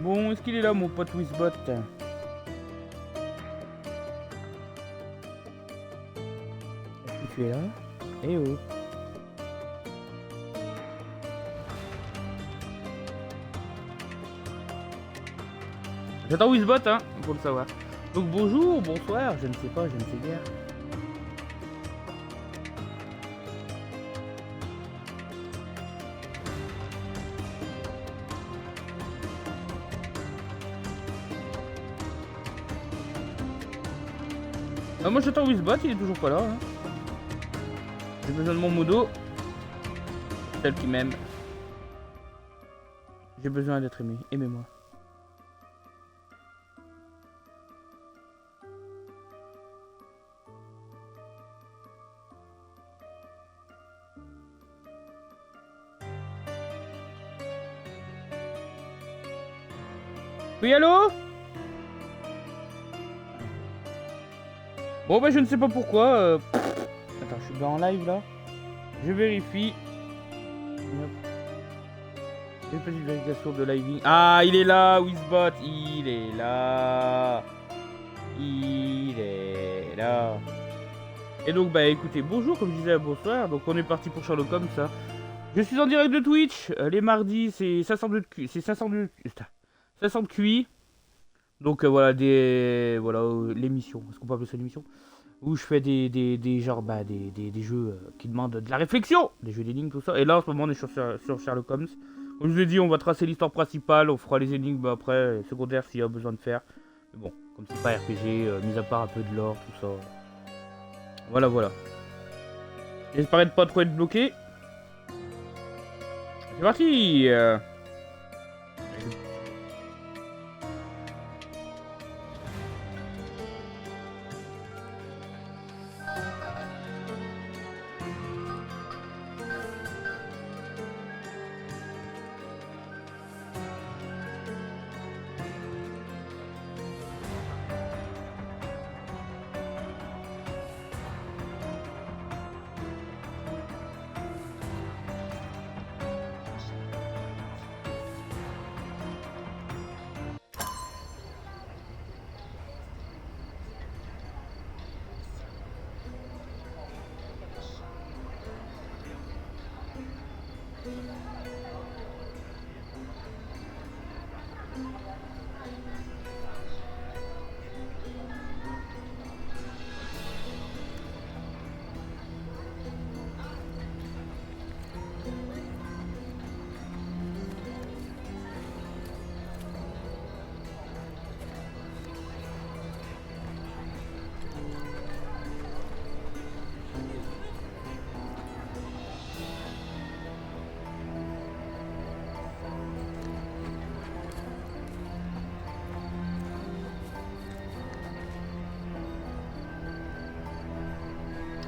Bon, est-ce qu'il est là, mon pote Wizbot? Est-ce que tu es là? Eh oh. J'attends Wizbot, hein, pour le savoir. Donc bonjour, bonsoir, je ne sais pas, je ne sais guère. Ah, moi j'attends Wizbot, il est toujours pas là. Hein. J'ai besoin de mon modo. Celle qui m'aime. J'ai besoin d'être aimé. Aimez-moi. Oui, allô? Bon, bah, je ne sais pas pourquoi. Attends, je suis pas en live là. Je vérifie. Une petite vérification de living. Ah, il est là, Wizbot. Il est là. Il est là. Et donc, bah, écoutez, bonjour, comme je disais, bonsoir. Donc, on est parti pour Sherlock Holmes, ça. Je suis en direct de Twitch. Les mardis, c'est 500 de QI. C'est 500 de QI. Donc voilà voilà l'émission, est-ce qu'on peut appeler ça l'émission, où je fais des genres des jeux qui demandent de la réflexion, des jeux d'énigmes, tout ça. Et là en ce moment on est sur Sherlock Holmes. Comme je vous ai dit, on va tracer l'histoire principale, on fera les énigmes après secondaires s'il y a besoin de faire. Mais bon, comme c'est pas RPG, mis à part un peu de lore, tout ça. Voilà. J'espère de pas trop être bloqué. C'est parti.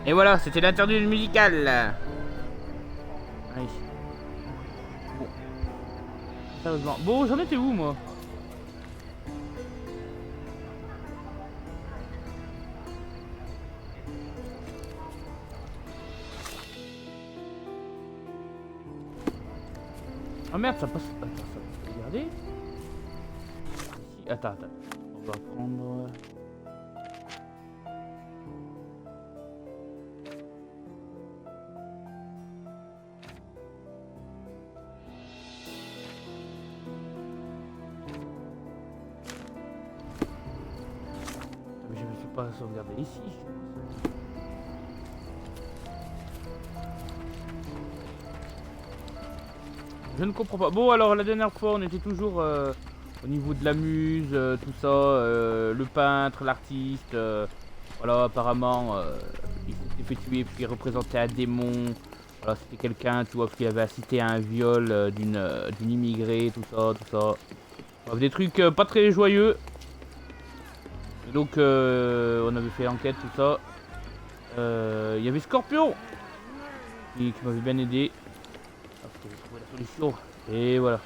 Et voilà, c'était l'interlude musicale. Allez. Bon. Sérieusement. Bon, j'en étais où, moi? Ah merde, ça passe. Attends, ça va regarder. Attends. On va prendre. Pas sauvegarder ici. Je ne comprends pas. Bon, alors la dernière fois on était toujours au niveau de la muse, tout ça, le peintre, l'artiste. Voilà, apparemment il s'était fait tuer puis il représentait un démon. Voilà, c'était quelqu'un, tu vois, qui avait assisté à un viol d'une immigrée, tout ça. Bref, des trucs pas très joyeux. Donc on avait fait enquête, tout ça. Il y avait Scorpion qui m'avait bien aidé. Parce que j'ai trouvé la solution. Et voilà.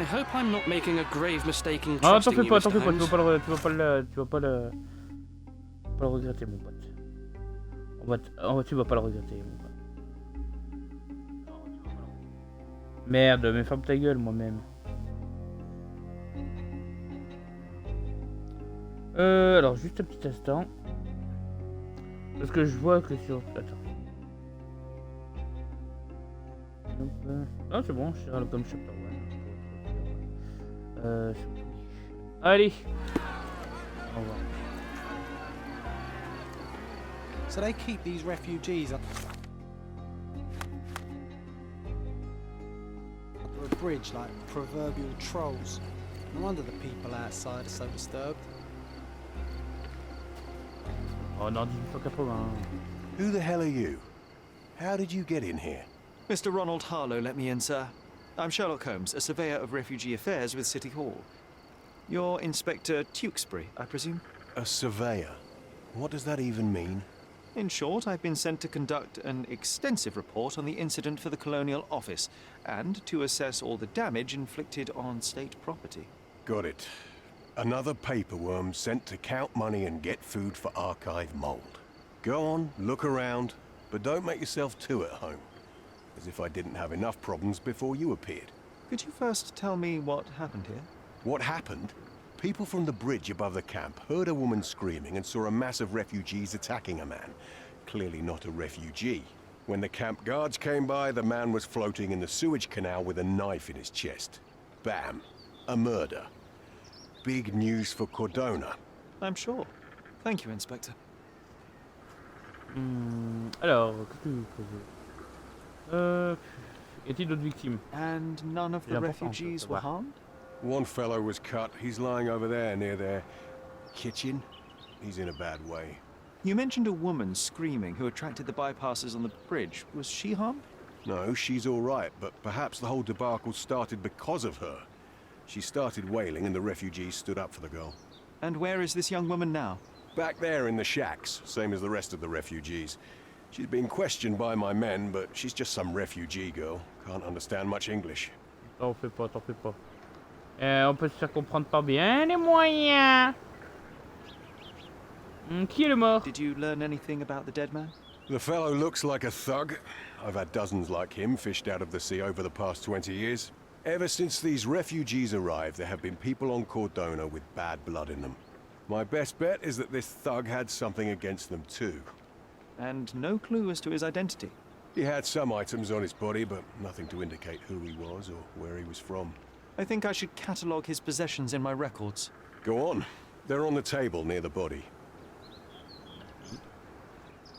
I hope I'm not making a grave mistake in Ah, trusting you, Mr. t'en fais pas, Holmes. tu vas pas le regretter, mon pote. Tu vas pas le regretter, mon pote. Merde, mais ferme ta gueule, moi-même. Alors, juste un petit instant. Parce que je vois que sur... Attends. Ah, c'est bon, Sherlock Holmes chapter 1. Allez. Au revoir. So they keep these refugees up under a bridge like proverbial trolls. No wonder the people outside are so disturbed. Oh non, 1880. Who the hell are you? How did you get in here? Mr. Ronald Harlow let me in, sir. I'm Sherlock Holmes, a surveyor of refugee affairs with City Hall. You're Inspector Tewkesbury, I presume? A surveyor? What does that even mean? In short, I've been sent to conduct an extensive report on the incident for the Colonial Office and to assess all the damage inflicted on state property. Got it. Another paperworm sent to count money and get food for archive mold. Go on, look around, but don't make yourself too at home. As if I didn't have enough problems before you appeared. Could you first tell me what happened here? What happened? People from the bridge above the camp heard a woman screaming and saw a mass of refugees attacking a man. Clearly not a refugee. When the camp guards came by, the man was floating in the sewage canal with a knife in his chest. Bam. A murder. Big news for Cordona. I'm sure. Thank you, Inspector. Alors, qu'est-ce que vous faisiez? Y a-t-il d'autres victimes? And none of the refugees were harmed? One fellow was cut. He's lying over there near their kitchen. He's in a bad way. You mentioned a woman screaming who attracted the bypassers on the bridge. Was she harmed? No, she's all right, but perhaps the whole debacle started because of her. She started wailing and the refugees stood up for the girl. And where is this young woman now? Back there in the shacks, same as the rest of the refugees. She's been questioned by my men, but she's just some refugee girl. Can't understand much English. T'en fais pas, t'en fais pas. On peut se faire comprendre par bien les moyens. Qui est le mort? Did you learn anything about the dead man? The fellow looks like a thug. I've had dozens like him fished out of the sea over the past 20 years. Ever since these refugees arrived, there have been people on Cordona with bad blood in them. My best bet is that this thug had something against them too. And no clue as to his identity? He had some items on his body, but nothing to indicate who he was or where he was from. I think I should catalogue his possessions in my records. Go on. They're on the table near the body.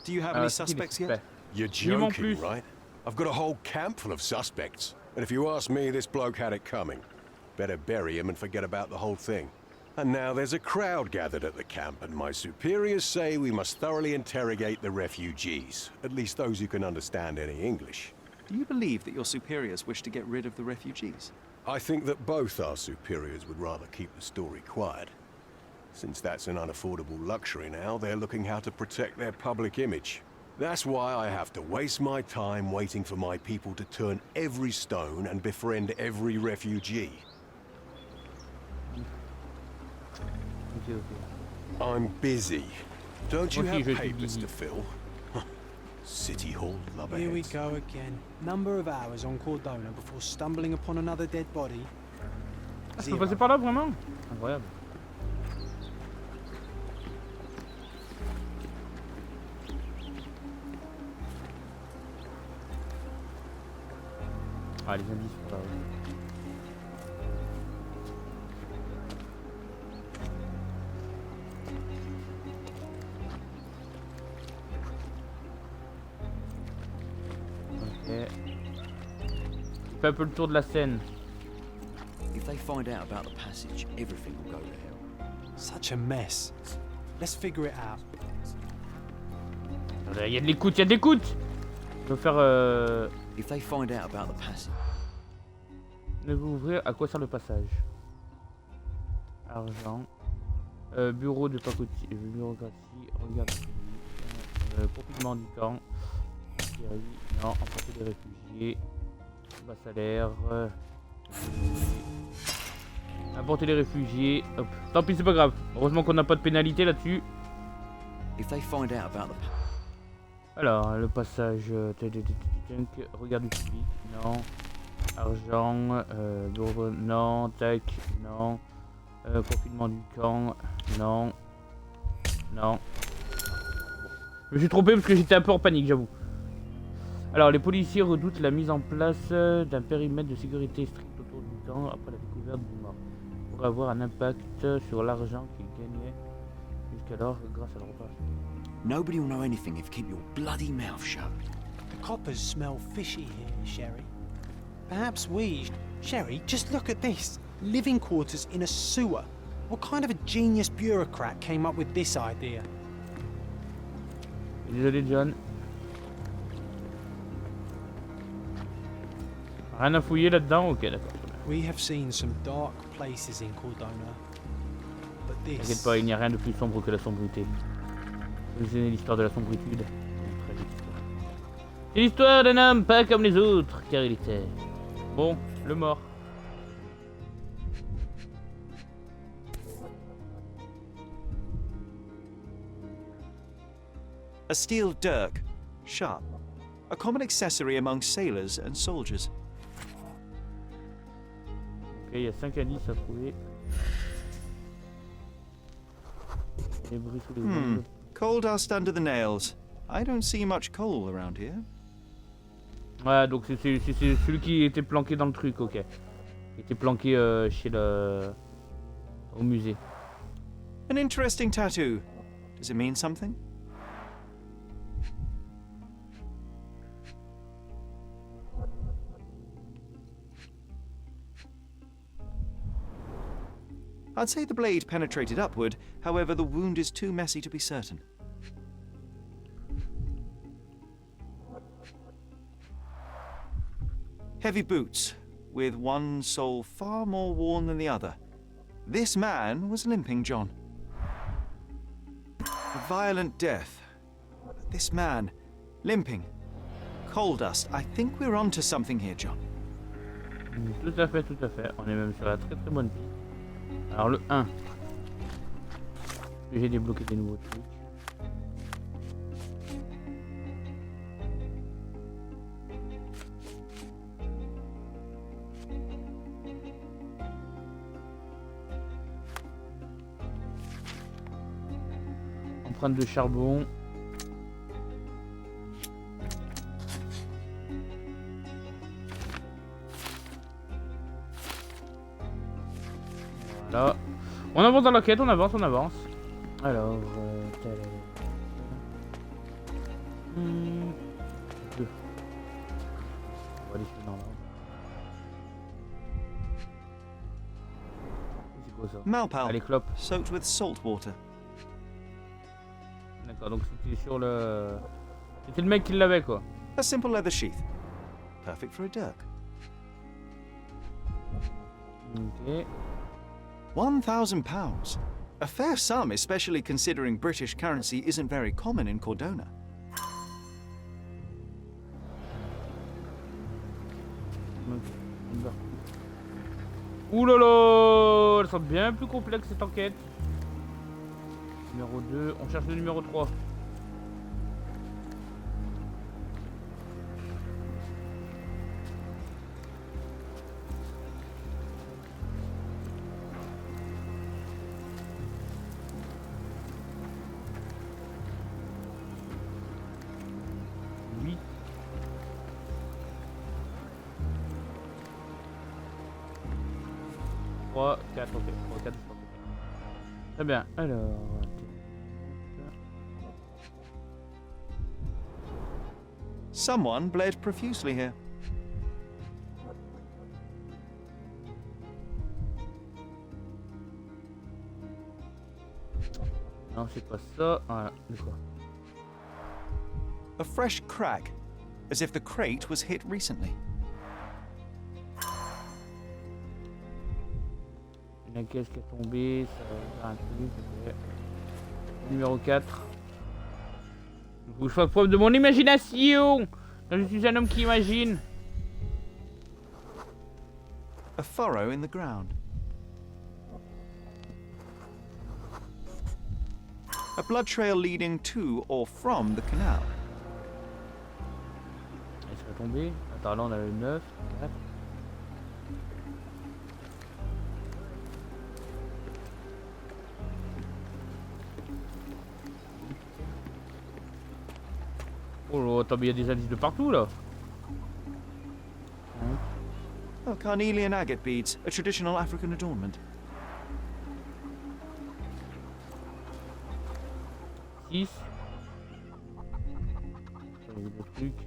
Do you have any suspects yet? You're joking, right? I've got a whole camp full of suspects. And if you ask me, this bloke had it coming. Better bury him and forget about the whole thing. And now there's a crowd gathered at the camp, and my superiors say we must thoroughly interrogate the refugees. At least those who can understand any English. Do you believe that your superiors wish to get rid of the refugees? I think that both our superiors would rather keep the story quiet. Since that's an unaffordable luxury now, they're looking how to protect their public image. That's why I have to waste my time waiting for my people to turn every stone and befriend every refugee. I'm busy. Don't you have papers to fill? City Hall, love Here we go again. Number of hours on Cordona before stumbling upon another dead body. Je peux passer par là vraiment? Incroyable. Ah, les indices sont là. Ok. Fais un peu le tour de la scène. If they find out about the passage, everything will go to hell. Such a mess. Let's figure it out. Il y a de l'écoute, il y a de l'écoute. Je vais faire If they find out about the passage. Devez-vous ouvrir à quoi sert le passage? Argent. Bureau de pacotille. Bureaucratie. Regarde. Profil mendiquant. Non, emporter des réfugiés. Bas salaire. Apporter les réfugiés. Hop. Tant pis, c'est pas grave. Heureusement qu'on n'a pas de pénalité là-dessus. If they find out about the Alors, le passage. Regard du public. Non. Argent. Bureau. Non. Tac. Non. Confinement du camp. Non. Non. Je me suis trompé parce que j'étais un peu en panique, j'avoue. Alors, les policiers redoutent la mise en place d'un périmètre de sécurité strict autour du camp après la découverte du mort. Pour avoir un impact sur l'argent qu'ils gagnaient jusqu'alors grâce à leur repas. Nobody will know anything if you keep your bloody mouth shut. The coppers smell fishy here, Sherry. Perhaps we... Sherry, just look at this. Living quarters in a sewer. What kind of a genius bureaucrat came up with this idea? Désolé, John. Rien à fouiller là-dedans? Ok, d'accord. We have seen some dark places in Cordona. But this... T'inquiète pas, il n'y a rien de plus sombre que la sombrité. Vous connaissez l'histoire de la sombritude? Une tragique histoire. C'est l'histoire d'un homme pas comme les autres, car il était... Bon, le mort. A steel dirk, sharp, a common accessory among sailors and soldiers. Ok, il y a 5 indices à trouver. Les bruits sous les ongles. Coal dust under the nails. I don't see much coal around here. Ouais, donc c'est celui qui était planqué dans le truc, ok. Il était planqué chez le... au musée. An interesting tattoo. Does it mean something? I'd say the blade penetrated upward, however the wound is too messy to be certain. Heavy boots, with one sole far more worn than the other. This man was limping, John. A violent death. This man, limping. Coal dust. I think we're onto something here, John. Tout à fait, tout à fait. On est même sur la très très bonne piste. Alors le 1. J'ai débloqué des nouveaux trucs. Empreinte de charbon. Voilà. On avance dans l'enquête, on avance, on avance. Alors, deux. On va les suivre dans l'ordre. C'est quoi ça? Malpal, Ah, les clopes. soaked with salt water. D'accord, donc c'était sur le... C'était le mec qui l'avait, quoi. A simple leather sheath. Perfect for a dirk. Ok. £1,000. A fair sum, especially considering British currency isn't very common in Cordona. Ouh là là, elle semble bien plus complexe cette enquête. Numéro 2, on cherche le numéro 3. Oui. 3, 4, ok. 3, 4, 3. Très bien, alors... Someone bled profusely here. Non, c'est pas ça. Voilà, d'accord. A fresh crack, as if the crate was hit recently. Une caisse qui est tombée, ça va faire un truc. Okay. Numéro 4. Il faut que je fasse preuve de mon imagination. Je suis un homme qui imagine. A furrow in the ground. A blood trail leading to or from the canal. Elle serait tombée. Attends, là on a le 9. 4. Oh là, attends, mais il y a des indices de partout là. Oh, carnelian agate beads, a traditional African adornment. 6. Il y a eu des trucs.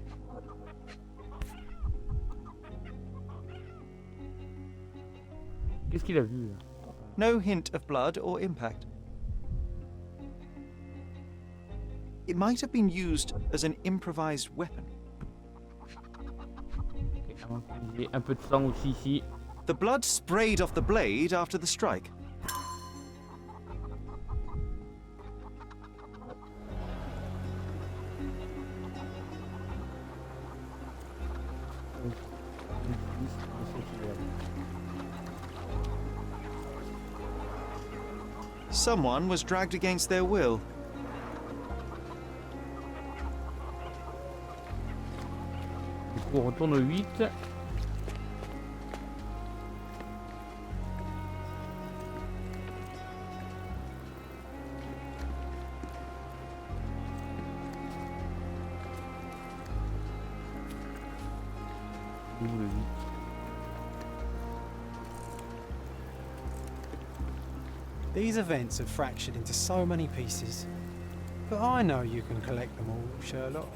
Qu'est-ce qu'il a vu là? No hint of blood or impact. It might have been used as an improvised weapon. Okay, avant qu'il y ait un peu de sang aussi ici. The blood sprayed off the blade after the strike. Someone was dragged against their will. Du coup, on retourne au 8. Où le 8? These events are fractured into so many pieces. But I know you can collect them all, Sherlock.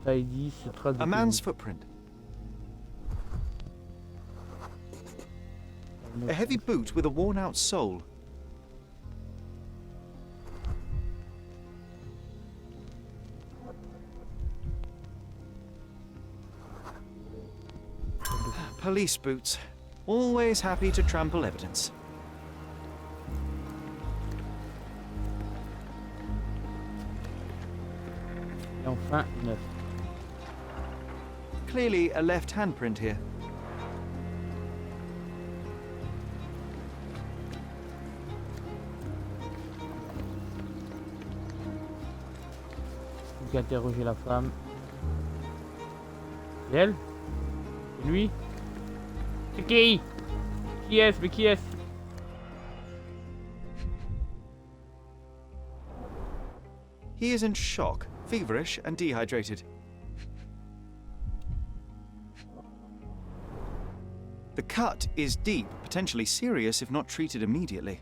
Taille 10, trace de A man's tenue. footprint. A heavy boot with a worn-out sole. Police boots. Always happy to trample evidence. Et enfin 9. Clearly a left handprint here. Qui a interrogé la femme. C'est elle? C'est lui? C'est qui? Qui est-ce? Mais qui est-ce? He is in shock, feverish and dehydrated. The cut is deep, potentially serious if not treated immediately.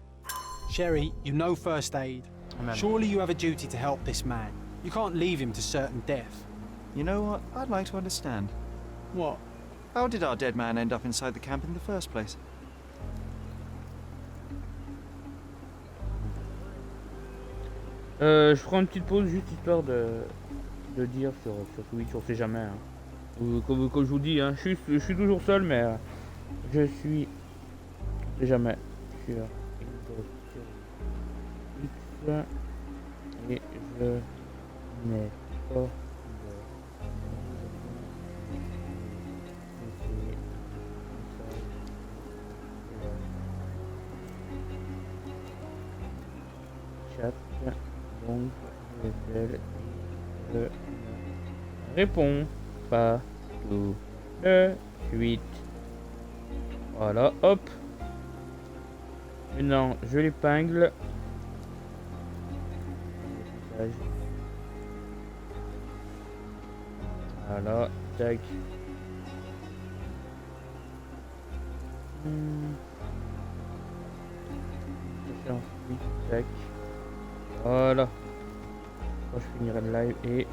Sherry, you know first aid. Amen. Surely you have a duty to help this man. You can't leave him to certain death. You know what? I'd like to understand. What? How did our dead man end up inside the camp in the first place? Je prends une petite pause juste histoire de dire sur Twitch, on sait jamais. Hein. Comme je vous dis, hein, je suis toujours seul, mais je suis on sait jamais sur X et je n'ai pas chat, donc je ne réponds pas tout de suite. Voilà, hop. Maintenant, je l'épingle. Voilà, tac. Ensuite, tac. Voilà. Quand je finirai le live et...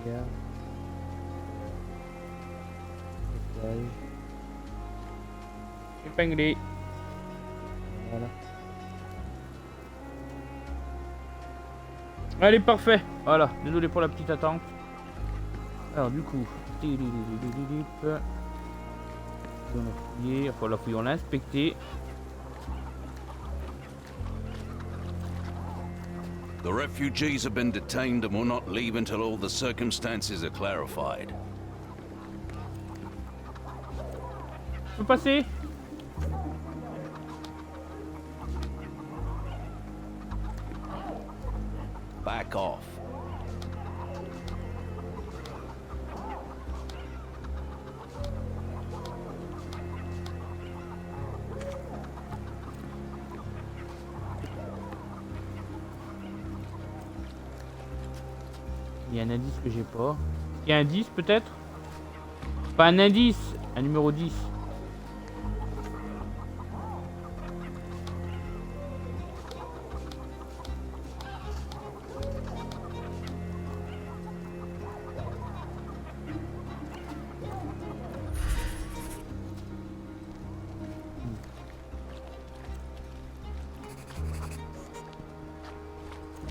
Regarde. Épinglé. Voilà. Allez, parfait. Voilà, désolé pour la petite attente. Alors du coup, on a fouillé, enfin la fouille, on l'a inspecté. The refugees have been detained and will not leave until all the circumstances are clarified. Je peux passer? Back off. Il y a un indice que j'ai pas. Il y a un 10 peut-être? Pas un indice, un numéro 10.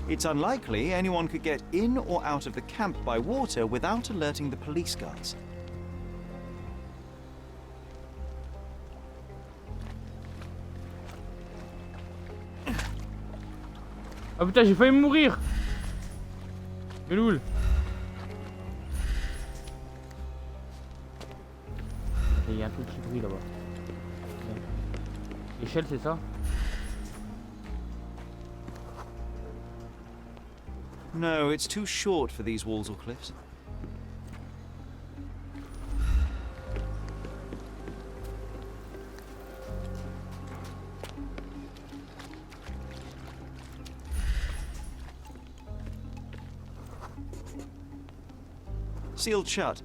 It's unlikely anyone could get in or out of the camp by water without alerting the police guards. Ah putain, j'ai failli mourir. Mais loul. Il y a un truc qui brille là-bas. Échelle, c'est ça? No, it's too short for these walls or cliffs. Sealed shut.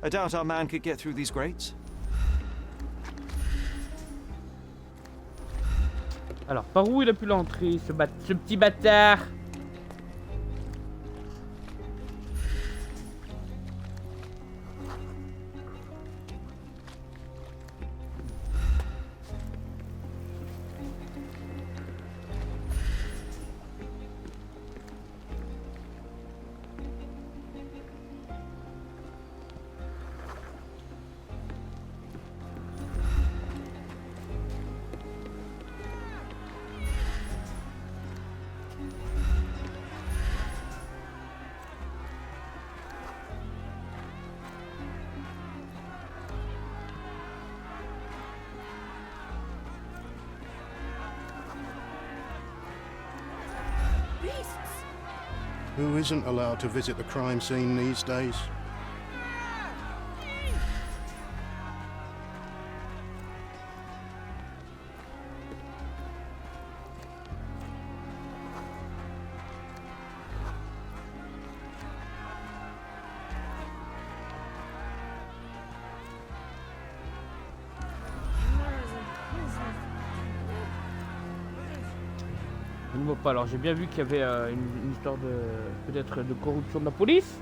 I doubt our man could get through these grates. Alors, par où il a pu l'entrer, ce petit bâtard? Who isn't allowed to visit the crime scene these days? Je ne vois pas. Alors j'ai bien vu qu'il y avait une histoire de peut-être de corruption de la police.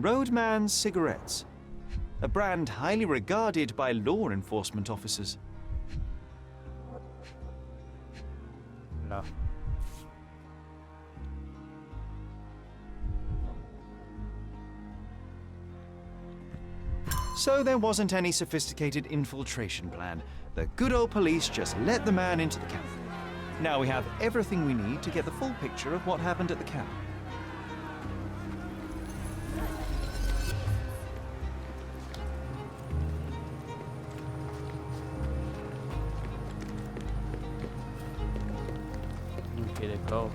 Roadman's cigarettes. A brand highly regarded by law enforcement officers. Là. So there wasn't any sophisticated infiltration plan. The good old police just let the man into the camp. Now we have everything we need to get the full picture of what happened at the camp. Ok, d'accord.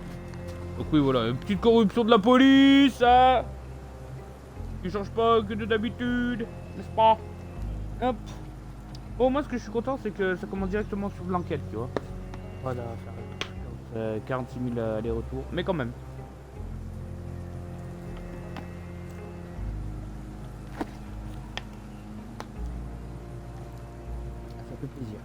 Donc oui, voilà, une petite corruption de la police, hein, qui change pas que de d'habitude, n'est-ce pas? Hop. Bon, moi, ce que je suis content, c'est que ça commence directement sur de l'enquête, tu vois. Voilà, faire 46 000 allers-retours, mais quand même. Ça fait plaisir.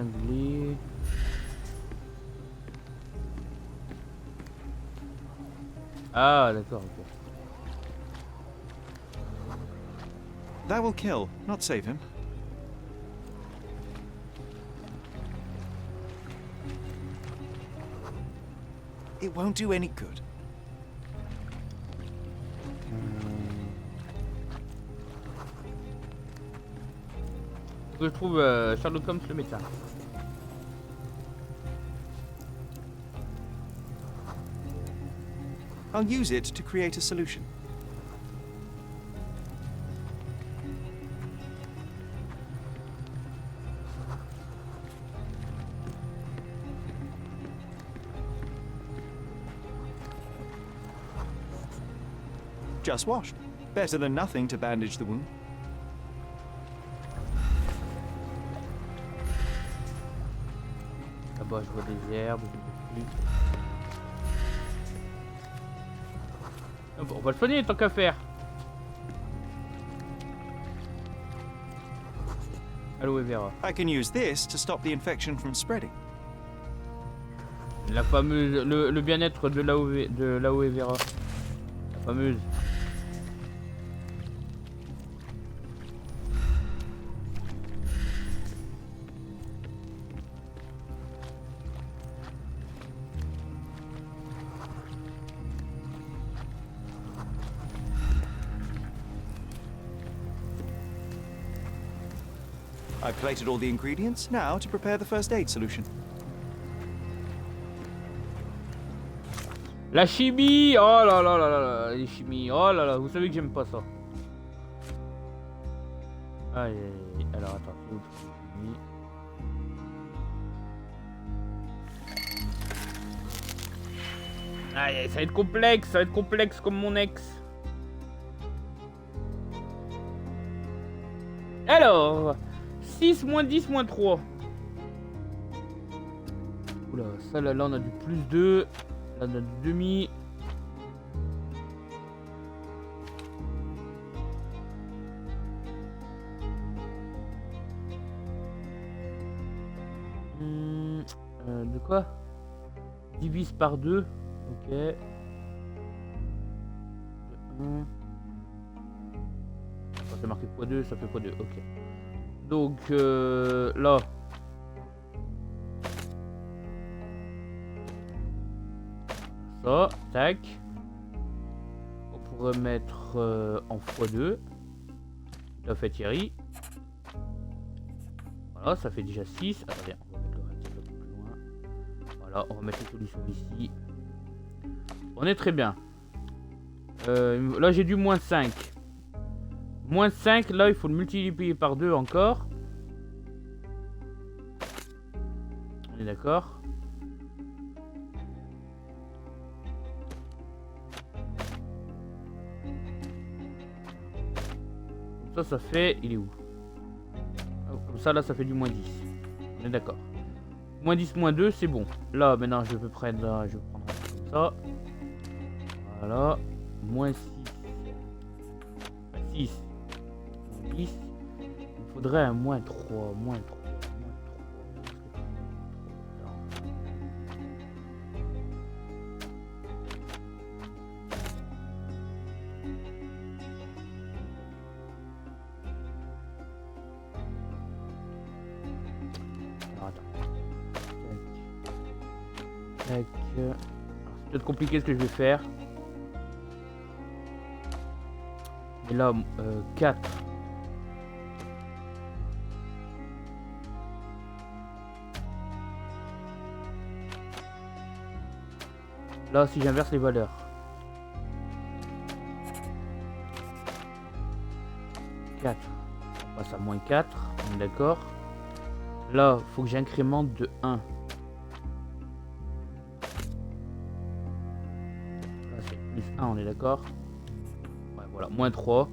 épinglé. Ah, d'accord, ok. That will kill, not save him. It won't do any good. Je trouve Sherlock Holmes le médecin. I'll use it to create a solution. Just washed. Better than nothing to bandage the wound. Là-bas, je vois des herbes, des trucs. On va le soigner tant qu'à faire. Aloe vera. I can use this to stop the infection from spreading. La fameuse, le bien-être de l'aloe vera. La fameuse. I've plated all the ingredients, now to prepare the first aid solution. La chimie. Oh là là là là là, les chimies. Oh là là, vous savez que j'aime pas ça. Aïe, aïe, aïe. Alors attends, c'est où chimie. Aïe, aïe, ça va être complexe comme mon ex. Alors, 6 moins 10 moins 3. Oula, ça là, on a du plus 2. Là on a du demi. De quoi? Divise par 2. Ok. De 1. C'est marqué x2, ça fait x2. Ok. Donc là. Ça, tac. On pourrait mettre en x2. Tout à fait Thierry. Voilà, ça fait déjà 6. Attendez, on va mettre le reste un peu plus loin. Voilà, on va mettre les solutions ici. On est très bien. Là j'ai du moins 5. Moins 5, là il faut le multiplier par 2 encore. On est d'accord? Ça fait... Il est où? Comme ça là ça fait du moins 10. On est d'accord. Moins 10, moins 2 c'est bon. Là maintenant je peux prendre... Là, je vais prendre un peu comme ça. Voilà. Moins 6. 6. 10. Il faudrait un moins 3. Moins 3. C'est peut-être compliqué ce que je vais faire. Et là, 4. Là, si j'inverse les valeurs. 4. On passe à moins 4. On est d'accord. Là, faut que j'incrémente de 1. Là, c'est plus 1, on est d'accord. Ouais, voilà, moins 3.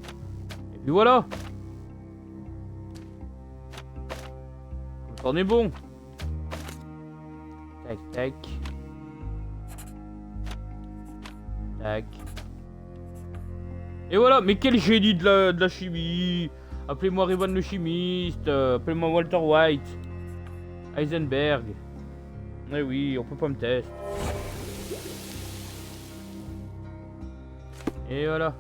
Et puis voilà. On est bon. Tac, tac. Tac. Et voilà, mais quel génie de la chimie. Appelez-moi Rivan le chimiste, appelez-moi Walter White. Heisenberg. Eh oui, on peut pas me tester. Et voilà.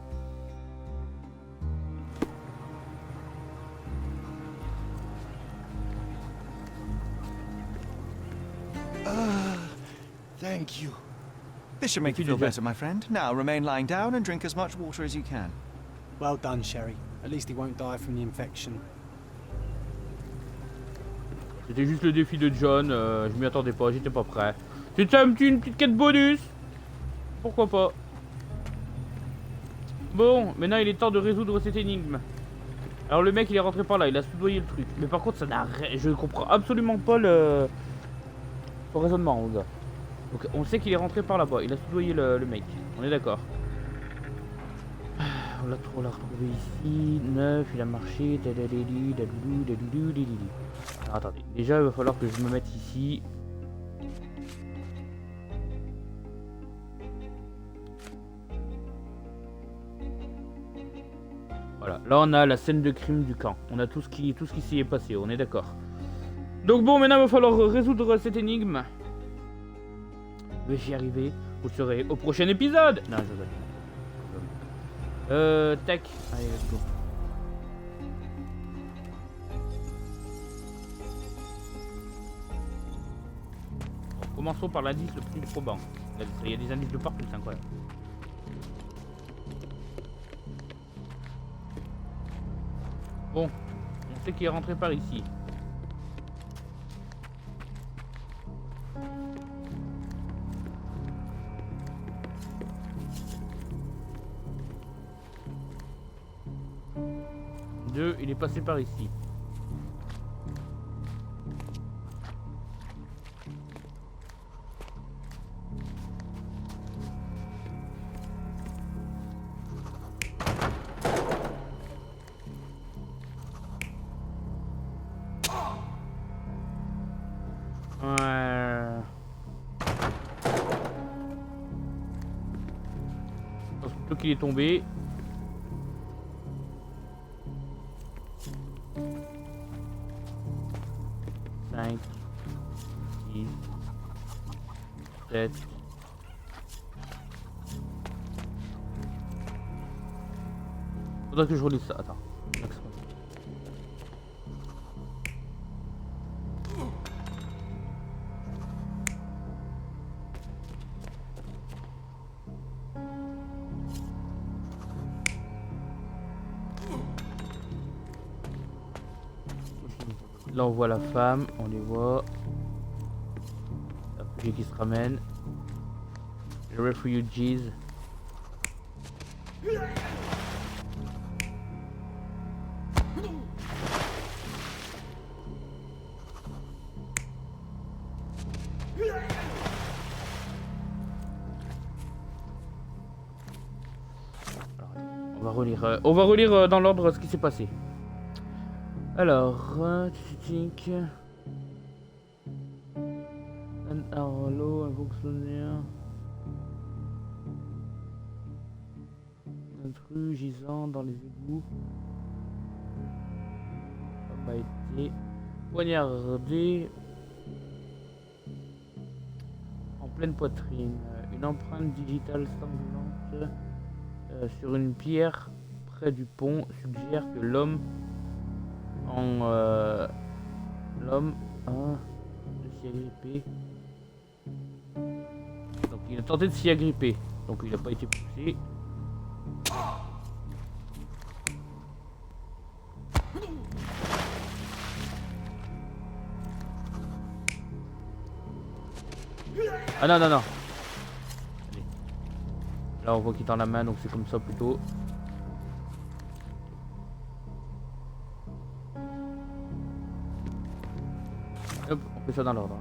Thank you. This should make you feel better, my friend. Now remain lying down and drink as much water as you can. Well done, Sherry. At least he won't die from the infection. C'était juste le défi de John, je m'y attendais pas, j'étais pas prêt. C'était une petite quête bonus. Pourquoi pas. Bon, maintenant il est temps de résoudre cette énigme. Alors le mec il est rentré par là, il a soudoyé le truc. Mais par contre ça n'a rien, je comprends absolument pas son raisonnement mon gars. Donc on sait qu'il est rentré par là-bas, il a soudoyé le mec, on est d'accord. On l'a retrouvé ici, 9, il a marché, alors, attendez, déjà il va falloir que je me mette ici. Voilà, là on a la scène de crime du camp, on a tout ce qui s'y est passé, on est d'accord. Donc bon, maintenant il va falloir résoudre cette énigme. Vais-je y arriver? Vous le saurez au prochain épisode. Non, je rigole. Tac. Allez, let's go. Bon, commençons par l'indice le plus probant. Il y a des indices de partout, c'est incroyable. Bon, on sait qu'il est rentré par ici. Il est passé par ici. Ouais. Je pense plutôt qu'il est tombé. 5, 6, 7. Faudrait que je relise ça. Attends. Là on voit la femme, on les voit. La réfugié qui se ramène. Les réfugiés. On va relire dans l'ordre ce qui s'est passé. Alors, un Arlo, un fonctionnaire, intrus gisant dans les égouts, a été poignardé en pleine poitrine. Une empreinte digitale sanglante sur une pierre près du pont suggère que l'homme a de s'y agripper. Donc il a tenté de s'y agripper. Donc il n'a pas été poussé. Ah non, non, non. Allez. Là on voit qu'il tend la main, donc c'est comme ça plutôt. Hop, on fait ça dans l'ordre.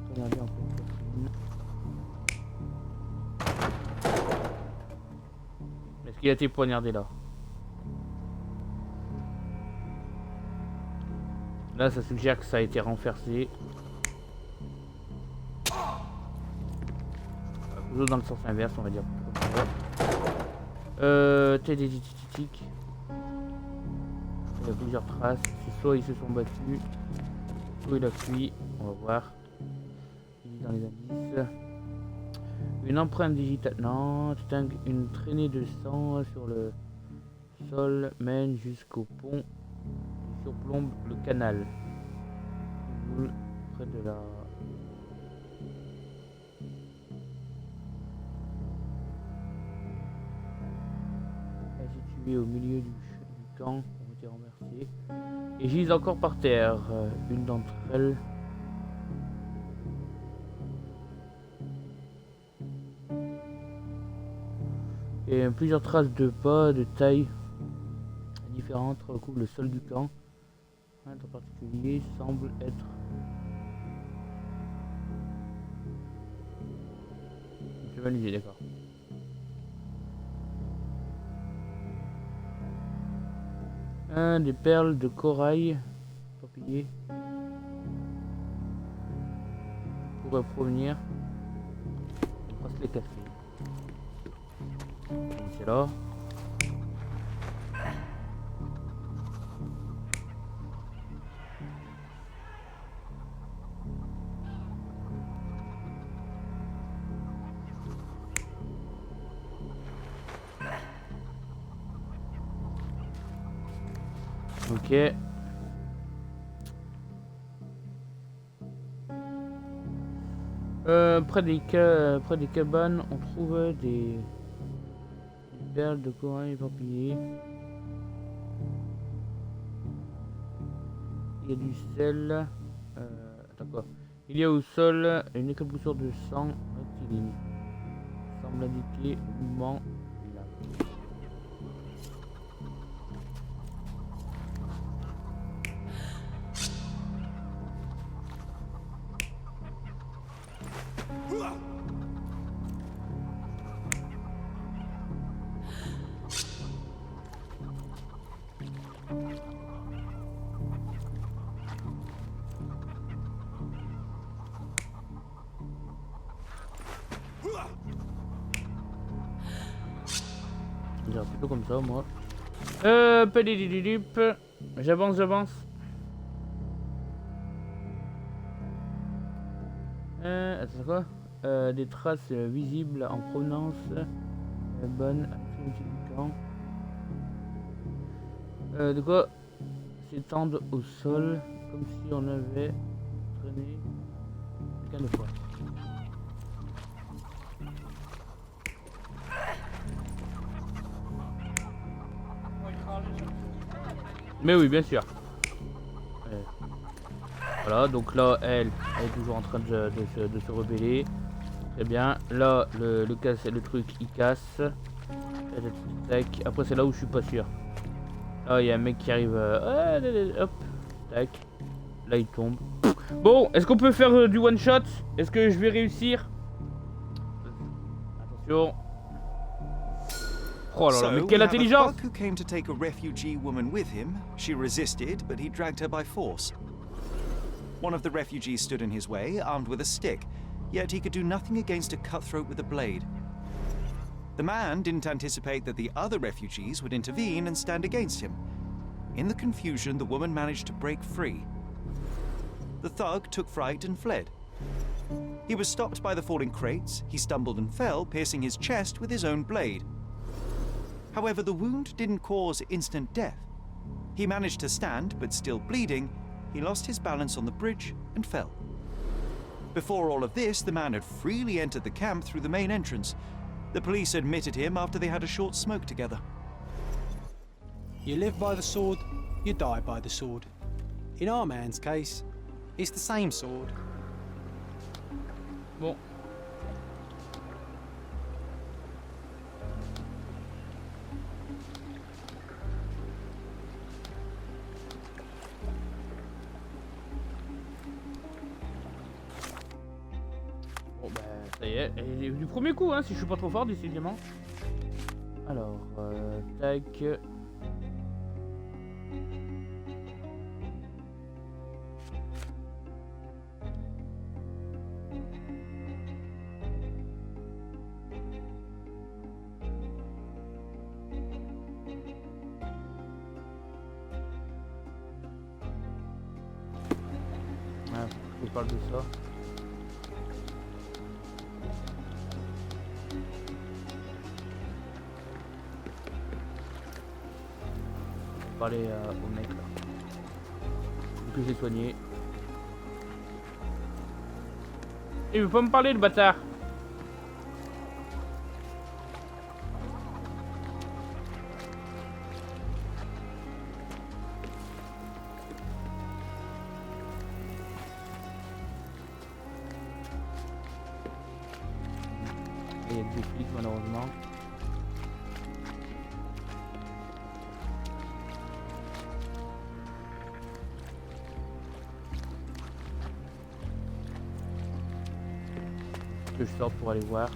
Regardez en fait. Est-ce qu'il a été poignardé là? Là, ça suggère que ça a été renversé. Toujours dans le sens inverse, on va dire. y a plusieurs traces. C'est soit ils se sont battus, soit il a fui. On va voir. Il est dans les indices. Une empreinte digitale. Non, une traînée de sang sur le sol mène jusqu'au pont qui surplombe le canal. Près de la... Située au milieu du camp, ont été renversées et gisent encore par terre. Une d'entre elles et plusieurs traces de pas de taille différentes recouvrent le sol du camp. Un en particulier semble être validé, d'accord. Des perles de corail papillées pourraient provenir des bracelets cassés. C'est là. Ok. Près des cabanes, on trouve des perles de corail éparpillées. Il y a du sel. Attends quoi. Il y a au sol une éclaboussure de sang rectiligne. Semble indiquer le mouvement là. Je dirais plutôt comme ça, moi. J'avance. Attends quoi? Des traces visibles en provenance bonne à l'extrémité du camp. De quoi s'étendent au sol comme si on avait traîné quelqu'un de fois. Mais oui, bien sûr. Voilà, donc là, elle est toujours en train de se rebeller. Très bien. Là, le truc, il casse. Tac. Après, c'est là où je suis pas sûr. Là, il y a un mec qui arrive. Hop. Tac. Là, il tombe. Bon, est-ce qu'on peut faire du one shot? Est-ce que je vais réussir? Attention. Oh là là, mais quelle intelligence! Who came to take a refugee woman with him. She resisted, but he dragged her by force. One of the refugees stood in his way, armed with a stick, yet he could do nothing against a cutthroat with a blade. The man didn't anticipate that the other refugees would intervene and stand against him. In the confusion, the woman managed to break free. The thug took fright and fled. He was stopped by the falling crates. He stumbled and fell, piercing his chest with his own blade. However, the wound didn't cause instant death. He managed to stand, but still bleeding, he lost his balance on the bridge and fell. Before all of this, the man had freely entered the camp through the main entrance. The police admitted him after they had a short smoke together. You live by the sword, you die by the sword. In our man's case, it's the same sword. Bon. Bon bah ça y est, et du premier coup hein, si je suis pas trop fort décidément. Alors, tac. parle de ça. Parler au mec là. Que j'ai soigné. Il veut pas me parler le bâtard. Il y a des flics malheureusement. Je sors pour aller voir.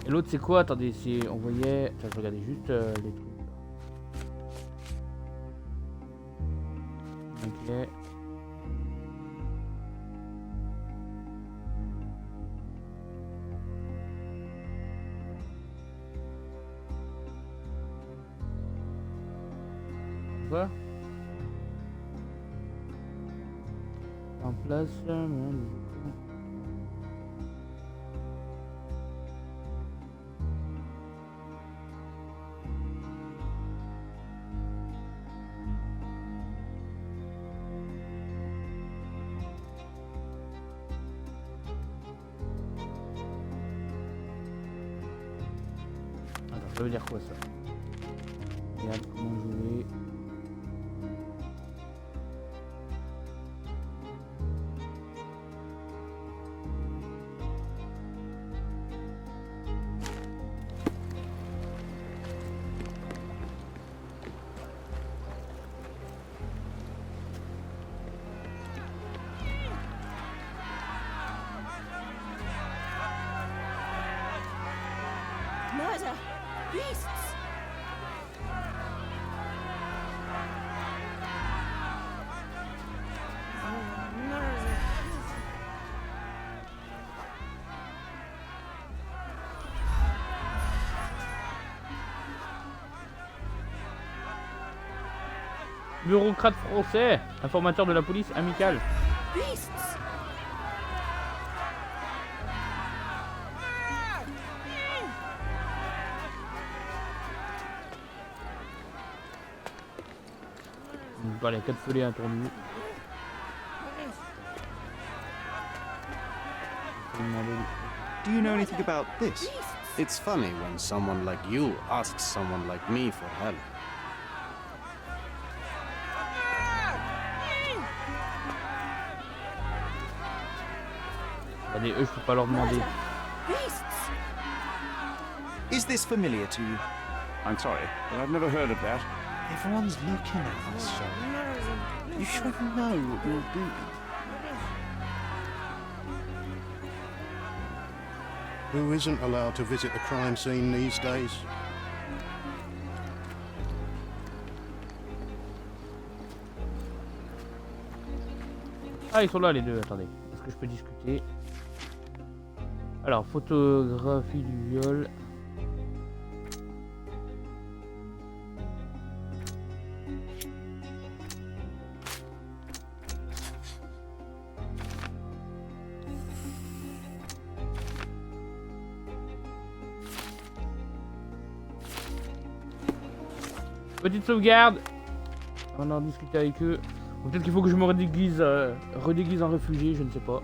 Et l'autre c'est quoi? Attendez, c'est on voyait. Attends, je regardais juste les trucs là. Ok. Quoi? En place. Ça veut dire quoi ça? Regarde comment jouer. Murder! Beasts! Bureaucrate français, informateur de la police amicale. Beasts! Bah, les 4 feuillets interdus. Do you know anything about this? It's funny when someone like you asks someone like me for help. Allez, eux, je peux pas leur demander. Beasts! Is this familiar to you? I'm sorry, but I've never heard of that. Everyone's looking at us, Sherry. You should know what you're doing. Who isn't allowed to visit the crime scene these days? Ah, ils sont là les deux, attendez. Est-ce que je peux discuter? Alors, photographie du viol. Petite sauvegarde. On en discuter avec eux. Ou peut-être qu'il faut que je me redéguise en réfugié, je ne sais pas.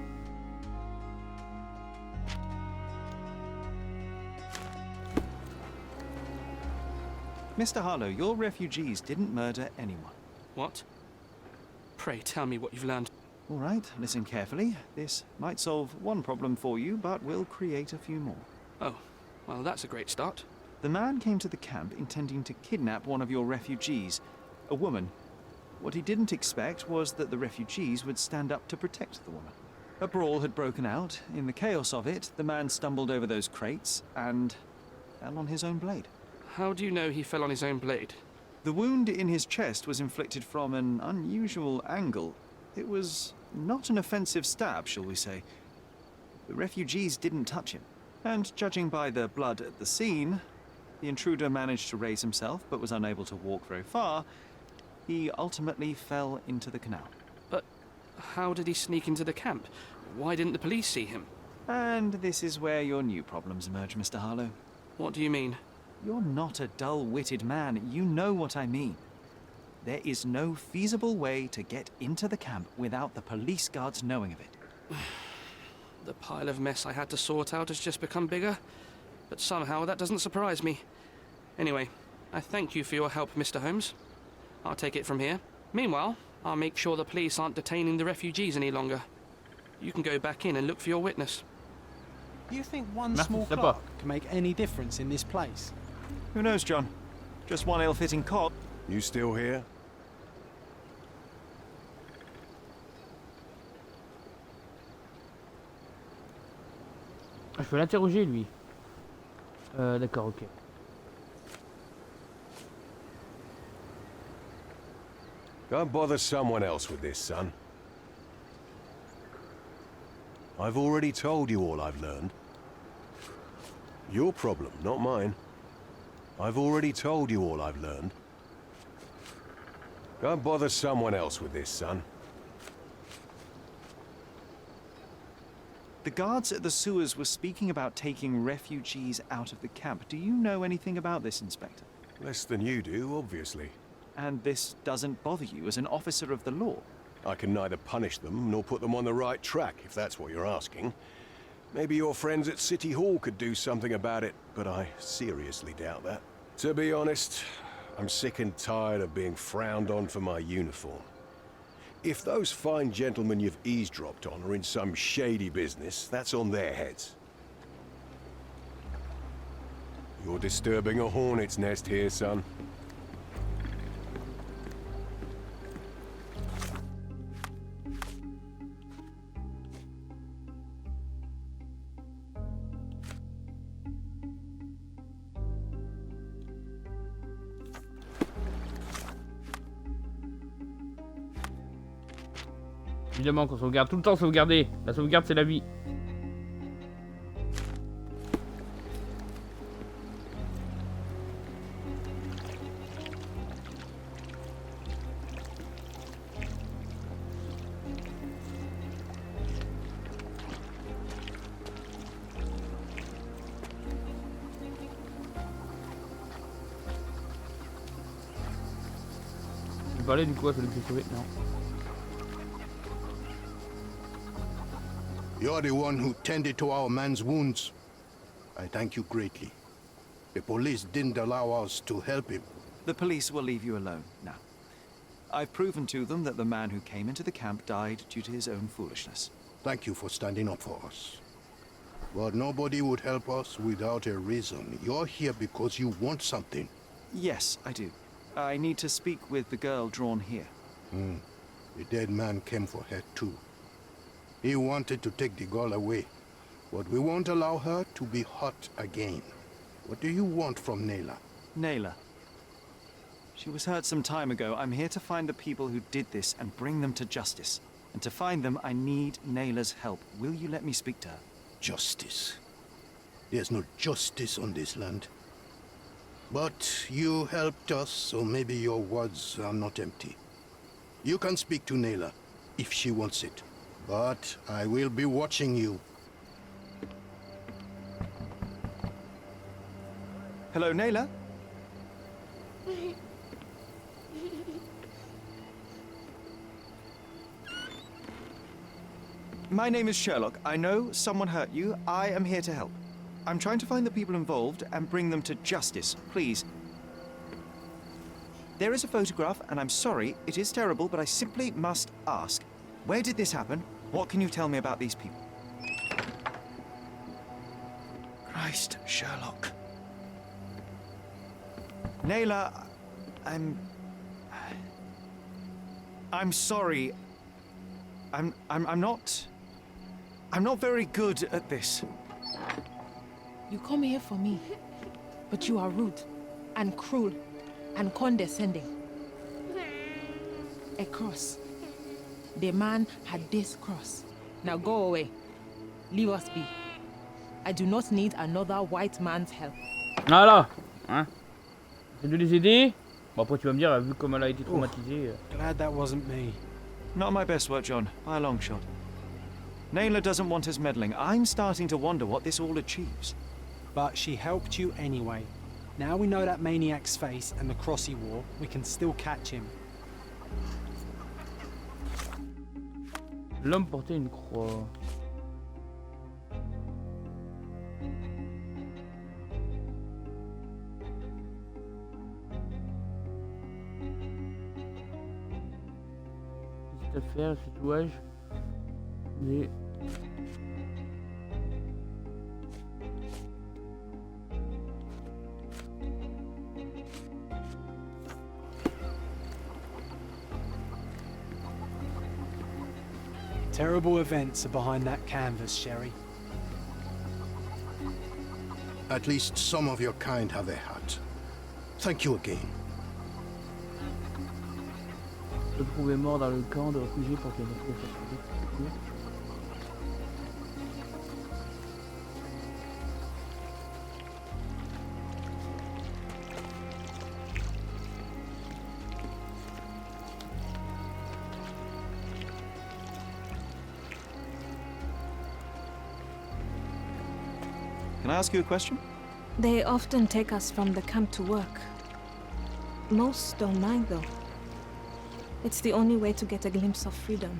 Mr. Harlow, your refugees didn't murder anyone. What? Pray tell me what you've learned. All right, listen carefully. This might solve one problem for you, but will create a few more. Oh, well, that's a great start. The man came to the camp intending to kidnap one of your refugees, a woman. What he didn't expect was that the refugees would stand up to protect the woman. A brawl had broken out. In the chaos of it, the man stumbled over those crates and fell on his own blade. How do you know he fell on his own blade? The wound in his chest was inflicted from an unusual angle. It was not an offensive stab, shall we say. The refugees didn't touch him. And judging by the blood at the scene, the intruder managed to raise himself but was unable to walk very far. He ultimately fell into the canal. But How did he sneak into the camp? Why didn't the police see him? And this is where your new problems emerge, Mr. Harlow. What do you mean? You're not a dull-witted man. You know what I mean. There is no feasible way to get into the camp without the police guards knowing of it. The pile of mess I had to sort out has just become bigger, but somehow that doesn't surprise me. Anyway, I thank you for your help, Mr. Holmes. I'll take it from here. Meanwhile, I'll make sure the police aren't detaining the refugees any longer. You can go back in and look for your witness. You think one Merci, small c'est clock can make any difference in this place? Who knows, John? Just one ill-fitting cop. You still here? Je peux l'interroger lui. D'accord, ok. Go bother someone else with this, son. I've already told you all I've learned. Your problem, not mine. I've already told you all I've learned. Go bother someone else with this, son. The guards at the sewers were speaking about taking refugees out of the camp. Do you know anything about this, Inspector? Less than you do, obviously. And this doesn't bother you as an officer of the law? I can neither punish them nor put them on the right track, if that's what you're asking. Maybe your friends at City Hall could do something about it, but I seriously doubt that. To be honest, I'm sick and tired of being frowned on for my uniform. If those fine gentlemen you've eavesdropped on are in some shady business, that's on their heads. You're disturbing a hornet's nest here, son. Évidemment qu'on sauvegarde, tout le temps sauvegarder. La sauvegarde c'est la vie. Je vais parler du coup à celui qui est sauvé, non. You're the one who tended to our man's wounds. I thank you greatly. The police didn't allow us to help him. The police will leave you alone now. I've proven to them that the man who came into the camp died due to his own foolishness. Thank you for standing up for us. But nobody would help us without a reason. You're here because you want something. Yes, I do. I need to speak with the girl drawn here. The dead man came for her too. He wanted to take the girl away, but we won't allow her to be hurt again. What do you want from Nayla? Nayla. She was hurt some time ago. I'm here to find the people who did this and bring them to justice. And to find them, I need Nayla's help. Will you let me speak to her? Justice. There's no justice on this land. But you helped us, so maybe your words are not empty. You can speak to Nayla, if she wants it. But I will be watching you. Hello, Nayla? My name is Sherlock. I know someone hurt you. I am here to help. I'm trying to find the people involved and bring them to justice. Please. There is a photograph, and I'm sorry, it is terrible, but I simply must ask. Where did this happen? What can you tell me about these people? Christ, Sherlock. Nayla, I'm sorry. I'm not very good at this. You come here for me, but you are rude and cruel and condescending. A cross. The man had this cross. Now go away. Leave us be. I do not need another white man's help. Voilà. Hein. J'ai dû les aider. Bon après tu vas me dire, vu comme elle a été traumatisée. Glad that wasn't me. Not my best work, John, by a long shot. Naylor doesn't want us meddling. I'm starting to wonder what this all achieves. But she helped you anyway. Now we know that maniac's face and the cross he wore, we can still catch him. L'homme portait une croix. Cette affaire, ce tatouage. Mais... Terrible events are behind that canvas, Sherry. At least some of your kind have a hat. Thank you again. Retrouvé mort dans le camp de réfugiés pour qu'il y ait une autre. Can I ask you a question? They often take us from the camp to work. Most don't mind though. It's the only way to get a glimpse of freedom.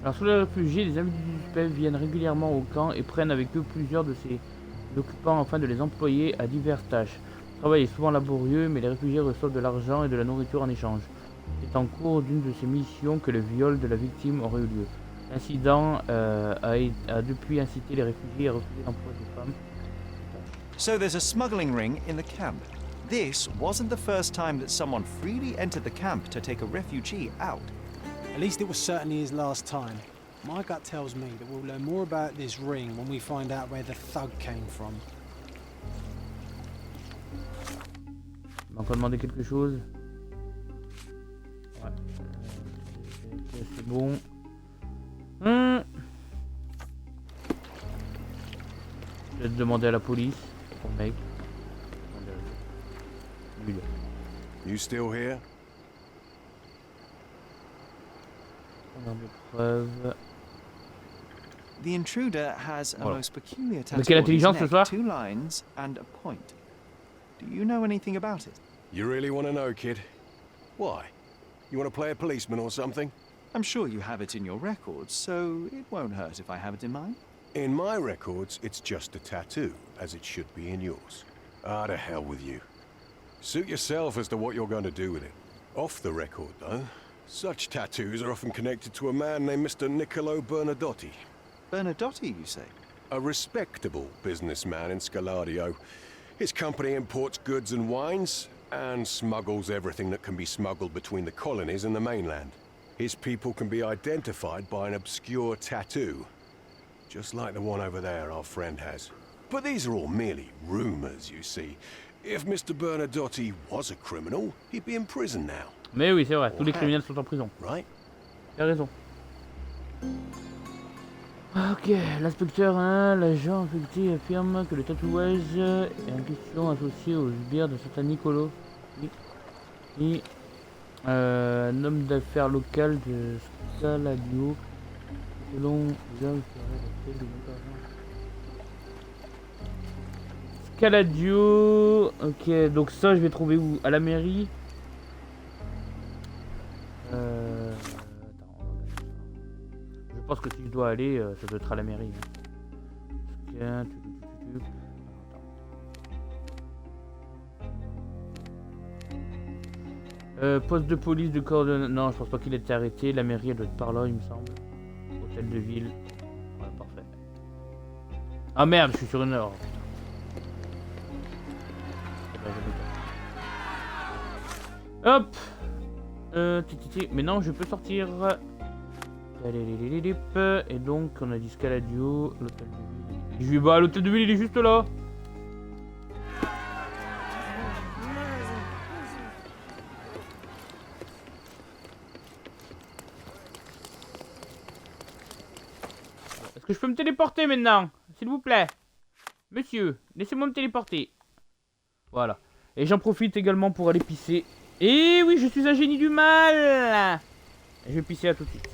Alors sous les réfugiés, les amis du suspect viennent régulièrement au camp et prennent avec eux plusieurs de ses occupants afin de les employer à diverses tâches. Le travail est souvent laborieux, mais les réfugiés reçoivent de l'argent et de la nourriture en échange. C'est en cours d'une de ces missions que le viol de la victime aurait eu lieu. L'incident a depuis incité les réfugiés à refuser l'emploi des femmes. So there's a smuggling ring in the camp. This wasn't the first time that someone freely entered the camp to take a refugee out. At least it was certainly his last time. My gut tells me that we'll learn more about this ring when we find out where the thug came from. Il m'a encore demandé quelque chose. Ouais. C'est bon. Je vais demander à la police. Mon mec. You still here? The intruder has a most peculiar tattoo Mais quelle intelligence ce on his soir. neck, 2 lines and a point. Do you know anything about it? You really want to know, kid? Why? You want to play a policeman or something? I'm sure you have it in your records, so it won't hurt if I have it in mine. In my records, it's just a tattoo, as it should be in yours. Ah, to hell with you. Suit yourself as to what you're going to do with it. Off the record, though, such tattoos are often connected to a man named Mr. Niccolo Bernadotti. Bernadotti, you say? A respectable businessman in Scaladio. His company imports goods and wines, and smuggles everything that can be smuggled between the colonies and the mainland. His people can be identified by an obscure tattoo, just like the one over there our friend has. But these are all merely rumors, you see. If Mr. Bernadotti was a criminal, he'd be in prison now. Mais oui, c'est vrai, tous les criminels sont en prison. Right? Tu as raison. Ok, l'inspecteur 1, l'agent infecté affirme que le tatouage est en question associé aux sbires de Saint Nicolo. Et un homme d'affaires local de Scaladio, selon les hommes Scaladio. Ok, donc ça je vais trouver où? À la mairie. Je pense que si je dois aller, ça doit être à la mairie. Tiens, poste de police de coordonnées. Non, je pense pas qu'il ait été arrêté. La mairie, elle doit être par là, il me semble. Hôtel de ville. Ouais, parfait. Ah merde, je suis sur une heure. Hop. Mais non, je peux sortir. Et donc, on a dit Scaladio, l'hôtel de ville. Je lui bats, l'hôtel de ville, il est juste là. Est-ce que je peux me téléporter maintenant? S'il vous plaît. Monsieur, laissez-moi me téléporter. Voilà. Et j'en profite également pour aller pisser. Et oui, je suis un génie du mal. Je vais pisser à tout de suite.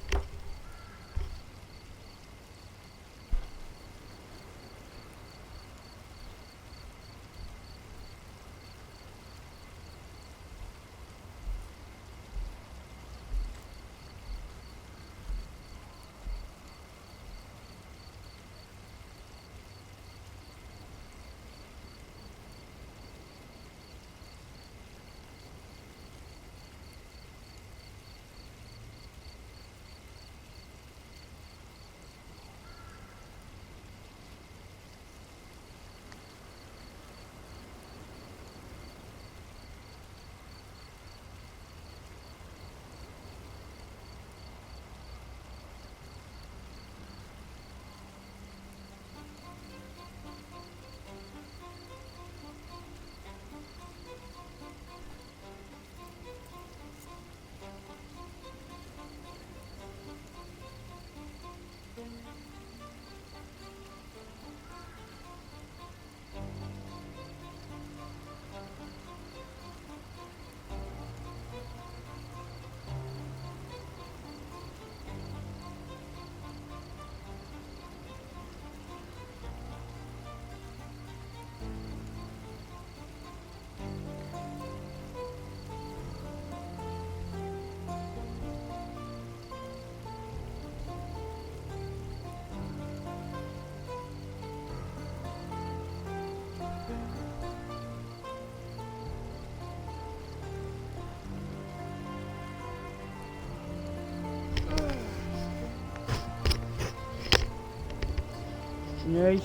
Oui.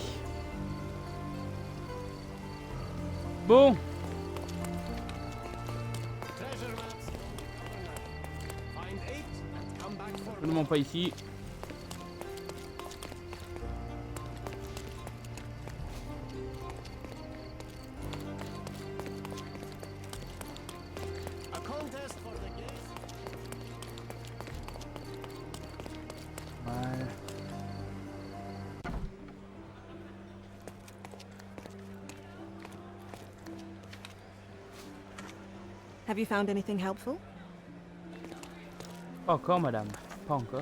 Bon. Absolument pas ici. Have you found anything helpful? Pas encore, madame. Pas encore.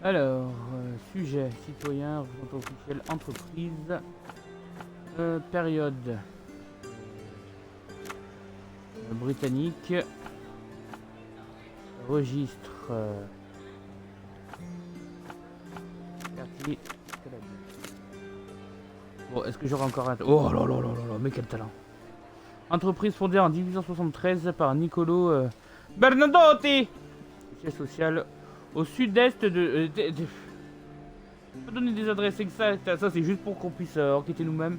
Alors, sujet, citoyen, représentant officiel, entreprise, période, britannique, registre, quartier, bon, est-ce que j'aurai encore un... Oh là là là là là, mais quel talent. Entreprise fondée en 1873 par Niccolo Bernadotti. Siège social au sud-est de... Pas donner des adresses exactes, ça c'est juste pour qu'on puisse enquêter nous-mêmes.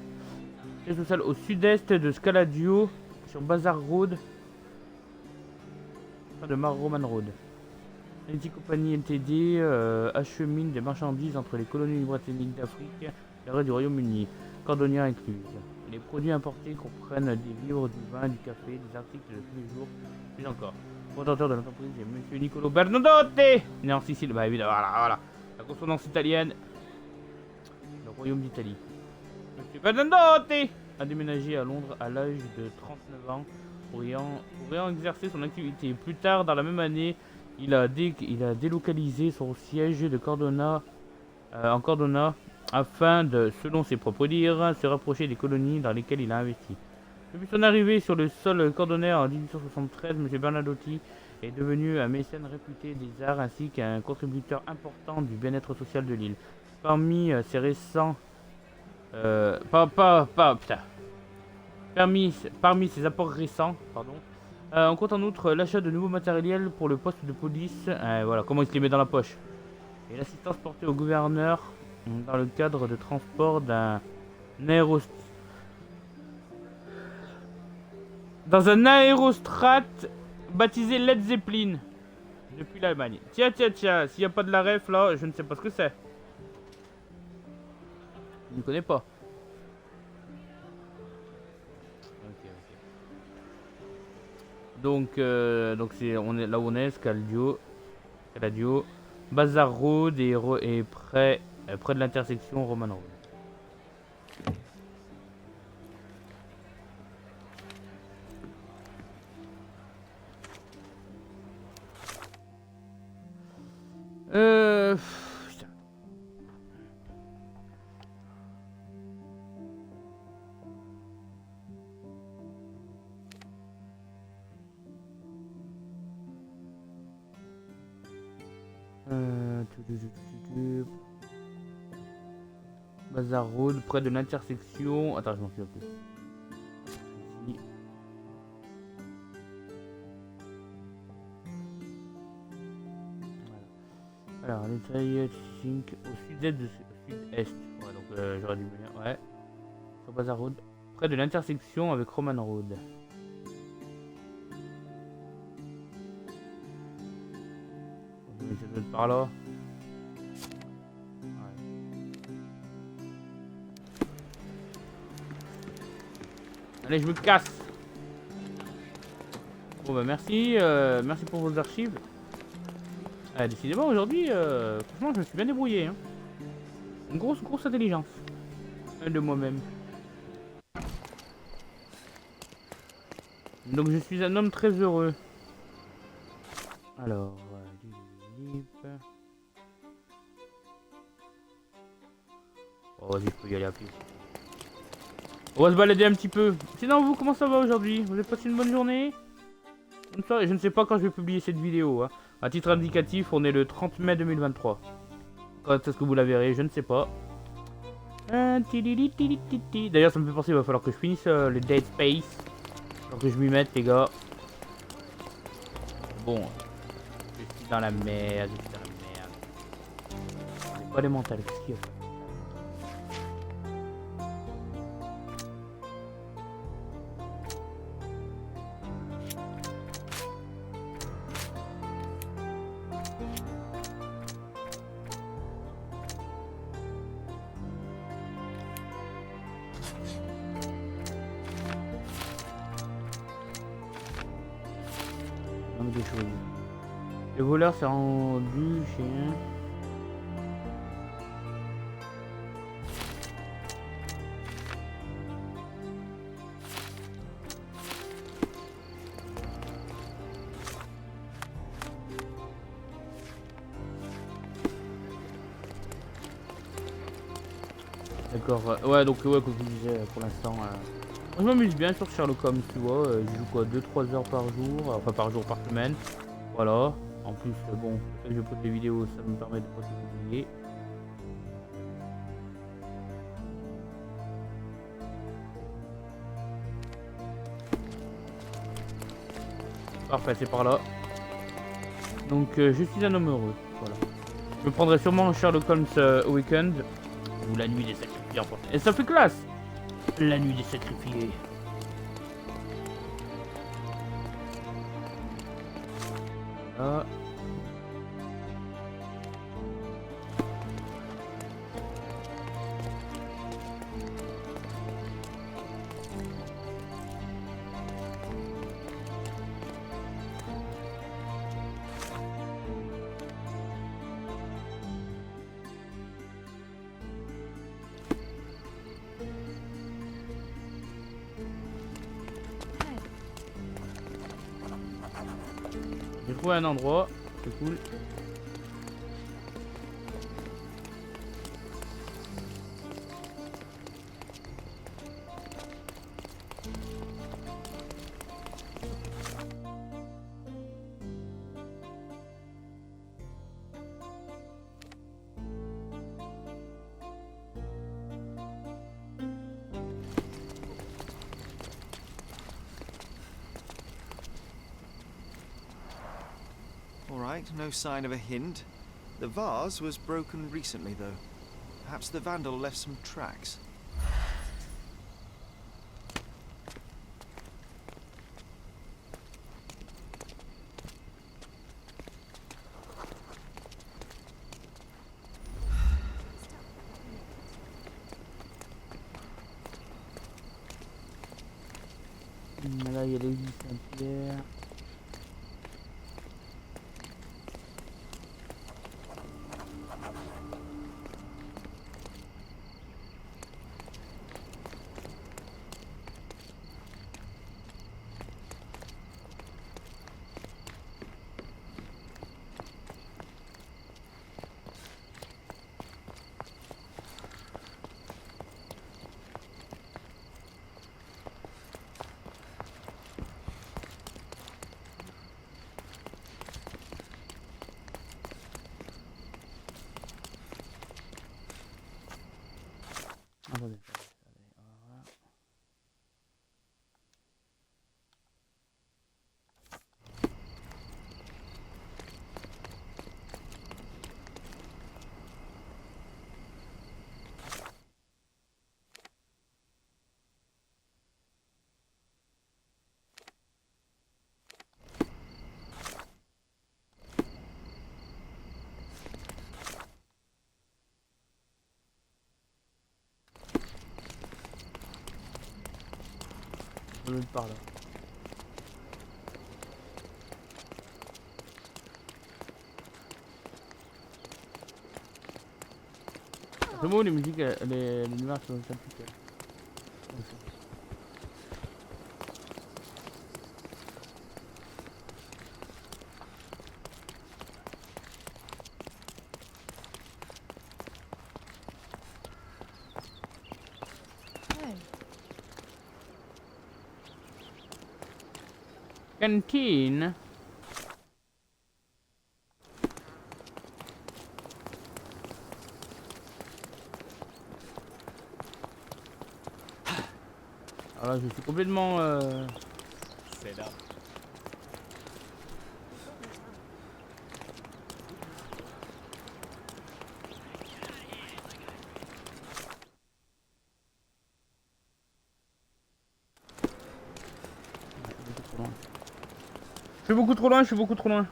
Siège social au sud-est de Scaladio, sur Bazar Road. De Marroman Road. L'Anti Compagnie LTD achemine des marchandises entre les colonies britanniques d'Afrique et le reste du Royaume-Uni, cordonnières incluses. Les produits importés comprennent des vivres, du vin, du café, des articles de tous les jours, plus encore. Fondateur de l'entreprise est Monsieur Niccolo Bernadotti, né en Sicile, bah évidemment, voilà, la consonance italienne, le Royaume d'Italie. Monsieur Bernadotti a déménagé à Londres à l'âge de 39 ans pour ayant exercé son activité. Plus tard, dans la même année, il a délocalisé son siège de Cordona en Cordona afin de, selon ses propres dires, se rapprocher des colonies dans lesquelles il a investi. Depuis son arrivée sur le sol cordonnais en 1873, M. Bernadotti est devenu un mécène réputé des arts ainsi qu'un contributeur important du bien-être social de l'île. Parmi ses récents... Parmi ses apports récents, on compte en outre l'achat de nouveaux matériels pour le poste de police, voilà, comment il se les met dans la poche, et l'assistance portée au gouverneur dans le cadre de transport d'un aérostrat baptisé Led Zeppelin depuis l'Allemagne. Tiens, s'il n'y a pas de la ref là, je ne sais pas ce que c'est. Je ne connais pas. Donc on est là où on est, Scaladio, Bazar Road et près de l'intersection Roman Road. Bazar Road, près de l'intersection. Attends, je m'en souviens plus. Ici. Voilà. Alors, détail think au sud-est de sud-est. Ouais, donc j'aurais dû venir. Ouais. Sur Bazar Road, près de l'intersection avec Roman Road. On va essayer de par là. Allez, je me casse. Bon bah merci, merci pour vos archives. Décidément aujourd'hui, franchement je me suis bien débrouillé. Hein. Une grosse intelligence de moi-même. Donc je suis un homme très heureux. Alors, oh vas-y, je peux y aller à pied. On va se balader un petit peu. Sinon vous, comment ça va aujourd'hui? Vous avez passé une bonne journée? Je ne sais pas quand je vais publier cette vidéo. Hein. À titre indicatif, on est le 30 mai 2023. Quand est-ce que vous la verrez? Je ne sais pas. D'ailleurs ça me fait penser, il va falloir que je finisse le Dead Space. Alors que je m'y mette les gars. Bon. Je suis dans la merde. C'est pas les mentales, qu'est-ce qu'il y a? Des choses. Le voleur s'est rendu chez un... D'accord, ouais donc ouais comme je disais pour l'instant je m'amuse bien sur Sherlock Holmes, tu vois, je joue quoi 2-3 heures par jour, enfin par jour, par semaine, voilà, en plus bon, le fait que je poste des vidéos ça me permet de pas s'oublier. Parfait, c'est par là. Donc je suis un homme heureux, voilà. Je prendrai sûrement Sherlock Holmes au week-end, ou la nuit des sacrifiés en français. Et ça fait classe! La nuit des sacrifiés. Ah. J'ai trouvé un endroit, c'est cool. Alright, no sign of a hint. The vase was broken recently, though. Perhaps the vandal left some tracks. Là, il y a l'église Saint-Pierre. Ça doit être par là. C'est bon, les musiques, les nuages sont compliquées. Canteen. Alors là, je suis complètement C'est là. Je suis beaucoup trop loin, je suis beaucoup trop loin.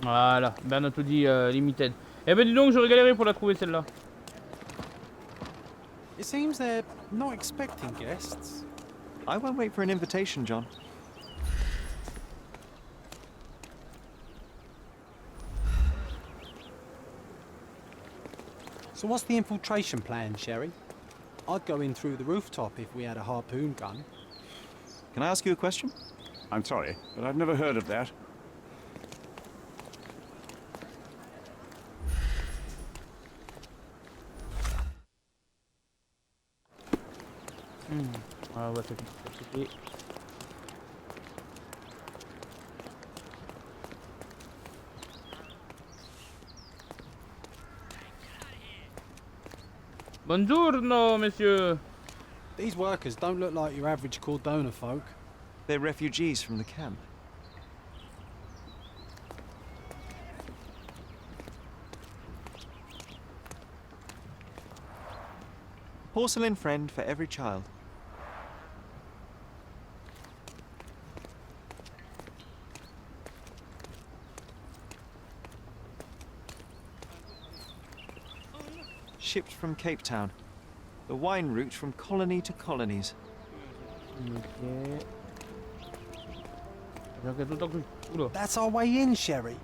Voilà, Bernatodi Limited. Eh ben dis donc, j'aurais galéré pour la trouver celle-là. It seems they're not expecting guests. I won't wait for an invitation, John. So what's the infiltration plan, Sherry? I'd go in through the rooftop if we had a harpoon gun. Can I ask you a question? I'm sorry, but I've never heard of that. Ah, on va faire compliqué. Buongiorno, messieurs. These workers don't look like your average Cordona folk. They're refugees from the camp. Porcelain friend for every child. Shipped from Cape Town. The wine route from colony to colonies. That's our way in, Sherry.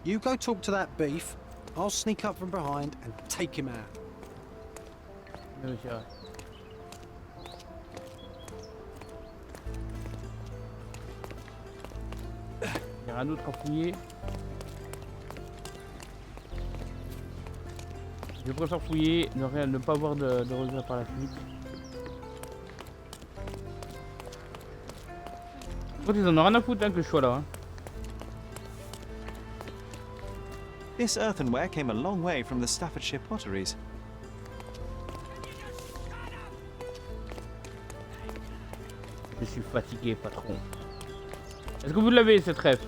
You go talk to that beef. I'll sneak up from behind and take him out. Il y a un autre à fouiller. Je préfère fouiller, ne pas avoir de regrets par la suite. Je crois qu'ils en ont rien à foutre hein, que je sois là. Hein. This earthenware came a long way from the Staffordshire potteries. Je suis fatigué, patron. Est-ce que vous l'avez cette rêve?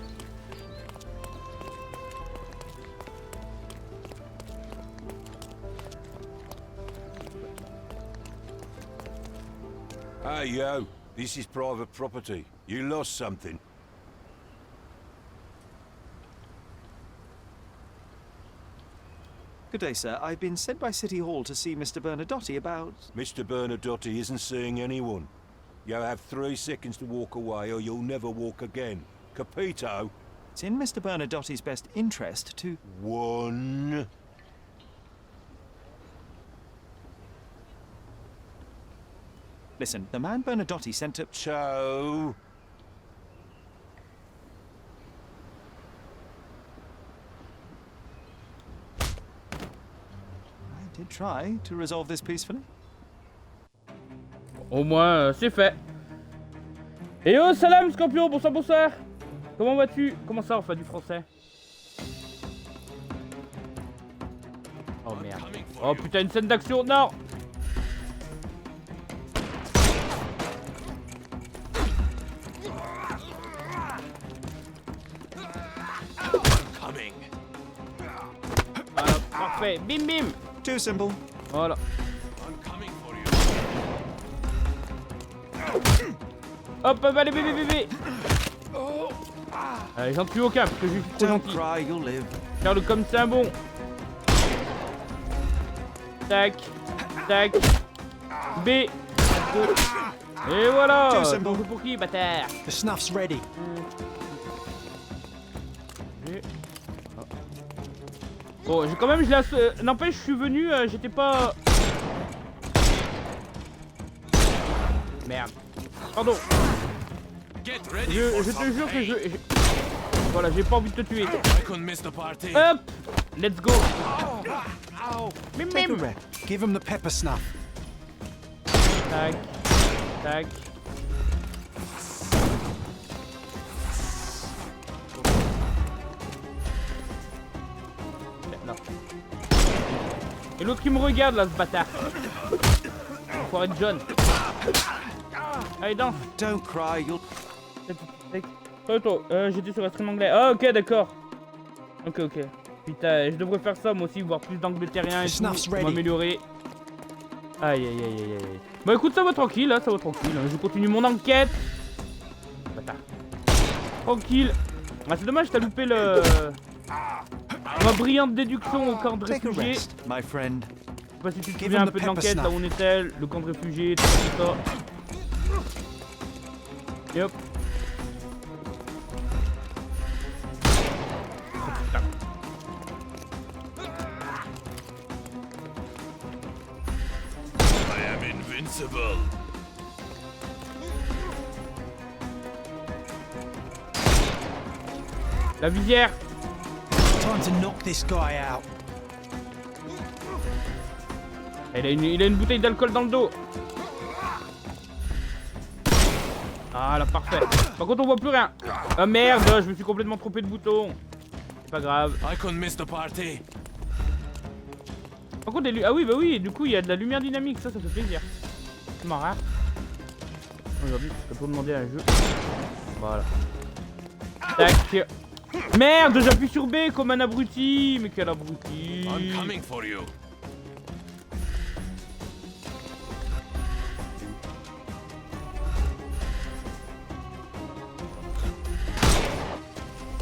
Hey, yo. This is private property. You lost something. Good day, sir. I've been sent by City Hall to see Mr. Bernadotte about... Mr. Bernadotte isn't seeing anyone. You have 3 seconds to walk away or you'll never walk again. Capito? It's in Mr. Bernadotte's best interest to... 1. Listen, the man Bernadotte sent to... 2. I did try to resolve this peacefully. Au moins, c'est fait. Et oh, salam, Scorpion, bonsoir, bonsoir. Comment vas-tu? Comment ça, enfin du français? Oh merde. Oh putain, une scène d'action, non! Voilà, parfait. Bim bim! Too simple. Voilà. Hop, allez, bébé, bébé! Allez, j'en tue aucun parce que je suis trop Don't gentil. cry, you'll live. Sherlock Holmes, c'est un bon. Tac, tac. B. Et voilà. Too simple. Donc pour qui, bâtard? The snuff's ready. Bon, j'ai quand même, n'empêche, je suis venu, j'étais pas... Merde. Pardon. Je te jure que voilà, j'ai pas envie de te tuer. Hop. Let's go. Mim Take a mim. rep. Give him the pepper snuff. Tac. Tac. Là. Et l'autre qui me regarde là, ce bâtard. Enfoiré de John. Allez, danse. Don't cry, you'll... J'étais sur un stream anglais. Ah, ok, d'accord. Ok. Putain, je devrais faire ça moi aussi, voir plus d'angle terrien et tout, pour m'améliorer. Aïe. Bah écoute, ça va tranquille, là, ça va tranquille. Je continue mon enquête. Bâtard. Tranquille. Ah, c'est dommage, t'as loupé ma brillante déduction au camp de réfugiés. My friend. Je sais pas si tu te souviens un peu de l'enquête, là où on était, le camp de réfugiés, tout ça. Et hop. La visière. Time to knock this guy out. Il a une bouteille d'alcool dans le dos. Ah là, parfait. Par contre, on voit plus rien. Ah merde, je me suis complètement trompé de bouton. C'est pas grave. Par contre, ah oui, bah oui, du coup, il y a de la lumière dynamique. Ça fait plaisir. C'est marrant. Aujourd'hui, je peux demander un jeu. Voilà. Tac. Merde, j'appuie sur B comme un abruti. Mais quel abruti.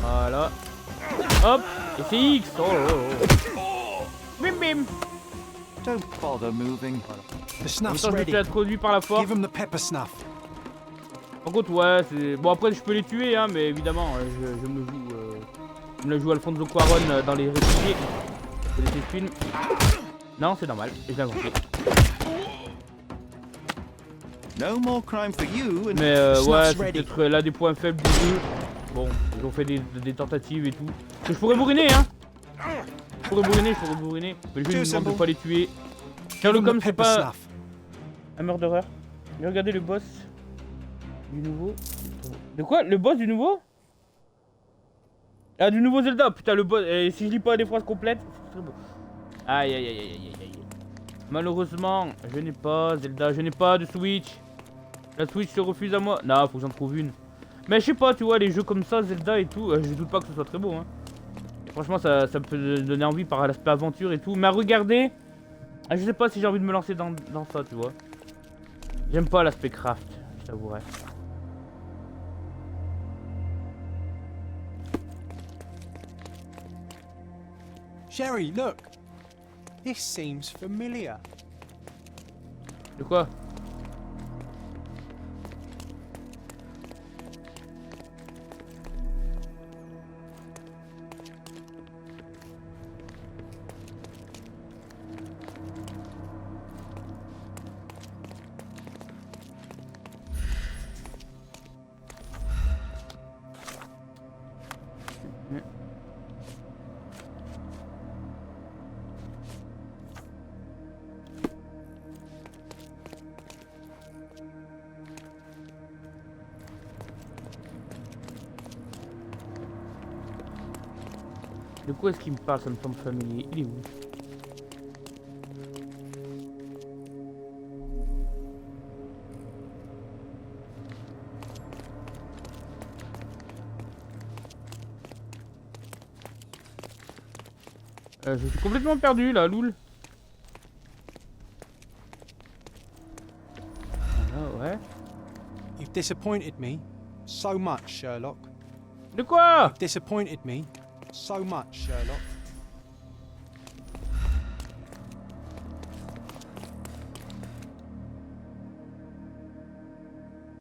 Voilà. Hop. Et c'est X. Oh. Bim bim. Don't bother moving. The snuff's Je me ready. suis introduit par la force. Give him the pepper snuff. Par contre, ouais, c'est... Bon, après, je peux les tuer, hein, mais évidemment, je me la joue Alfonso Cuarón dans les réfugiés. Vous connaissez le film? Non, c'est normal, je l'ai inventé. No more crime for you. Mais ouais, c'est peut-être là des points faibles du jeu. Bon, ils ont fait des tentatives et tout. Que je pourrais bourriner, hein. Je pourrais bourriner. Mais le jeu nous demande de pas les tuer. Sherlock Holmes, c'est pas un murderer. Mais regardez le boss du nouveau. De quoi? Le boss du nouveau? Ah, du nouveau Zelda. Putain, le boss. Et si je lis pas des phrases complètes, c'est très beau. Aïe. Malheureusement, je n'ai pas Zelda, je n'ai pas de Switch. La Switch se refuse à moi. Non, faut que j'en trouve une. Mais je sais pas, tu vois, les jeux comme ça, Zelda et tout, je doute pas que ce soit très beau, hein. Et franchement, ça peut donner envie par l'aspect aventure et tout. Mais à regarder, je sais pas si j'ai envie de me lancer dans ça, tu vois. J'aime pas l'aspect craft, je t'avouerai. Sherry, look. This seems familiar. De quoi? De quoi est-ce qu'il me parle? Ça me semble familier. Il est où? Je suis complètement perdu là, loul. Ah ouais. You've disappointed me so much, Sherlock. De quoi? You've disappointed me so much, Sherlock.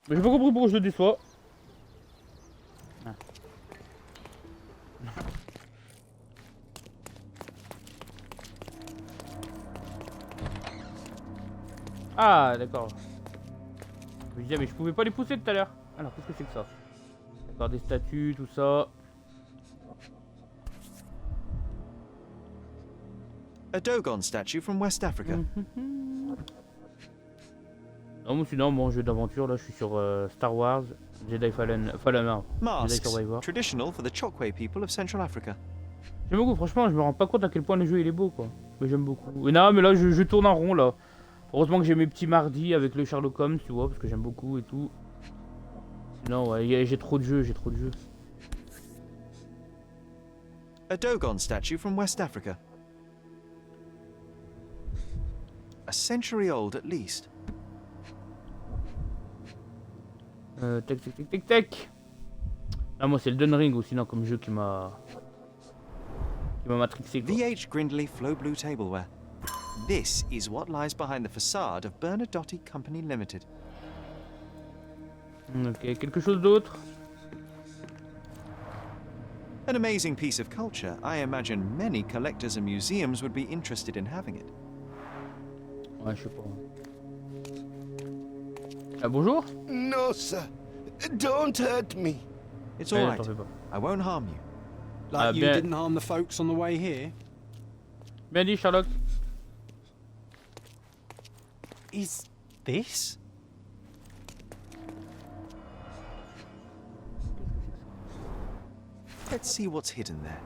Mais j'ai pas compris pourquoi je le déçois. Ah. Ah d'accord. Je me disais mais je pouvais pas les pousser tout à l'heure. Alors qu'est-ce que c'est que ça? D'accord, des statues, tout ça. A Dogon statue from West Africa. Non, moi sinon, bon jeu d'aventure, là je suis sur Star Wars, Jedi Fallen, non, Jedi Masks, Survivor. traditional for the Choix people of Central Africa. J'aime beaucoup, franchement, je me rends pas compte à quel point le jeu il est beau quoi. Mais j'aime beaucoup. Et non, mais là je tourne en rond là. Heureusement que j'ai mes petits mardis avec le Sherlock Holmes, tu vois, parce que j'aime beaucoup et tout. Non, ouais, j'ai trop de jeux, A Dogon statue from West Africa. A century old at least. Tac. Ah, moi c'est le Elden Ring ou sinon comme jeu qui m'a matrixé quoi. VH Grindley Flow Blue Tableware. This is what lies behind the facade of Bernadotte Company Limited. Ok, quelque chose d'autre? An amazing piece of culture. I imagine many collectors and museums would be interested in having it. Ouais, je sais pas. Ah, bonjour? No, sir. Don't hurt me. It's all right. I won't harm you. Like you didn't harm the folks on the way here. Bien dit, Sherlock. Is this? Let's see what's hidden there.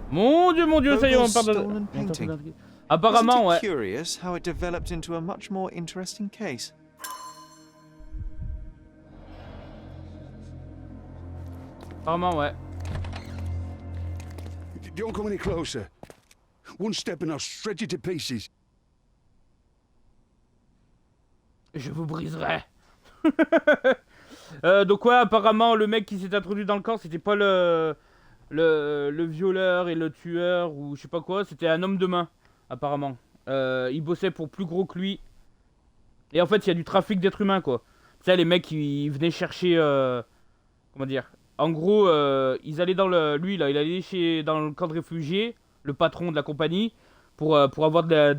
Mon dieu, ça y est, on parle de... Apparemment, ouais. Curious how it developed into a much more interesting case. Apparemment, ouais. Don't come any closer. One step and I'll shred you to pieces. Je vous briserai. Donc ouais, apparemment, le mec qui s'est introduit dans le camp, c'était pas le violeur et le tueur ou je sais pas quoi, c'était un homme de main, apparemment. Il bossait pour plus gros que lui. Et en fait, il y a du trafic d'êtres humains, quoi. Tu sais, les mecs, ils venaient chercher... comment dire? En gros, ils allaient dans le... Lui, là, il allait dans le camp de réfugiés, le patron de la compagnie, pour avoir de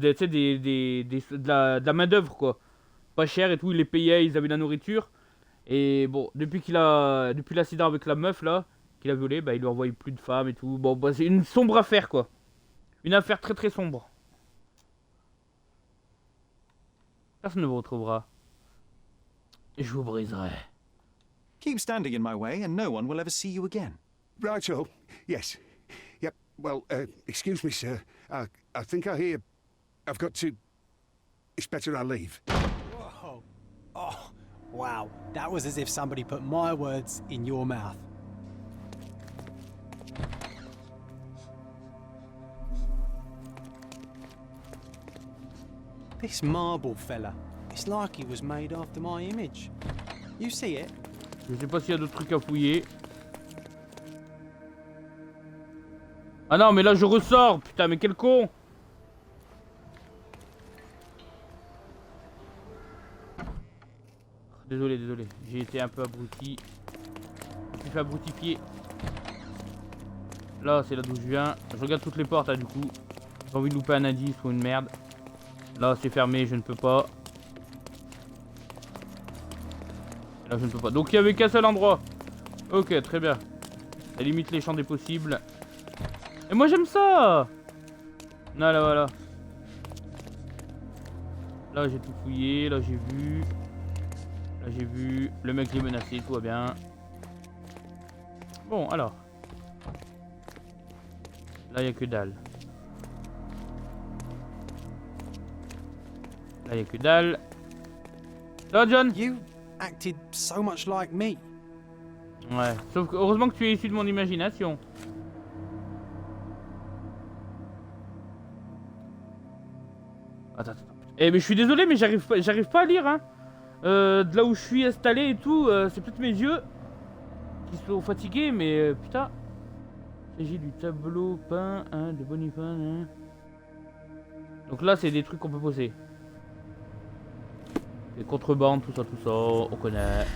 la main-d'œuvre, quoi. Pas cher et tout, il les payait, ils avaient de la nourriture. Et bon, depuis l'accident avec la meuf, là, qu'il a violé, bah, il lui a envoyé plus de femmes et tout. Bon, bah, c'est une sombre affaire, quoi. Une affaire très très sombre. Personne ne vous retrouvera. Je vous briserai. Keep standing in my way and no one will ever see you again. Righto. Yes. Yep. Well, excuse me, sir. I think I hear... I've got to... It's better I leave. Whoa. Oh, wow. That was as if somebody put my words in your mouth. This marble fella, it's like he was made after my image. You see it? Je sais pas s'il y a d'autres trucs à fouiller. Ah non, mais là je ressors. Putain, mais quel con. Désolé. J'ai été un peu abruti. Je me suis fait abrutifier. Là, c'est là d'où je viens. Je regarde toutes les portes, là, du coup. J'ai envie de louper un indice ou une merde. Là, c'est fermé, je ne peux pas. Là, je ne peux pas. Donc, il n'y avait qu'un seul endroit. Ok, très bien. Ça limite les champs des possibles. Et moi, j'aime ça. Là, voilà. Là, j'ai tout fouillé. Là, j'ai vu. Là j'ai vu le mec qui est menacé, tout va bien. Bon alors. Là y a que dalle. Là y a que dalle. Ça va John? You acted so much like me. Ouais, sauf que heureusement que tu es issu de mon imagination. Attends. Eh mais je suis désolé mais j'arrive pas à lire hein. De là où je suis installé et tout, c'est peut-être mes yeux qui sont fatigués mais putain. Il s'agit du tableau peint, hein, de Boniface. Hein. Donc là c'est des trucs qu'on peut poser. Les contrebandes, tout ça, on connaît.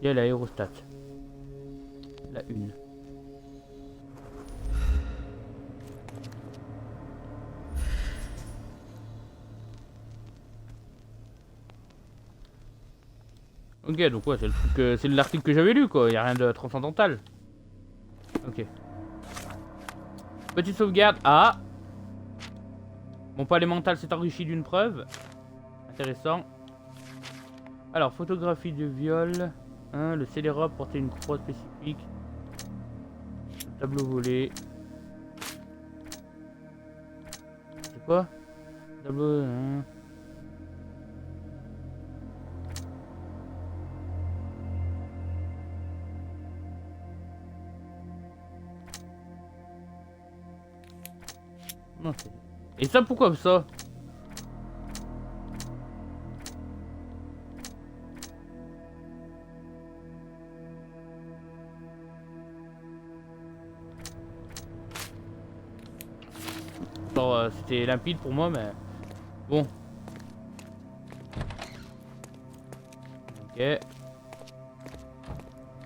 Il y a l'aérostat. La une. Ok, donc ouais, c'est le truc, c'est l'article que j'avais lu quoi, y a rien de transcendantal. Ok. Petite sauvegarde. Ah. Mon palais mental s'est enrichi d'une preuve. Intéressant. Alors, photographie de viol. Hein, le scélérat portait une croix spécifique. Le tableau volé. C'est quoi? Tableau. Hein. Non, c'est... Et ça pourquoi ça? C'était limpide pour moi mais bon. Ok.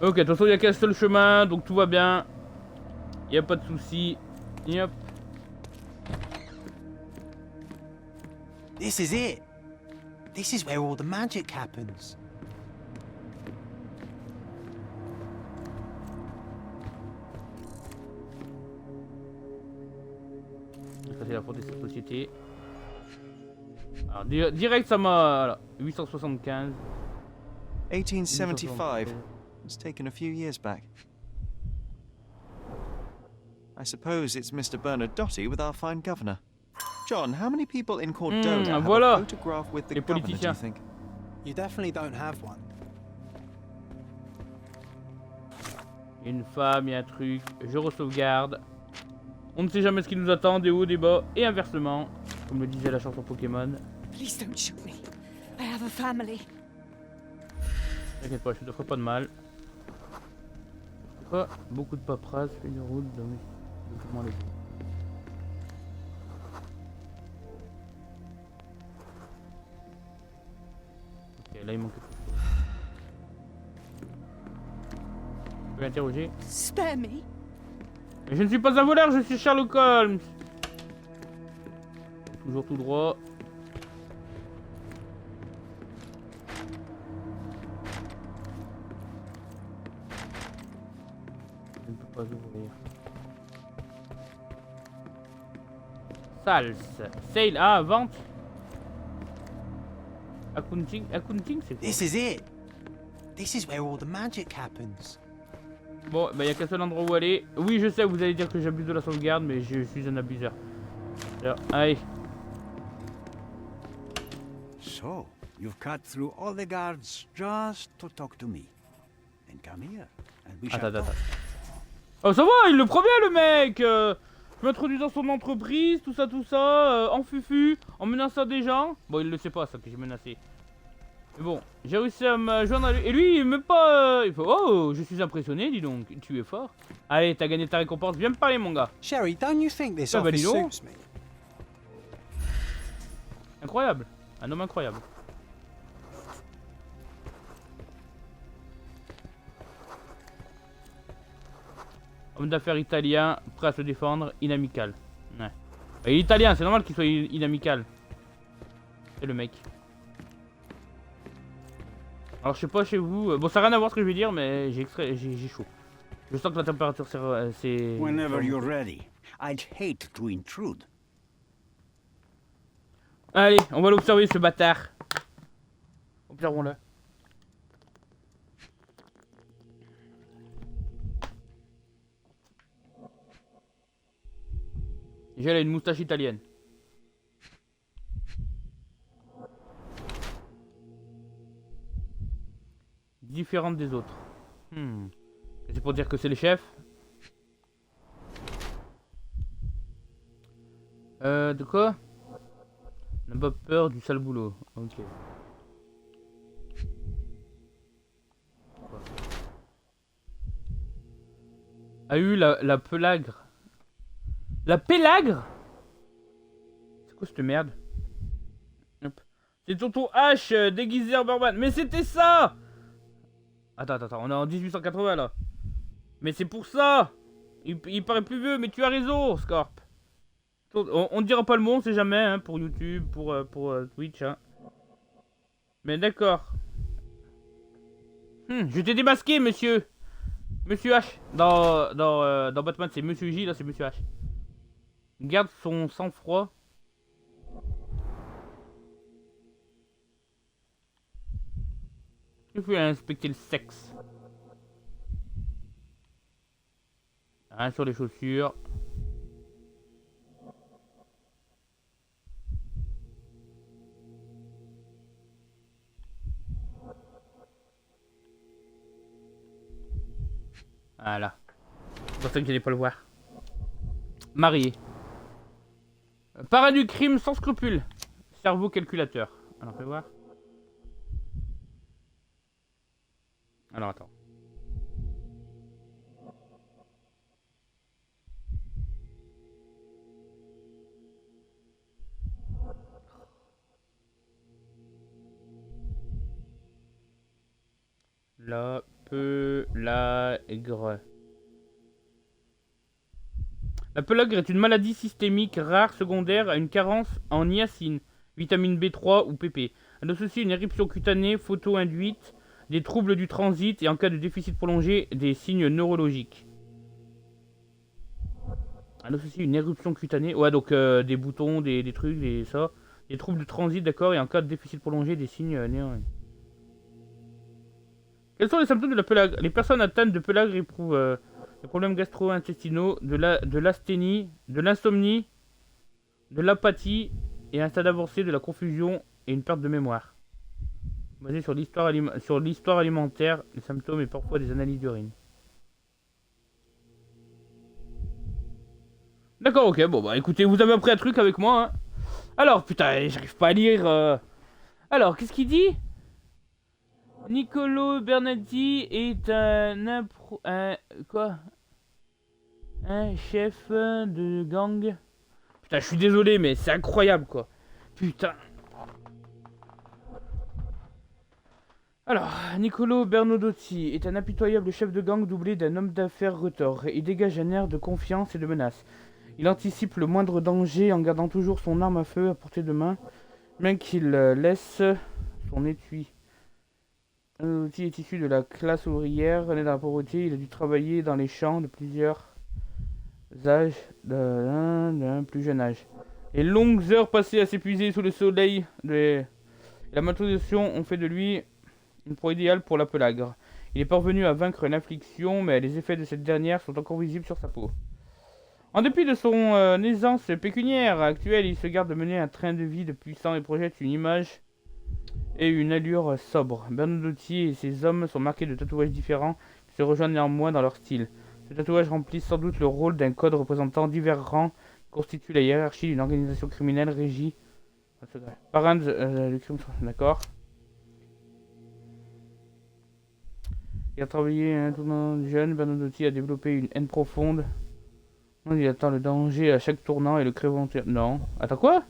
Ok, de toute façon il n'y a qu'un seul chemin donc tout va bien. Il n'y a pas de souci. Yep. This is it. This is where all the magic happens. Ça c'est la faute de cette société. Alors direct ça m'a... Voilà, 875. 1875. It's taken a few years back. I suppose it's Mr. Bernard Dotty with our fine governor. John, how many people in Cordona have voilà. a photograph with the governor, do you think? You definitely don't have one. Une femme, il y a un truc, je re-sauvegarde. On ne sait jamais ce qui nous attend, des hauts, des bas, et inversement, comme le disait la chanson Pokémon. Please don't shoot me. I have a family. T'inquiète pas, je ne te ferai pas de mal. C'est quoi? Beaucoup de paperasse, une route, documents légaux. Ok, là il manque quelque chose. Je peux l'interroger. Spare me. Mais je ne suis pas un voleur, je suis Sherlock Holmes. Toujours tout droit. Je ne peux pas ouvrir. Sales. Sale. Ah, vente. Accounting c'est quoi? This is it. This is where all the magic happens. Bon, bah il n'y a qu'un seul endroit où aller. Oui, je sais, vous allez dire que j'abuse de la sauvegarde, mais je suis un abuseur. Alors, allez. So, you've cut through all the guards just to talk to me. Then come here, and we shall talk. Oh, ça va, il le prend bien, le mec. Je m'introduis dans son entreprise, tout ça, en fufu, en menaçant des gens. Bon, il le sait pas, ça, que j'ai menacé. Mais bon, j'ai réussi à me joindre à lui. Et lui, il même pas... il faut... Oh, je suis impressionné, dis donc. Tu es fort. Allez, t'as gagné ta récompense. Viens me parler, mon gars. Sherry, don't you think this Ah, bah, office dis donc. suits me? Incroyable. Un homme incroyable. Homme d'affaires italien, prêt à se défendre, inamical. Ouais. Bah, il est italien, c'est normal qu'il soit inamical. C'est le mec. Alors je sais pas chez vous, bon ça n'a rien à voir ce que je vais dire mais j'ai chaud. Je sens que la température c'est... Whenever you're ready. I'd hate to intrude. Allez, on va l'observer ce bâtard. Observons-le. Déjà, elle a une moustache italienne. Différente des autres. C'est pour dire que c'est le chef. De quoi? N'a pas peur du sale boulot. Ok. A eu la pelagre. La pélagre? C'est quoi cette merde? C'est tonton H déguisé en barman. Mais c'était ça! Attends, on est en 1880 là. Mais c'est pour ça! Il paraît plus vieux, mais tu as raison, Scorp. On ne dira pas le mot, on sait jamais, hein, pour YouTube, pour Twitch, hein. Mais d'accord. Je t'ai démasqué, monsieur. Monsieur H. Dans Batman, c'est Monsieur J, là, c'est Monsieur H. Garde son sang-froid. Il faut inspecter le sexe. Rien sur les chaussures. Voilà. C'est pour ça que j'allais pas le voir. Marié. Parrain du crime sans scrupule. Cerveau calculateur. Alors, fais voir. Alors, attends. La pelagre. La pelagre est une maladie systémique rare secondaire à une carence en niacine, vitamine B3 ou PP. Elle associe une éruption cutanée photo-induite, des troubles du transit et en cas de déficit prolongé, des signes neurologiques. Elle associe une éruption cutanée, ouais donc des boutons, des trucs, des troubles du transit, d'accord, et en cas de déficit prolongé, des signes neurologiques. Quels sont les symptômes de la pelagre? Les personnes atteintes de pelagre éprouvent des problèmes gastro-intestinaux, de l'asthénie, de l'insomnie, de l'apathie et un stade avancé de la confusion et une perte de mémoire. Basé sur l'histoire alimentaire, les symptômes et parfois des analyses d'urine. D'accord, ok, bon bah écoutez, vous avez appris un truc avec moi, hein. Alors, putain, j'arrive pas à lire. Alors, qu'est-ce qu'il dit? Niccolo Bernardi est un chef de gang. Putain, je suis désolé, mais c'est incroyable, quoi. Putain. Alors, Niccolo Bernodotti est un impitoyable chef de gang doublé d'un homme d'affaires retors. Il dégage un air de confiance et de menace. Il anticipe le moindre danger en gardant toujours son arme à feu à portée de main, bien qu'il laisse son étui. Bernodotti est issu de la classe ouvrière, né dans la pauvreté. Il a dû travailler dans les champs de plusieurs âges, d'un plus jeune âge. Les longues heures passées à s'épuiser sous le soleil et la motorisation ont fait de lui une proie idéale pour la pelagre. Il est parvenu à vaincre l'infliction, mais les effets de cette dernière sont encore visibles sur sa peau. En dépit de son aisance pécuniaire actuelle, il se garde de mener un train de vie de puissant et projette une image et une allure sobre. Bernodotti et ses hommes sont marqués de tatouages différents qui se rejoignent néanmoins dans leur style. Ces tatouages remplissent sans doute le rôle d'un code représentant divers rangs qui constituent la hiérarchie d'une organisation criminelle régie. Parrain du crime, d'accord. Il a travaillé tout le monde jeune. Bernodotti a développé une haine profonde. Il attend le danger à chaque tournant et le crée volontaire. Non. Attends quoi?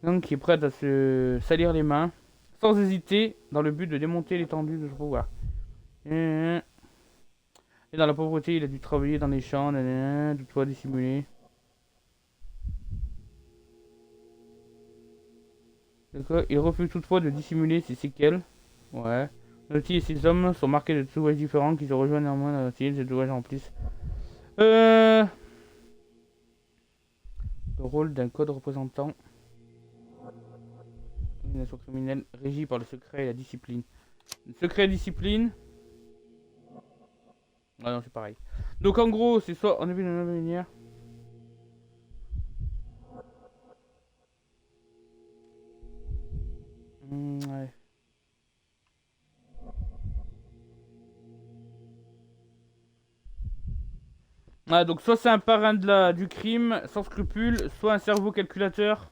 Donc qui est prêt à se salir les mains sans hésiter dans le but de démonter l'étendue de son pouvoir. Et dans la pauvreté, il a dû travailler dans les champs, toutefois dissimulé. D'accord. Il refuse toutefois de dissimuler ses séquelles. Ouais. Bernodotti et ses hommes sont marqués de tatouages différents qui se rejoignent néanmoins dans la style. Ces tatouages remplissent le rôle d'un code représentant Organisation criminelle régie par le secret et la discipline. Le secret et la discipline. Ah non, c'est pareil. Donc en gros, c'est soit on a vu une manière. Ouais. Ah, donc soit c'est un parrain du crime, sans scrupule, soit un cerveau calculateur.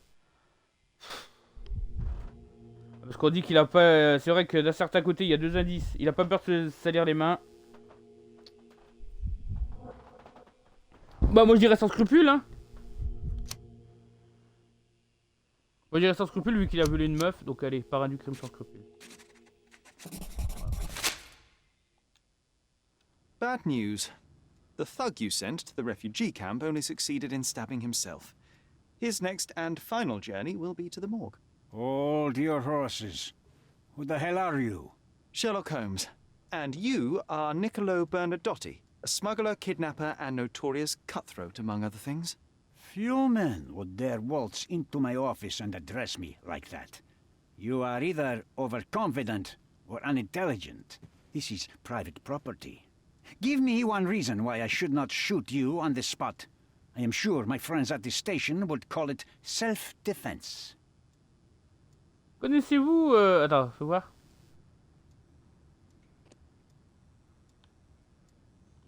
Parce qu'on dit qu'il a pas... c'est vrai que d'un certain côté, il y a 2 indices. Il a pas peur de se salir les mains. Bah moi je dirais sans scrupule, hein. Moi je dirais sans scrupule vu qu'il a volé une meuf. Donc allez, parrain du crime sans scrupule. Bad news. The thug you sent to the refugee camp only succeeded in stabbing himself. His next and final journey will be to the morgue. Hold your horses. Who the hell are you? Sherlock Holmes. And you are Niccolo Bernadotti, a smuggler, kidnapper, and notorious cutthroat, among other things. Few men would dare waltz into my office and address me like that. You are either overconfident or unintelligent. This is private property. Give me one reason why I should not shoot you on the spot. I am sure my friends at the station would call it self-defense. Connaissez-vous... Attends, faut voir.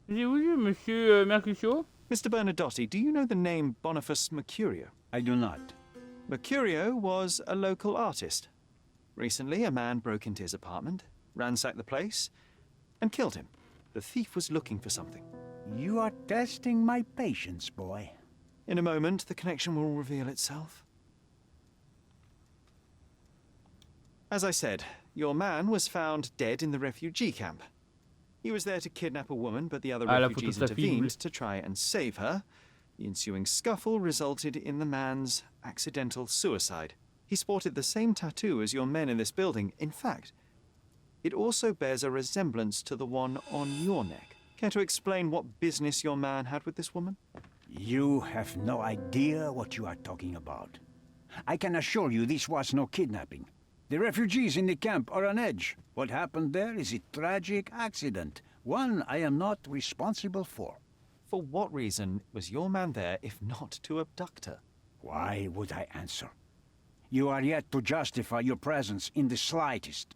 J'ai vu Monsieur Mercutio? Mr. Bernadotti, do you know the name Boniface Mercurio? I do not. Mercurio was a local artist. Recently, a man broke into his apartment, ransacked the place, and killed him. The thief was looking for something. You are testing my patience, boy. In a moment, the connection will reveal itself. As I said, your man was found dead in the refugee camp. He was there to kidnap a woman, but the other refugees intervened to try and save her. The ensuing scuffle resulted in the man's accidental suicide. He sported the same tattoo as your men in this building. In fact, it also bears a resemblance to the one on your neck. Care to explain what business your man had with this woman? You have no idea what you are talking about. I can assure you this was no kidnapping. The refugees in the camp are on edge. What happened there is a tragic accident, one I am not responsible for. For what reason was your man there if not to abduct her? Why would I answer? You are yet to justify your presence in the slightest.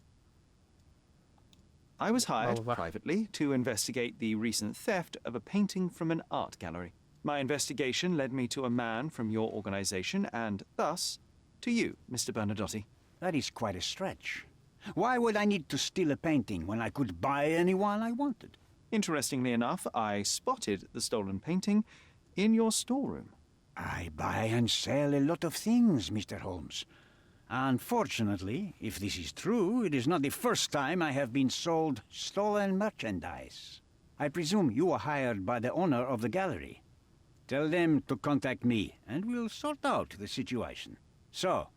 I was hired privately to investigate the recent theft of a painting from an art gallery. My investigation led me to a man from your organization and, thus, to you, Mr. Bernadotti. That is quite a stretch. Why would I need to steal a painting when I could buy anyone I wanted? Interestingly enough, I spotted the stolen painting in your storeroom. I buy and sell a lot of things, Mr. Holmes. Unfortunately, if this is true, it is not the first time I have been sold stolen merchandise. I presume you were hired by the owner of the gallery. Tell them to contact me, and we'll sort out the situation. So,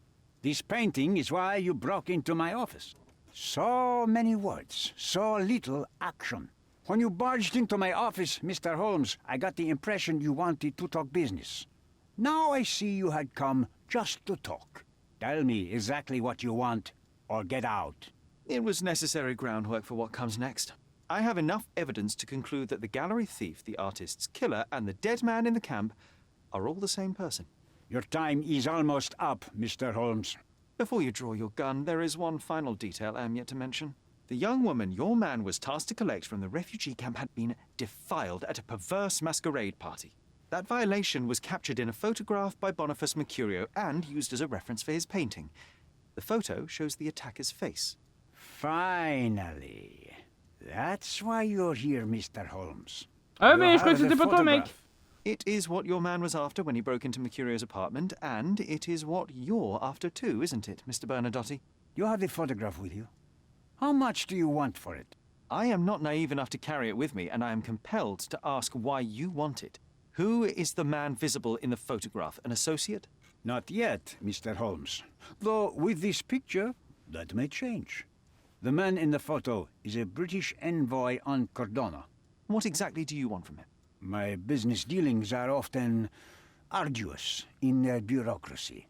this painting is why you broke into my office. So many words, so little action. When you barged into my office, Mr. Holmes, I got the impression you wanted to talk business. Now I see you had come just to talk. Tell me exactly what you want, or get out. It was necessary groundwork for what comes next. I have enough evidence to conclude that the gallery thief, the artist's killer, and the dead man in the camp are all the same person. Your time is almost up, Mr. Holmes. Before you draw your gun, there is one final detail I am yet to mention. The young woman your man was tasked to collect from the refugee camp had been defiled at a perverse masquerade party. That violation was captured in a photograph by Boniface Mercurio and used as a reference for his painting. The photo shows the attacker's face. Finally. That's why you're here, Mr. Holmes. Ah mais je crois que c'était pas toi, mec. It is what your man was after when he broke into Mercurio's apartment, and it is what you're after too, isn't it, Mr. Bernadotti? You have the photograph with you. How much do you want for it? I am not naive enough to carry it with me, and I am compelled to ask why you want it. Who is the man visible in the photograph? An associate? Not yet, Mr. Holmes. Though with this picture, that may change. The man in the photo is a British envoy on Cordona. What exactly do you want from him? My business dealings are often arduous in their bureaucracy.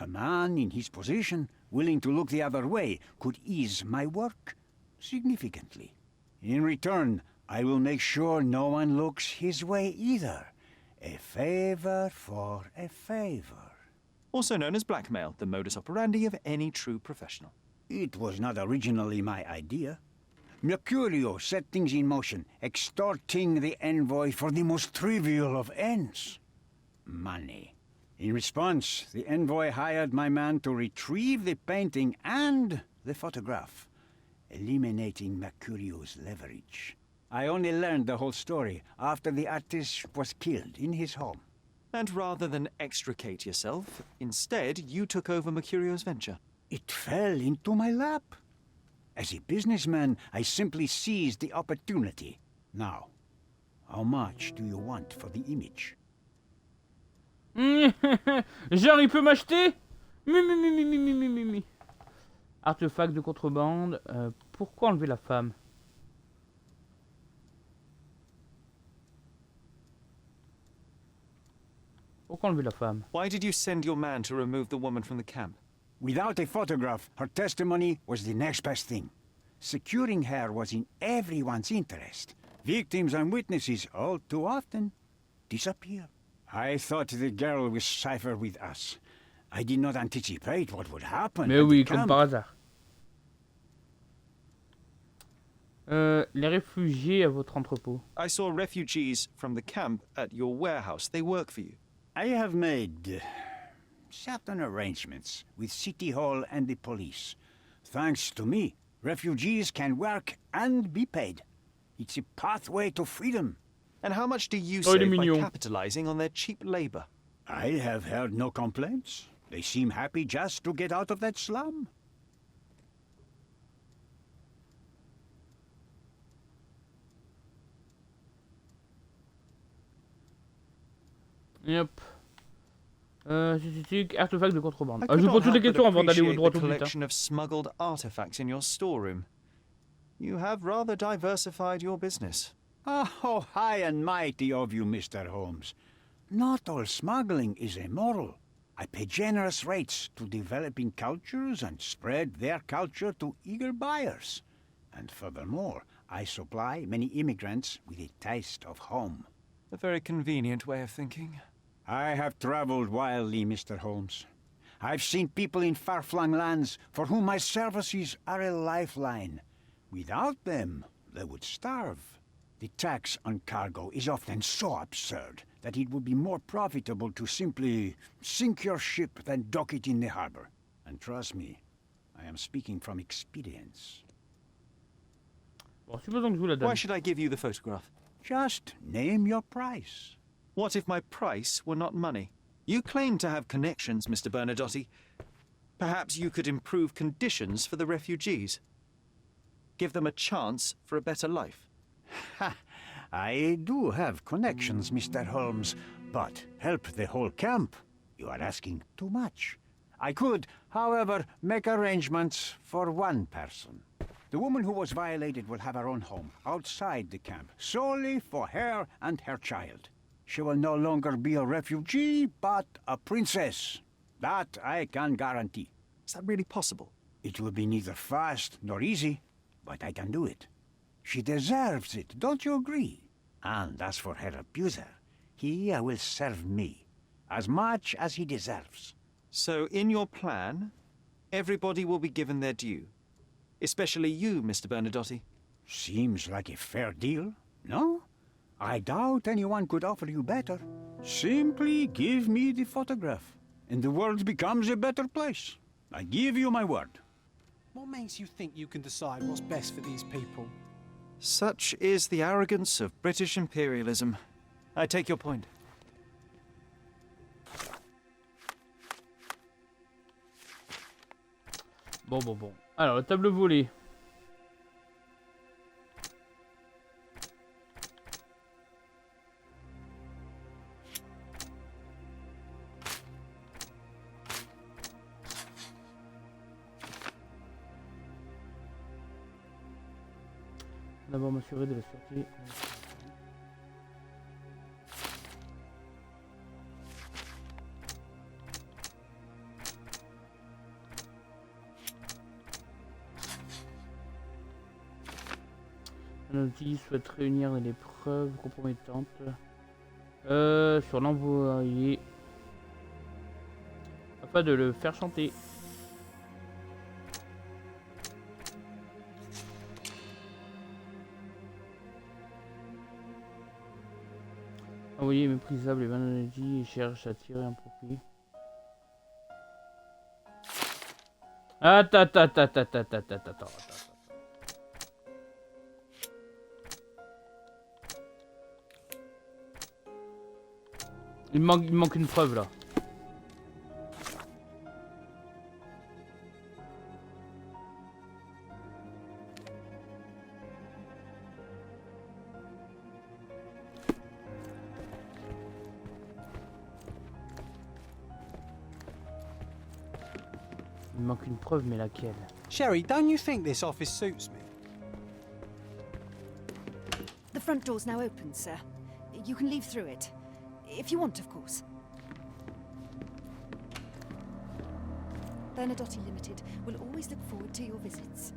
A man in his position, willing to look the other way, could ease my work significantly. In return, I will make sure no one looks his way either. A favor for a favor. Also known as blackmail, the modus operandi of any true professional. It was not originally my idea. Mercurio set things in motion, extorting the envoy for the most trivial of ends. Money. In response, the envoy hired my man to retrieve the painting and the photograph, eliminating Mercurio's leverage. I only learned the whole story after the artist was killed in his home. And rather than extricate yourself, instead you took over Mercurio's venture. It fell into my lap. As a businessman, I simply seized the opportunity. Now, how much do you want for the image? Genre, il peut m'acheter? Artefact de contrebande. Pourquoi enlever la femme? Pourquoi enlever la femme? Why did you send your man to remove the woman from the camp? Without a photograph, her testimony was the next best thing. Securing her was in everyone's interest. Victims and witnesses all too often disappear. I thought the girl was safer with us. I did not anticipate what would happen. Mais oui, comme par hasard. Les réfugiés à votre entrepôt. I saw refugees from the camp at your warehouse. They work for you. I have made certain arrangements with City Hall and the police. Thanks to me, refugees can work and be paid. It's a pathway to freedom. And how much do you save by capitalizing on their cheap labor? I have heard no complaints. They seem happy just to get out of that slum. Yep. Artefact de contrebande. Je pose toutes les questions avant d'aller au droit au but. Collection of smuggled artifacts in your storeroom. You have rather diversified your business. Oh, high and mighty of you, Mr. Holmes. Not all smuggling is immoral. I pay generous rates to developing cultures and spread their culture to eager buyers. And furthermore, I supply many immigrants with a taste of home. A very convenient way of thinking. I have traveled wildly, Mr. Holmes. I've seen people in far-flung lands for whom my services are a lifeline. Without them, they would starve. The tax on cargo is often so absurd that it would be more profitable to simply sink your ship than dock it in the harbor. And trust me, I am speaking from experience. Why should I give you the photograph? Just name your price. What if my price were not money? You claim to have connections, Mr. Bernadotte. Perhaps you could improve conditions for the refugees. Give them a chance for a better life. Ha! I do have connections, Mr. Holmes, but help the whole camp? You are asking too much. I could, however, make arrangements for one person. The woman who was violated will have her own home outside the camp, solely for her and her child. She will no longer be a refugee, but a princess. That I can guarantee. Is that really possible? It will be neither fast nor easy, but I can do it. She deserves it, don't you agree? And as for her abuser, he will serve me, as much as he deserves. So in your plan, everybody will be given their due. Especially you, Mr. Bernadotte. Seems like a fair deal, no? I doubt anyone could offer you better. Simply give me the photograph, and the world becomes a better place. I give you my word. What makes you think you can decide what's best for these people? Such is the arrogance of British imperialism. I take your point. Bon. Alors, la table volée. D'abord m'assurer de la sûreté. Bernadotti souhaite réunir les preuves compromettantes sur l'envoyé afin de le faire chanter. Envoyé méprisable et Bernadotti cherche à tirer un profit. Attends. Il manque une preuve là. Il manque une preuve, mais laquelle? Sherry, don't you think this office suits me? The front door's now open, sir. You can leave through it. If you want, of course. Bernadotti Limited will always look forward to your visits.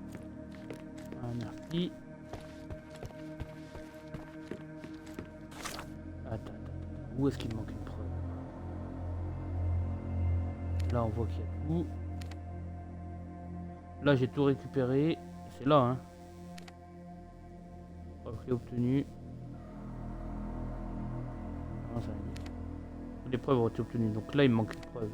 Ah, merci. Attends. Où est-ce qu'il manque une preuve? Là, on voit qu'il y a tout. Là, j'ai tout récupéré. C'est là, hein. Preuve obtenue. Non, ça va bien. Les preuves ont été obtenues. Donc là, il me manque une preuve.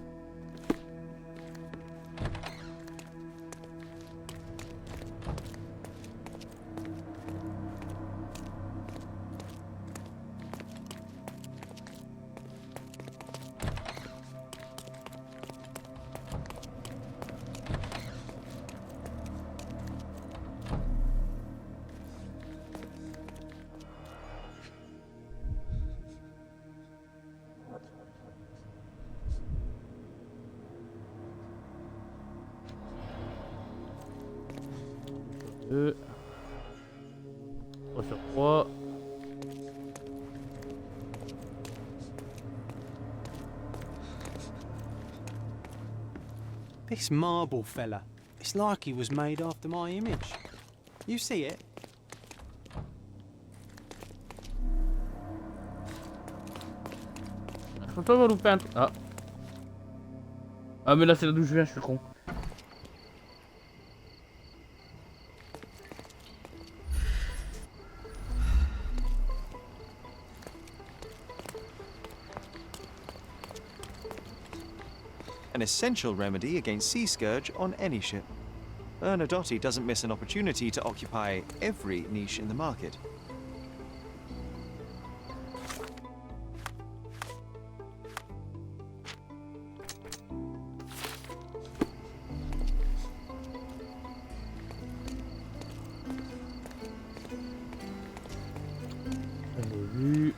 Sur 3. This marble fella, it's like he was made after my image. You see it? Je pense pas avoir loupé un truc. Ah mais là c'est là d'où je viens, je suis con. An essential remedy against sea scourge on any ship. Bernadotti doesn't miss an opportunity to occupy every niche in the market. Je l'ai vu.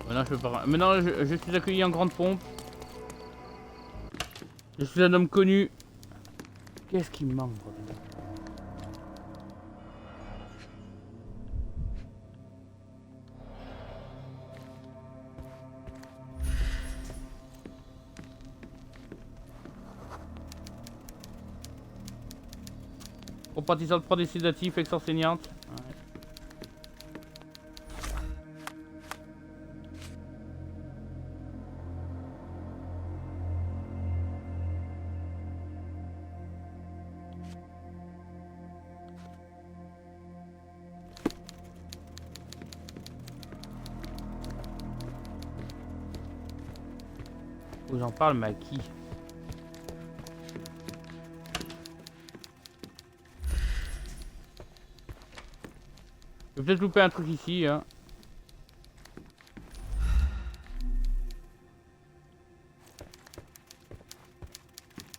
Maintenant je peux pas. Maintenant je suis accueilli en grande pompe. Je suis un homme connu. Qu'est-ce qui me manque, bordel? Compatissante, prend des sédatifs, ex-enseignante. Ouais. Faut que j'en parle, mais à qui? Je vais peut-être louper un truc ici, hein.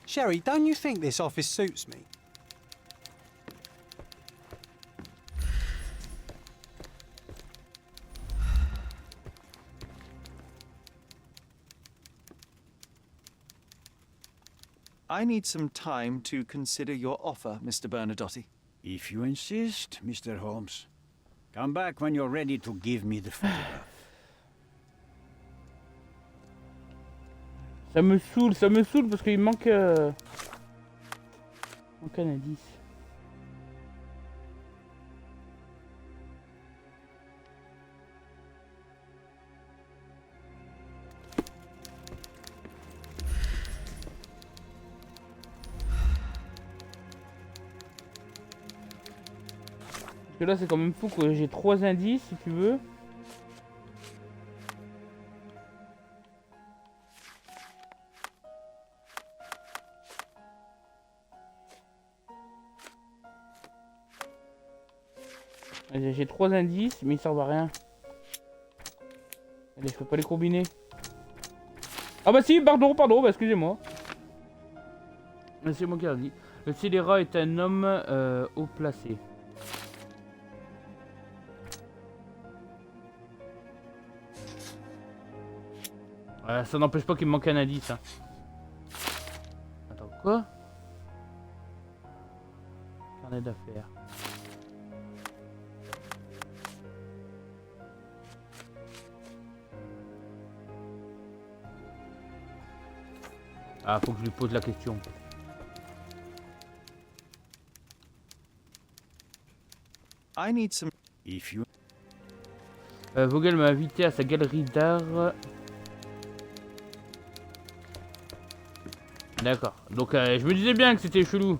Sherry, don't you think this office suits me? I need some time to consider your offer, Mr. Bernadotti. If you insist, Mr. Holmes. Come back when you're ready to give me the photograph. Ça me saoule parce qu'il manque un indice. Parce que là c'est quand même fou que j'ai 3 indices si tu veux. J'ai 3 indices mais ils servent à rien. Allez, je peux pas les combiner. Ah bah si, pardon, bah excusez-moi. C'est moi qui ai dit. Le scélérat est un homme haut placé. Ça n'empêche pas qu'il me manque un indice. Hein. Attends, quoi? Carnet d'affaires. Ah, faut que je lui pose la question. I need some... If you... Vogel m'a invité à sa galerie d'art. D'accord. Donc je me disais bien que c'était chelou.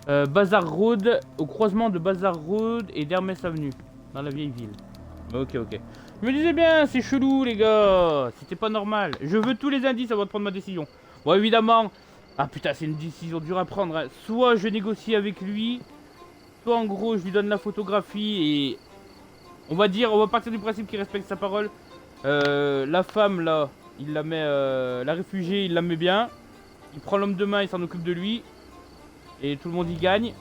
Bazar Road, au croisement de Bazar Road et d'Hermès Avenue, dans la vieille ville. Ok. Je me disais bien, c'est chelou les gars. C'était pas normal. Je veux tous les indices avant de prendre ma décision. Bon évidemment. Ah putain, c'est une décision dure à prendre. Hein. Soit je négocie avec lui, soit en gros je lui donne la photographie et... On va partir du principe qu'il respecte sa parole. La femme là, il la met... la réfugiée, il la met bien. Il prend l'homme de main, il s'en occupe de lui. Et tout le monde y gagne.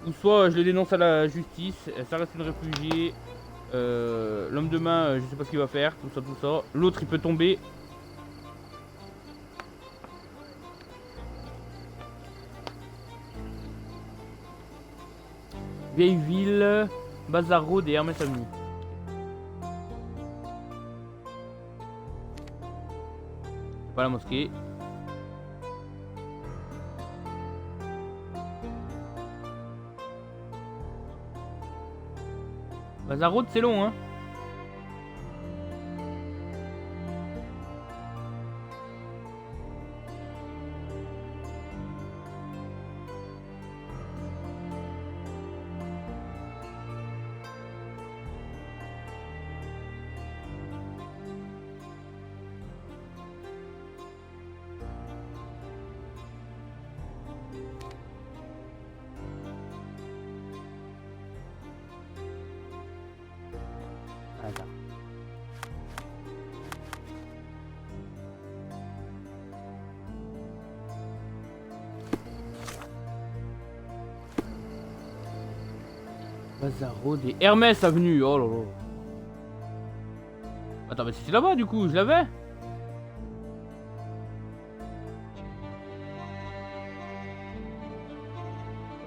Ou soit je le dénonce à la justice. Ça reste une réfugiée. L'homme de main, je sais pas ce qu'il va faire. Tout ça. L'autre, il peut tomber. Vieille ville, Bazar Road et Hermès Avenue. Pas la mosquée. Bazar Road, c'est long, hein. Attends. Bazar Road et Hermès Avenue. Oh là là. Attends, mais c'était là-bas du coup, je l'avais.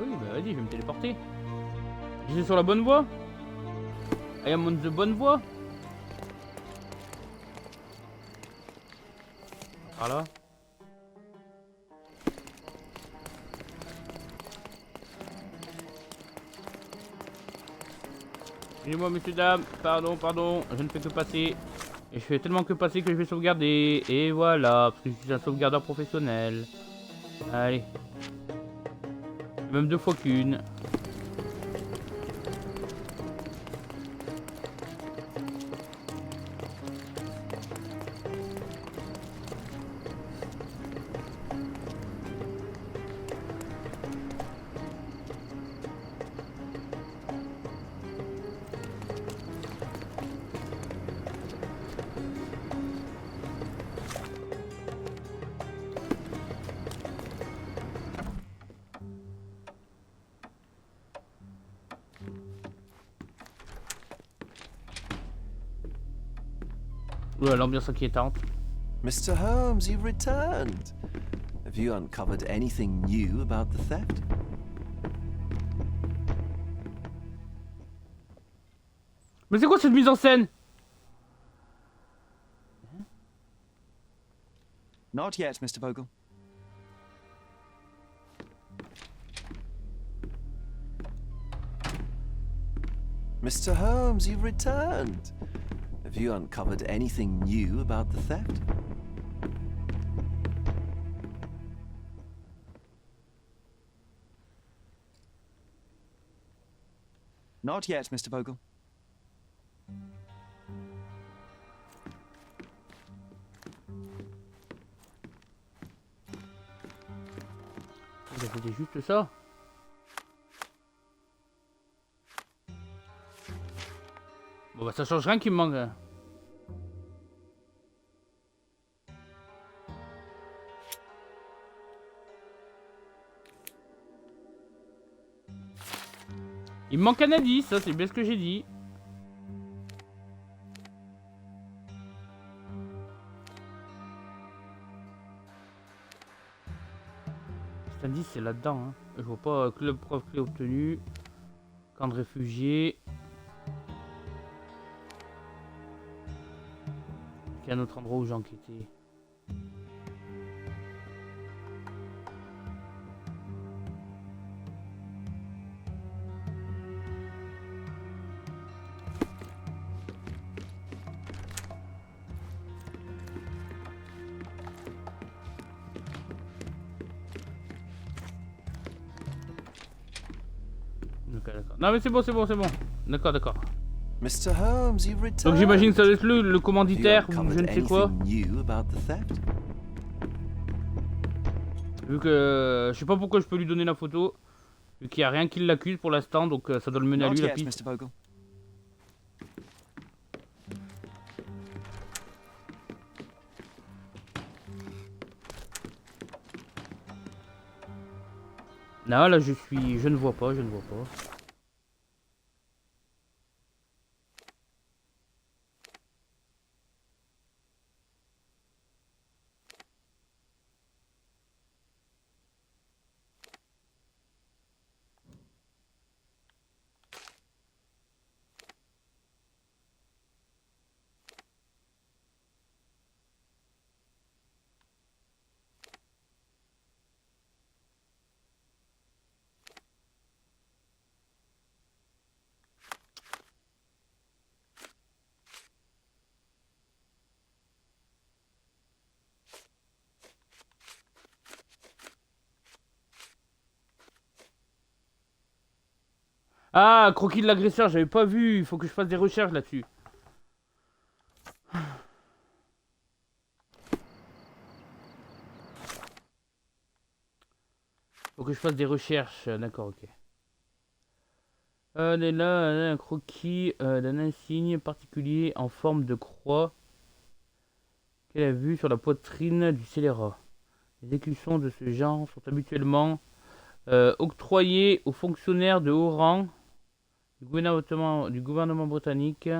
Oui, bah vas-y, je vais me téléporter. J'étais sur la bonne voie. I am on the bonne voie. Voilà. Excusez-moi, messieurs, dames. Pardon. Je ne fais que passer. Et je fais tellement que passer que je vais sauvegarder. Et voilà, parce que je suis un sauvegardeur professionnel. Allez. Même 2 fois qu'une. Ouais, l'ambiance inquiétante. Mr. Holmes, you've returned. Have you uncovered anything new about the theft? Mais c'est quoi cette mise en scène? Not yet, Mr. Bogle. Mr. Holmes, you've returned. Have you uncovered anything new about the theft? Not yet, Mr. Bogle. C'était juste ça. Bon bah ça change rien qu'il me manque. Il me manque un indice, ça c'est bien ce que j'ai dit. Cet indice c'est là-dedans. Hein. Je vois pas club preuve clé obtenue. Camp de réfugiés. Il y a un autre endroit où j'ai enquêté. D'accord. Non mais c'est bon, c'est bon, c'est bon. D'accord, d'accord. Mr. Holmes, you've returned. Donc j'imagine que ça doit être le commanditaire ou je ne sais quoi. Vu que je sais pas pourquoi je peux lui donner la photo. Vu qu'il n'y a rien qui l'accuse pour l'instant, donc ça doit le mener à lui la piste. Non, là je ne vois pas, je ne vois pas. Ah, croquis de l'agresseur, j'avais pas vu. Il faut que je fasse des recherches là-dessus. Faut que je fasse des recherches. D'accord, ok. On est là, un croquis d'un insigne particulier en forme de croix qu'elle a vu sur la poitrine du scélérat. Les écussons de ce genre sont habituellement octroyés aux fonctionnaires de haut rang du gouvernement britannique.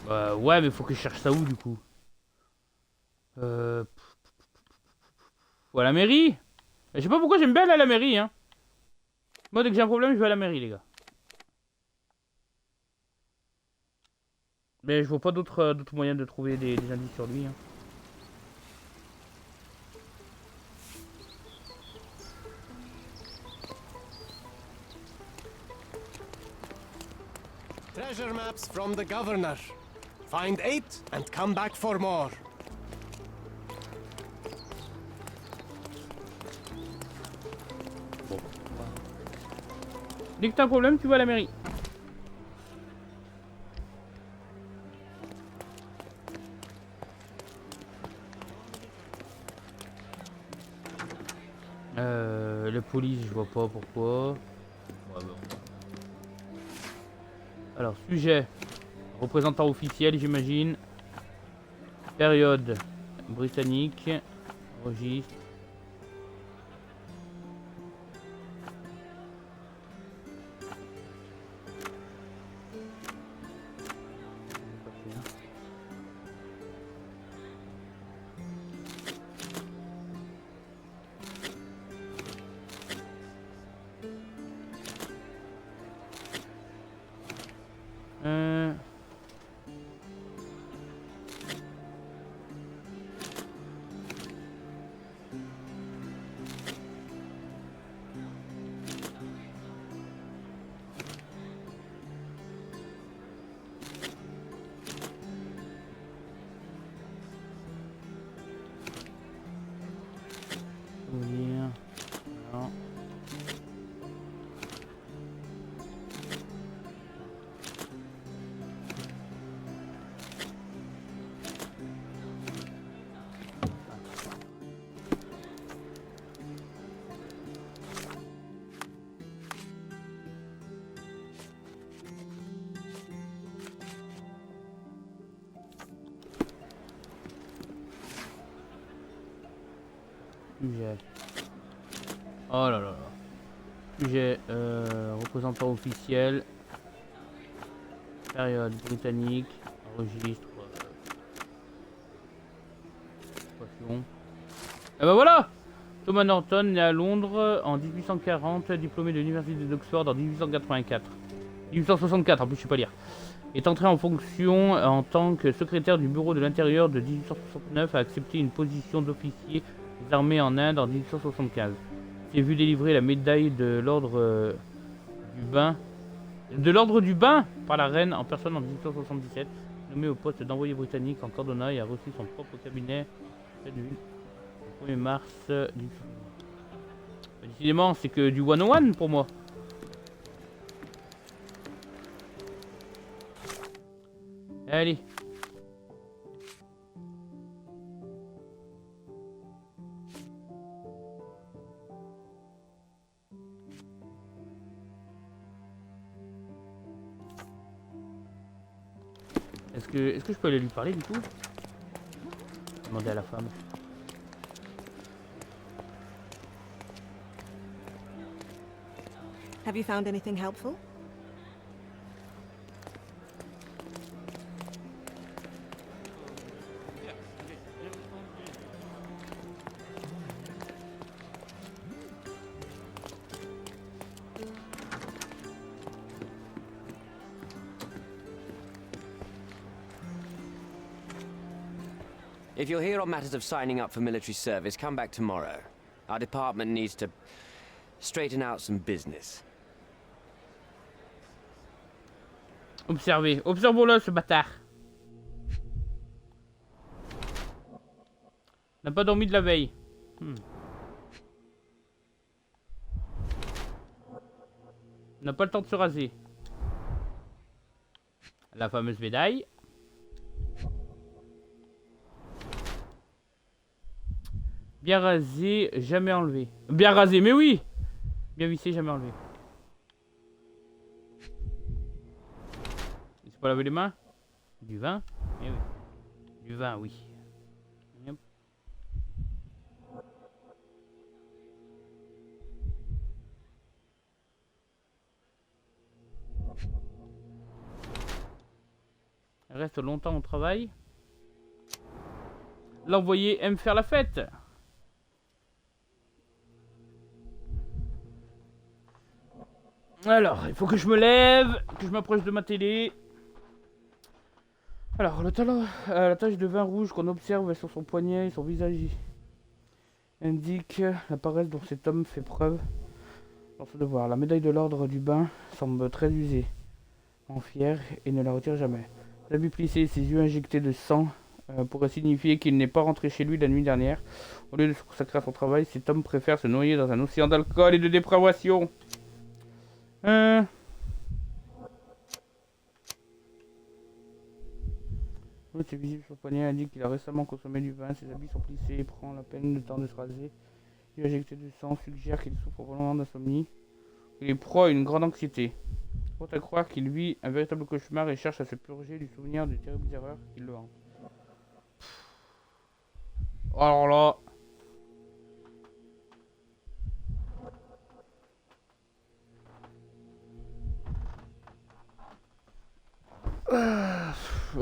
Ouais, mais faut que je cherche ça où du coup? Ou à la mairie? Je sais pas pourquoi j'aime bien aller à la mairie, hein. Moi, dès que j'ai un problème, je vais à la mairie, les gars. Mais je vois pas d'autres moyens de trouver des indices sur lui, hein. Treasure maps from the governor. Find 8 and come back for more. Dès que t'as un problème, tu vas à la mairie. La police, je vois pas pourquoi. Ouais, bon. Alors, sujet. Représentant officiel, j'imagine. Période. Britannique. Registre. Sujet. Oh là là là. Sujet, représentant officiel. Période britannique. Registre. Et bah voilà! Thomas Norton, né à Londres en 1840, diplômé de l'université d'Oxford en 1884. 1864, en plus je sais pas lire. Est entré en fonction en tant que secrétaire du bureau de l'intérieur de 1869, a accepté une position d'officier des armées en Inde en 1875. S'est vu délivrer la médaille de l'ordre du bain. De l'ordre du bain par la reine en personne en 1877. Nommé au poste d'envoyé britannique en Cordona et a reçu son propre cabinet le 1er mars. Décidément, c'est que du 101 pour moi. Allez. Est-ce que je peux aller lui parler du coup? Demander à la femme. Have you found anything helpful? If you're here on matters of signing up for military service, come back tomorrow. Our department needs to straighten out some business. Observez. Observons-le, ce bâtard. N'a pas dormi de la veille. N'a pas le temps de se raser. La fameuse médaille. Bien rasé, jamais enlevé. Bien rasé, mais oui. Bien vissé, jamais enlevé. Il s'est pas lavé les mains? Du vin? Eh oui. Du vin, oui. Yep. Elle reste longtemps au travail. L'envoyé aime faire la fête. Alors, il faut que je me lève, que je m'approche de ma télé. Alors, la tache de vin rouge qu'on observe sur son poignet et son visage indique la paresse dont cet homme fait preuve dans ce devoir. La médaille de l'ordre du bain semble très usée, en fier, et ne la retire jamais. L'habit plissé et ses yeux injectés de sang pourraient signifier qu'il n'est pas rentré chez lui la nuit dernière. Au lieu de se consacrer à son travail, cet homme préfère se noyer dans un océan d'alcool et de dépravation. C'est visible sur le poignet, indique qu'il a récemment consommé du vin, ses habits sont plissés et prend la peine de temps de se raser. Il a injecté du sang, suggère qu'il souffre probablement d'insomnie. Il est proie à une grande anxiété. Porte à croire qu'il vit un véritable cauchemar et cherche à se purger du souvenir des terribles erreurs qui le hantent. Alors là...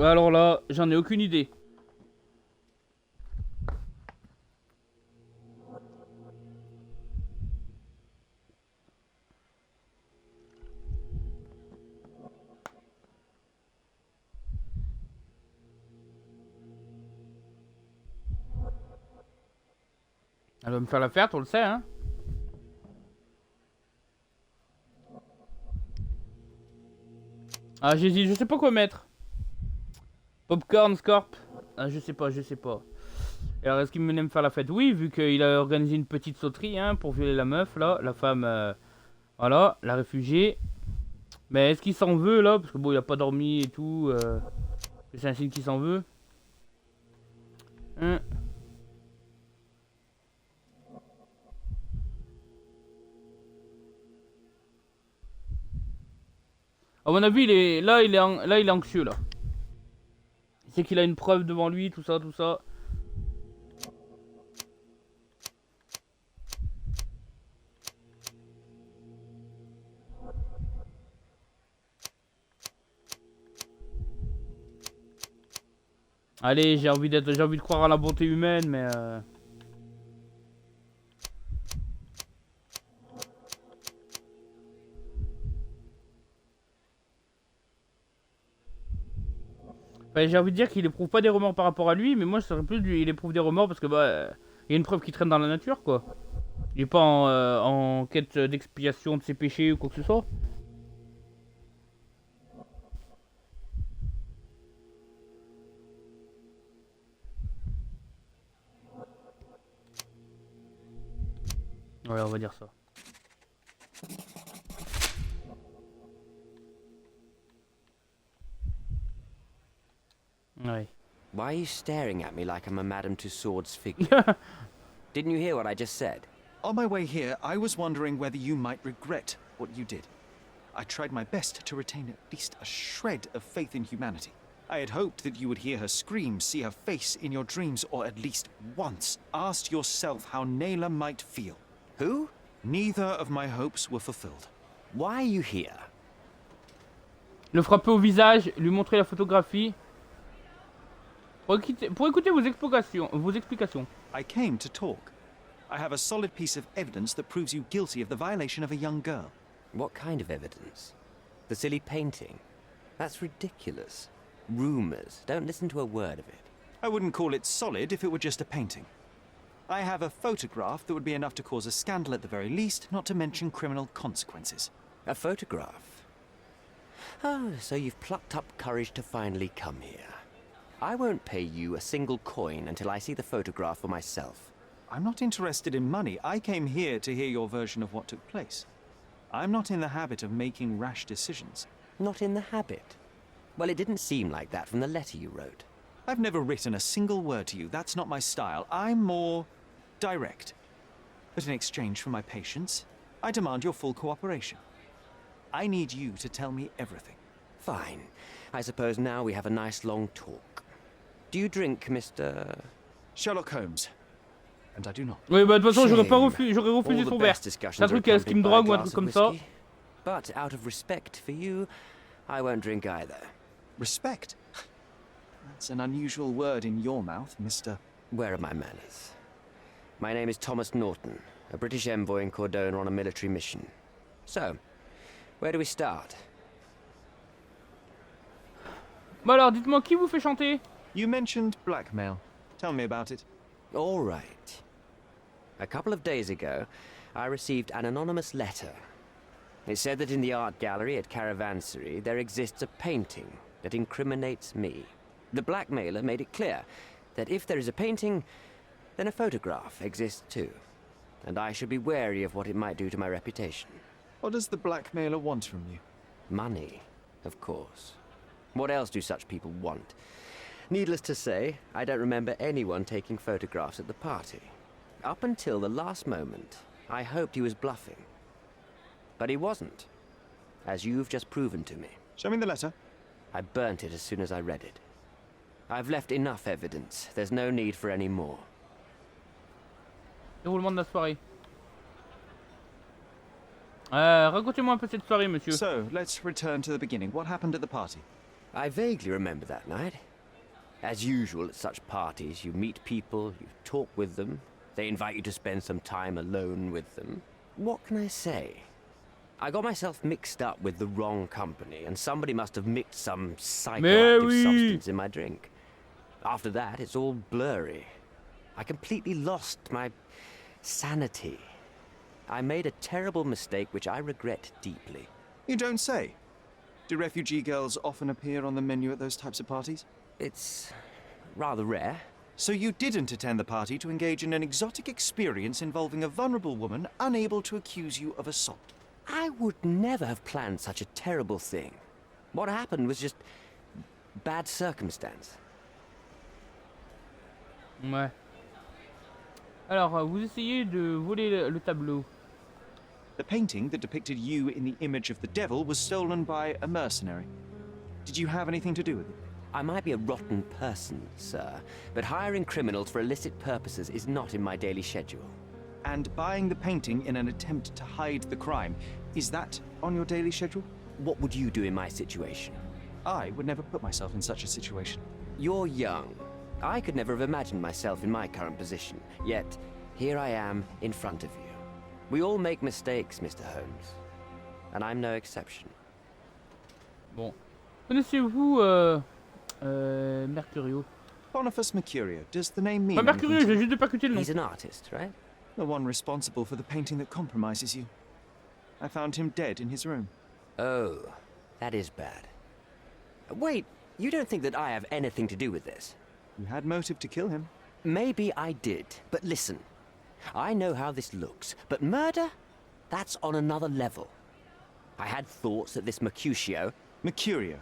Alors là, j'en ai aucune idée. Elle va me faire l'affaire, on le sait, hein. Ah, j'hésite, je sais pas quoi mettre. Popcorn, Scorp. Ah, je sais pas. Alors, est-ce qu'il me me faire la fête? Oui, vu qu'il a organisé une petite sauterie, hein, pour violer la meuf, là. La femme, voilà, la réfugiée. Mais est-ce qu'il s'en veut, là? Parce que bon, il a pas dormi et tout. C'est un signe qu'il s'en veut. Hein? À mon avis, il est anxieux, là. Il sait qu'il a une preuve devant lui, tout ça. Allez, j'ai envie de croire à la bonté humaine, mais enfin, j'ai envie de dire qu'il éprouve pas des remords par rapport à lui, mais moi, ça serait plus lui, il éprouve des remords parce que bah, il y a une preuve qui traîne dans la nature, quoi. Il est pas en quête d'expiation de ses péchés ou quoi que ce soit. Ouais, on va dire ça. Ouais. Why are you staring at me like I'm a Madame Tussauds figure? Didn't you hear what I just said? On my way here, I was wondering whether you might regret what you did. I tried my best to retain at least a shred of faith in humanity. I had hoped that you would hear her scream, see her face in your dreams, or at least once asked yourself how Naylor might feel. Who? Neither of my hopes were fulfilled. Why are you here? Le frapper au visage, lui montrer la photographie. Pour écouter vos explications. I came to talk. I have a solid piece of evidence that proves you guilty of the violation of a young girl. What kind of evidence? The silly painting? That's ridiculous. Rumors. Don't listen to a word of it. I wouldn't call it solid if it were just a painting. I have a photograph that would be enough to cause a scandal at the very least, not to mention criminal consequences. A photograph? Oh, so you've plucked up courage to finally come here. I won't pay you a single coin until I see the photograph for myself. I'm not interested in money. I came here to hear your version of what took place. I'm not in the habit of making rash decisions. Not in the habit? Well, it didn't seem like that from the letter you wrote. I've never written a single word to you. That's not my style. I'm more direct. But in exchange for my patience, I demand your full cooperation. I need you to tell me everything. Fine. I suppose now we have a nice long talk. Do you drink, Mr. Sherlock Holmes? And I do not. Oui, bah de toute façon, j'aurais refusé son verre. C'est un truc, est-ce qu'il me drogue ou un truc comme ça? But out of respect for you, I won't drink either. Respect? That's an unusual word in your mouth, Mr. Where are my manners? My name is Thomas Norton, a British envoy in Cordona on a military mission. So, where do we start? Bah alors, dites-moi, qui vous fait chanter? You mentioned blackmail. Tell me about it. All right. A couple of days ago, I received an anonymous letter. It said that in the art gallery at Caravansary there exists a painting that incriminates me. The blackmailer made it clear that if there is a painting, then a photograph exists too. And I should be wary of what it might do to my reputation. What does the blackmailer want from you? Money, of course. What else do such people want? Needless to say, I don't remember anyone taking photographs at the party. Up until the last moment, I hoped he was bluffing. But he wasn't, as you've just proven to me. Show me the letter. I burnt it as soon as I read it. I've left enough evidence. There's no need for any more. Déroulement de la soirée. Racontez-moi un peu cette soirée, monsieur. So, let's return to the beginning. What happened at the party? I vaguely remember that night. As usual at such parties, you meet people, you talk with them, they invite you to spend some time alone with them. What can I say? I got myself mixed up with the wrong company, and somebody must have mixed some psychoactive substance in my drink. After that, it's all blurry. I completely lost my sanity. I made a terrible mistake which I regret deeply. You don't say. Do refugee girls often appear on the menu at those types of parties? It's rather rare. So you didn't attend the party to engage in an exotic experience involving a vulnerable woman unable to accuse you of assault? I would never have planned such a terrible thing. What happened was just bad circumstance. Ouais. Alors, vous essayez de voler le tableau. The painting that depicted you in the image of the devil was stolen by a mercenary. Did you have anything to do with it? I might be a rotten person, sir, but hiring criminals for illicit purposes is not in my daily schedule. And buying the painting in an attempt to hide the crime, is that on your daily schedule? What would you do in my situation? I would never put myself in such a situation. You're young, I could never have imagined myself in my current position, yet here I am in front of you. We all make mistakes, Mr. Holmes, and I'm no exception. Bon. Connaissez-vous Mercurio? Boniface Mercurio. Does the name mean Mercurio, j'ai juste pas écouté le nom. He's an artist, right? The one responsible for the painting that compromises you. I found him dead in his room. Oh, that is bad. Wait, you don't think that I have anything to do with this? You had motive to kill him. Maybe I did, but listen. I know how this looks, but murder? That's on another level. I had thoughts that this Mercutio... Mercurio?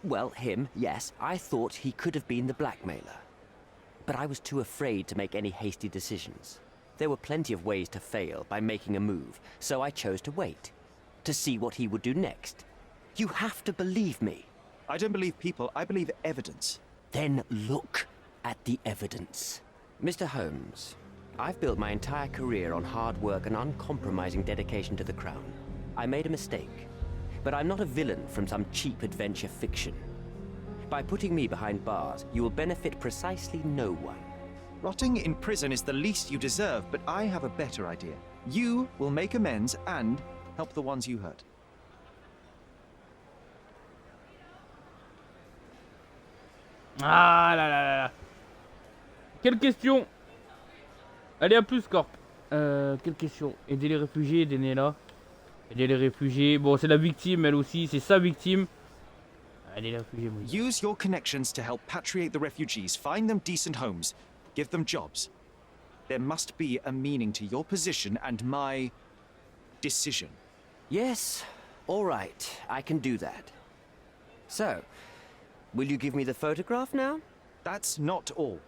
Well, him, yes. I thought he could have been the blackmailer. But I was too afraid to make any hasty decisions. There were plenty of ways to fail by making a move, so I chose to wait. To see what he would do next. You have to believe me. I don't believe people, I believe evidence. Then look at the evidence. Mr. Holmes, I've built my entire career on hard work and uncompromising dedication to the Crown. I made a mistake, but I'm not a villain from some cheap adventure fiction. By putting me behind bars, you will benefit precisely no one. Rotting in prison is the least you deserve, but I have a better idea. You will make amends and help the ones you hurt. Ah là là là là. Quelle question? Allez, à plus, Corp. Quelle question? Aider les réfugiés, aider Nella. Aider les réfugiés. Bon, c'est la victime, elle aussi. C'est sa victime. Aider les réfugiés, moi. Use your connections to help patriate the refugees. Find them decent homes. Give them jobs. There must be a meaning to your position and my decision. Yes, all right. I can do that. So, will you give me the photograph now? That's not all.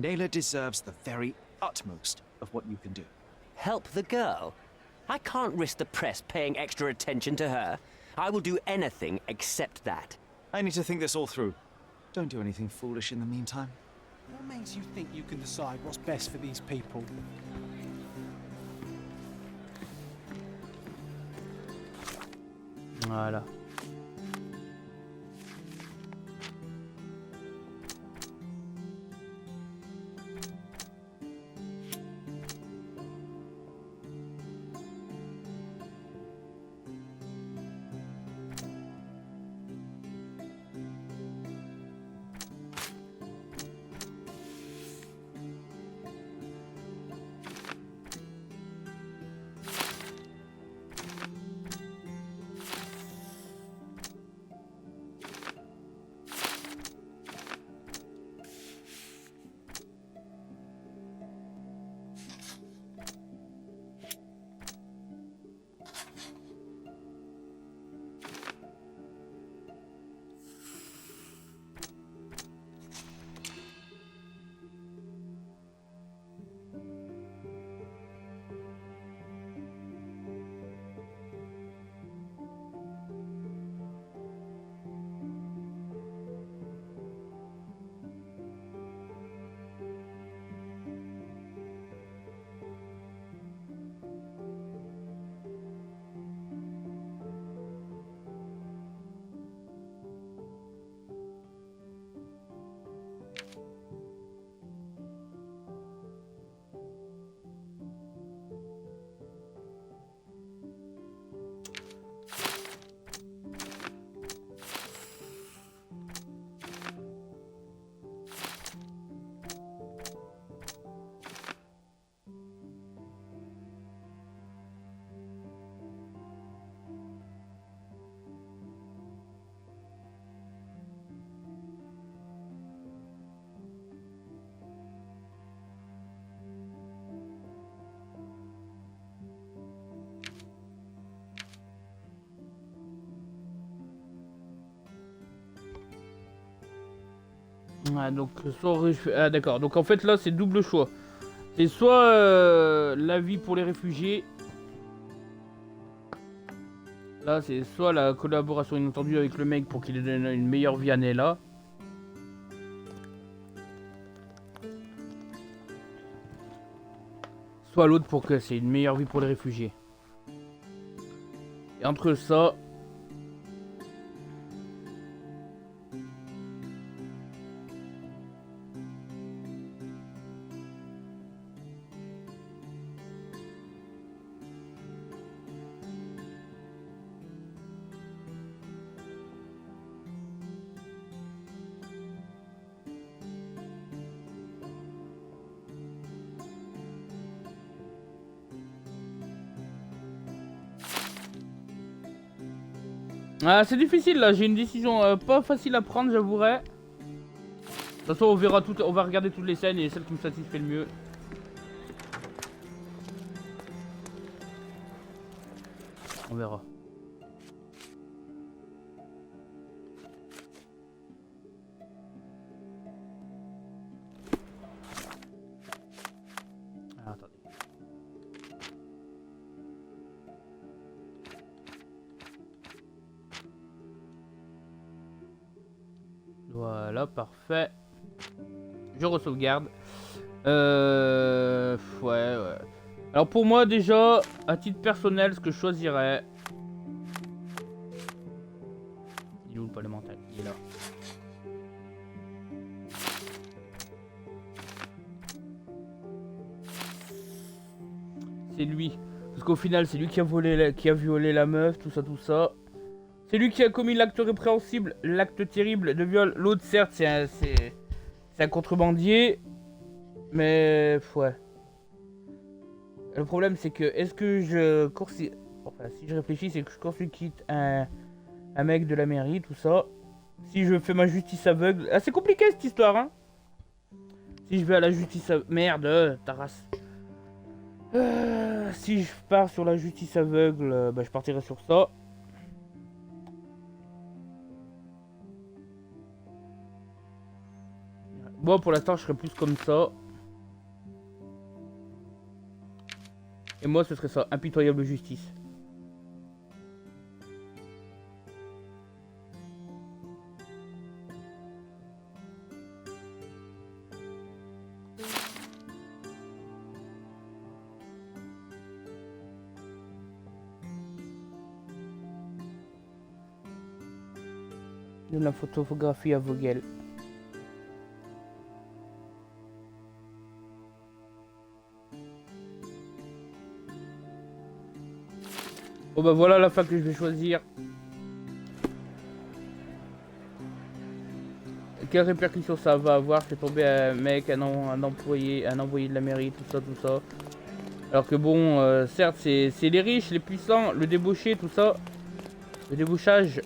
Nayla deserves the very utmost of what you can do. Help the girl? I can't risk the press paying extra attention to her. I will do anything except that. I need to think this all through. Don't do anything foolish in the meantime. What makes you think you can decide what's best for these people? Voilà. Ah, donc soit ah d'accord, donc en fait là c'est double choix. C'est soit l'avis pour les réfugiés. Là c'est soit la collaboration inattendue avec le mec pour qu'il donne une meilleure vie à Nella. Soit l'autre pour que c'est une meilleure vie pour les réfugiés. Et entre ça... Ah, c'est difficile là, j'ai une décision pas facile à prendre, j'avouerai. De toute façon, on verra tout, on va regarder toutes les scènes et celle qui me satisfait le mieux. On verra. Ah, attendez. Voilà, parfait. Je re-sauvegarde. Ouais. Alors pour moi déjà, à titre personnel, ce que je choisirais... Il est où le palais mental? Il est là. C'est lui. Parce qu'au final, c'est lui qui a volé, qui a violé la meuf, tout ça. C'est lui qui a commis l'acte répréhensible, l'acte terrible de viol. L'autre, certes, c'est un contrebandier. Mais, ouais. Le problème, c'est que, est-ce que je... Enfin, si je réfléchis, c'est que je court-circuite un mec de la mairie, tout ça. Si je fais ma justice aveugle... Ah, c'est compliqué, cette histoire, hein. Si je vais à la justice aveugle... Merde, ta race. Si je pars sur la justice aveugle, bah, je partirai sur ça. Bon, pour l'instant, je serai plus comme ça. Et moi, ce serait ça, impitoyable justice. De la photographie à Vogel. Bon bah voilà la fin que je vais choisir. Quelle répercussion ça va avoir? C'est tombé un mec, un employé de la mairie, tout ça. Alors que bon, certes c'est les riches, les puissants, le débauché, tout ça. Le débauchage.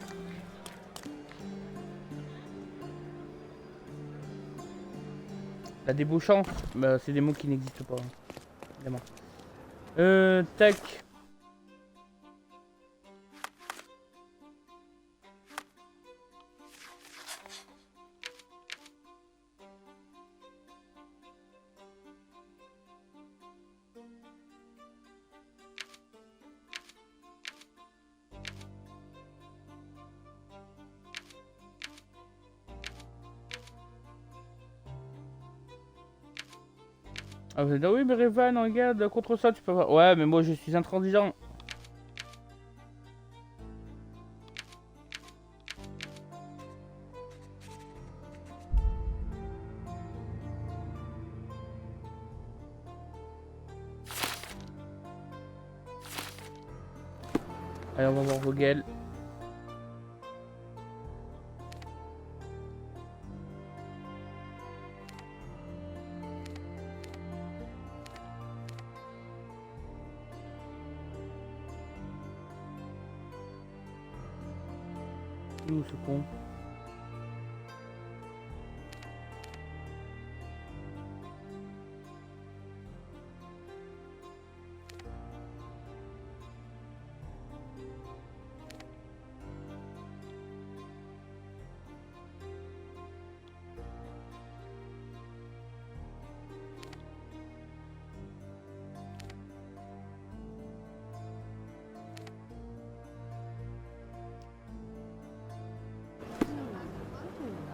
La débauchance, bah, c'est des mots qui n'existent pas. Évidemment. Tac. Ah, vous allez dire, oui, mais Revan, regarde, contre ça, tu peux voir. Ouais, mais moi, je suis intransigeant. Allez, on va voir Vogel. Où ce con?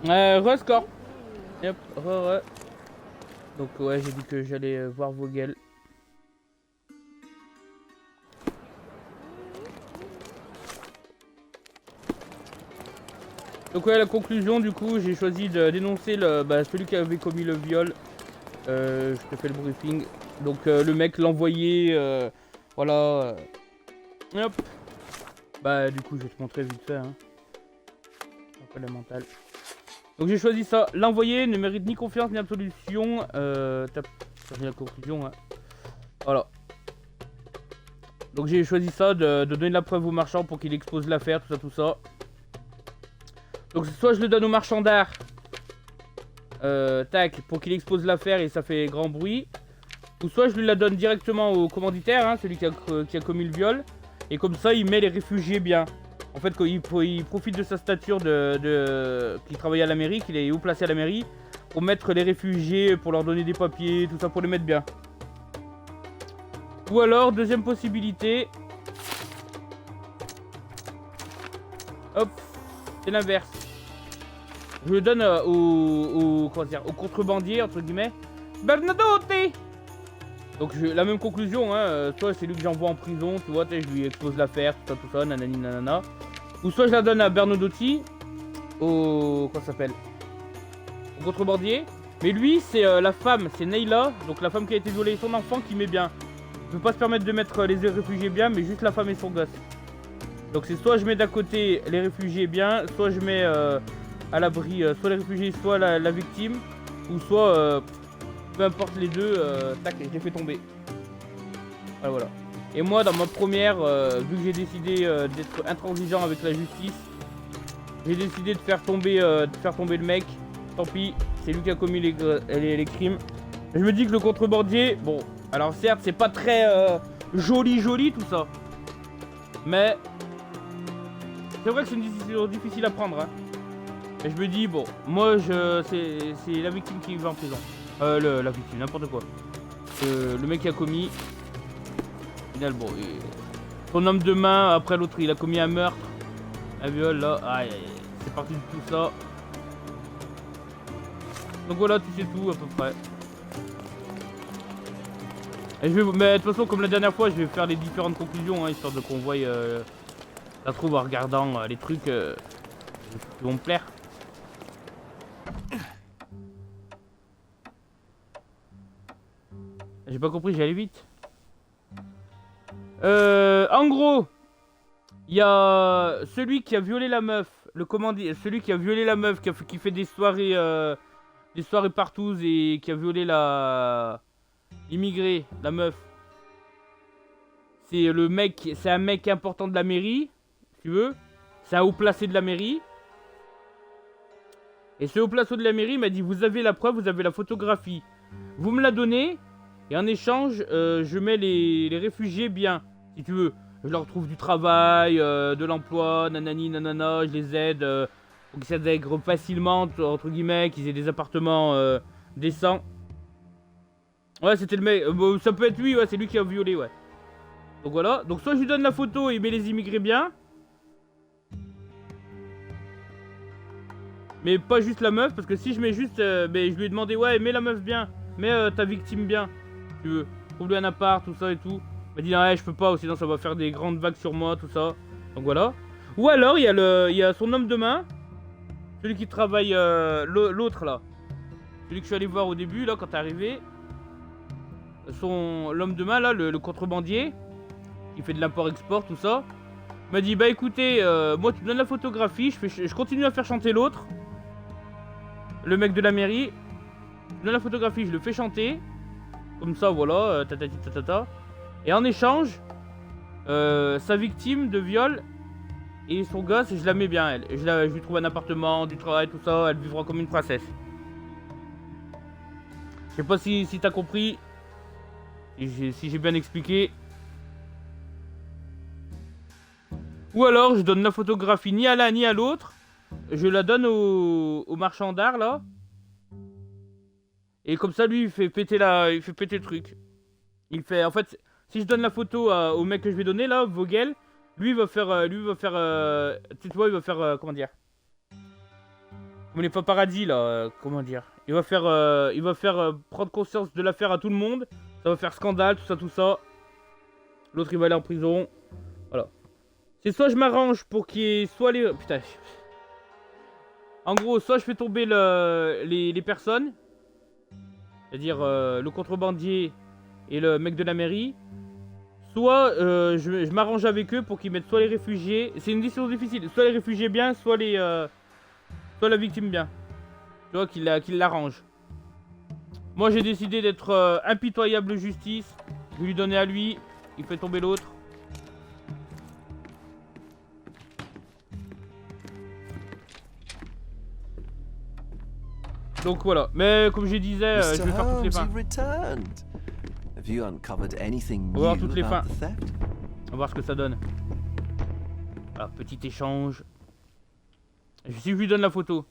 Rescore. Yep, re. Donc ouais, j'ai dit que j'allais voir Vogel. Donc ouais, la conclusion du coup, j'ai choisi de dénoncer celui qui avait commis le viol. Je te fais le briefing. Donc le mec, l'envoyé, voilà. Hop. Bah du coup, je vais te montrer vite fait. Hein. Un peu la mentale. Donc j'ai choisi ça. L'envoyé ne mérite ni confiance ni absolution. T'as la conclusion. Hein. Voilà. Donc j'ai choisi ça, de donner la preuve au marchand pour qu'il expose l'affaire, tout ça. Donc soit je le donne au marchand d'art, tac, pour qu'il expose l'affaire et ça fait grand bruit. Ou soit je lui la donne directement au commanditaire, hein, celui qui a commis le viol. Et comme ça il met les réfugiés bien. En fait il profite de sa stature qu'il travaille à la mairie, qu'il est haut placé à la mairie, pour mettre les réfugiés, pour leur donner des papiers, tout ça pour les mettre bien. Ou alors, deuxième possibilité. Hop, c'est l'inverse. Je le donne au contrebandier, entre guillemets. Bernadotte. Donc la même conclusion, hein. Soit c'est lui que j'envoie en prison, tu vois, je lui expose l'affaire, tout ça, nanani nanana. Ou soit je la donne à Bernadotte, au contrebandier. Mais lui, c'est la femme, c'est Neyla, donc la femme qui a été violée, son enfant qui met bien. Je peux pas se permettre de mettre les réfugiés bien, mais juste la femme et son gosse. Donc c'est soit je mets d'un côté les réfugiés bien, soit je mets à l'abri soit les réfugiés, soit la victime, ou soit peu importe les deux, tac, je les fais tomber. Voilà. Et moi dans ma première, vu que j'ai décidé d'être intransigeant avec la justice, j'ai décidé de faire tomber le mec. Tant pis, c'est lui qui a commis les crimes. Je me dis que le contrebandier, bon, alors certes c'est pas très joli tout ça, mais c'est vrai que c'est une décision difficile à prendre, hein. Et je me dis bon, moi c'est la victime qui va en prison. La victime, n'importe quoi. Le mec qui a commis, au final bon, son homme de main, après l'autre il a commis un meurtre, un viol là, aïe, c'est parti de tout ça. Donc voilà, tu sais tout à peu près. Et mais de toute façon, comme la dernière fois, je vais faire les différentes conclusions, hein, histoire de qu'on voie ça se trouve en regardant les trucs qui vont me plaire. J'ai pas compris, j'allais vite. En gros, il y a celui qui a violé la meuf, celui qui a violé la meuf, qui fait des soirées partout et qui a violé l'immigré, la meuf. C'est le mec, c'est un mec important de la mairie, si tu veux. C'est un haut placé de la mairie. Et ce haut placé de la mairie m'a dit, vous avez la preuve, vous avez la photographie. Vous me la donnez, et en échange, je mets les réfugiés bien, si tu veux. Je leur trouve du travail, de l'emploi, nanani, nanana, je les aide pour qu'ils s'intègrent facilement, entre guillemets, qu'ils aient des appartements décents. Ouais, c'était le mec, ça peut être lui, ouais, c'est lui qui a violé, ouais. Donc voilà, donc soit je lui donne la photo et il met les immigrés bien. Mais pas juste la meuf, parce que si je mets juste, je lui ai demandé, ouais, mets la meuf bien, mets ta victime bien, si tu veux. Trouve-lui un appart, tout ça et tout. Il m'a dit, ouais, je peux pas, sinon ça va faire des grandes vagues sur moi, tout ça. Donc voilà. Ou alors, il y a son homme de main, celui qui travaille, l'autre là. Celui que je suis allé voir au début, là, quand t'es arrivé. L'homme de main, là, le contrebandier, qui fait de l'import-export, tout ça, m'a dit, bah écoutez, moi tu me donnes la photographie, je continue à faire chanter l'autre. Le mec de la mairie, je lui donne la photographie, je le fais chanter. Comme ça, voilà, tatati tatata. Et en échange, sa victime de viol et son gosse, je la mets bien, elle. Je lui trouve un appartement, du travail, tout ça, elle vivra comme une princesse. Je sais pas si t'as compris, si j'ai bien expliqué. Ou alors, je donne la photographie ni à l'un ni à l'autre. Je la donne au marchand d'art, là. Et comme ça, lui, il fait péter le truc. Il fait, en fait, si je donne la photo au mec que je vais donner, là, Vogel, lui, il va faire, tu vois, il va faire, comment dire, comme les paradis, là, comment dire. Il va faire prendre conscience de l'affaire à tout le monde. Ça va faire scandale, tout ça. L'autre, il va aller en prison. Voilà. C'est soit je m'arrange pour qu'il y ait soit les... Putain. En gros, soit je fais tomber les personnes. C'est-à-dire le contrebandier et le mec de la mairie. Soit je m'arrange avec eux pour qu'ils mettent soit les réfugiés... C'est une décision difficile. Soit les réfugiés bien, soit la victime bien. Tu vois, qu'il l'arrange. Moi, j'ai décidé d'être impitoyable justice. Je vais lui donner à lui. Il fait tomber l'autre. Donc voilà. Mais comme je disais, je vais faire toutes les fins. Have you uncovered anything On va voir new toutes les fins. about the theft? On va voir ce que ça donne. Alors, petit échange. Si je lui donne la photo.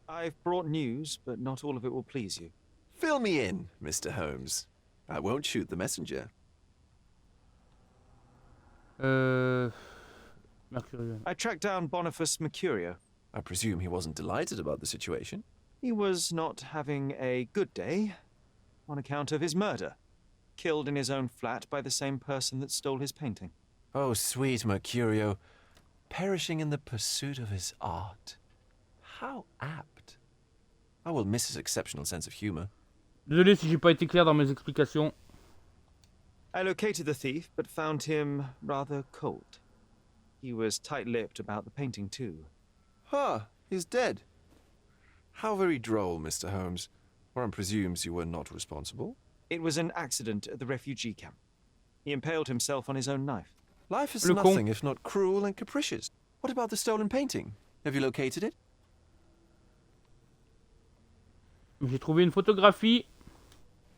I've brought news, but not all of it will please you. Fill me in, Mr. Holmes. I won't shoot the messenger. Mercurial. I tracked down Boniface Mercurio. I presume he wasn't delighted about the situation. He was not having a good day on account of his murder. Killed in his own flat by the same person that stole his painting. Oh, sweet Mercurio. Perishing in the pursuit of his art. How apt. I will miss his exceptional sense of humor. Désolé si j'ai pas été clair dans mes explications. I located the thief, but found him rather cold. He was tight-lipped about the painting, too. He's dead. How very droll, Mr. Holmes. One presumes you were not responsible. It was an accident at the refugee camp. He impaled himself on his own knife. Life is nothing if not cruel and capricious. What about the stolen painting? Have you located it? J'ai trouvé une photographie.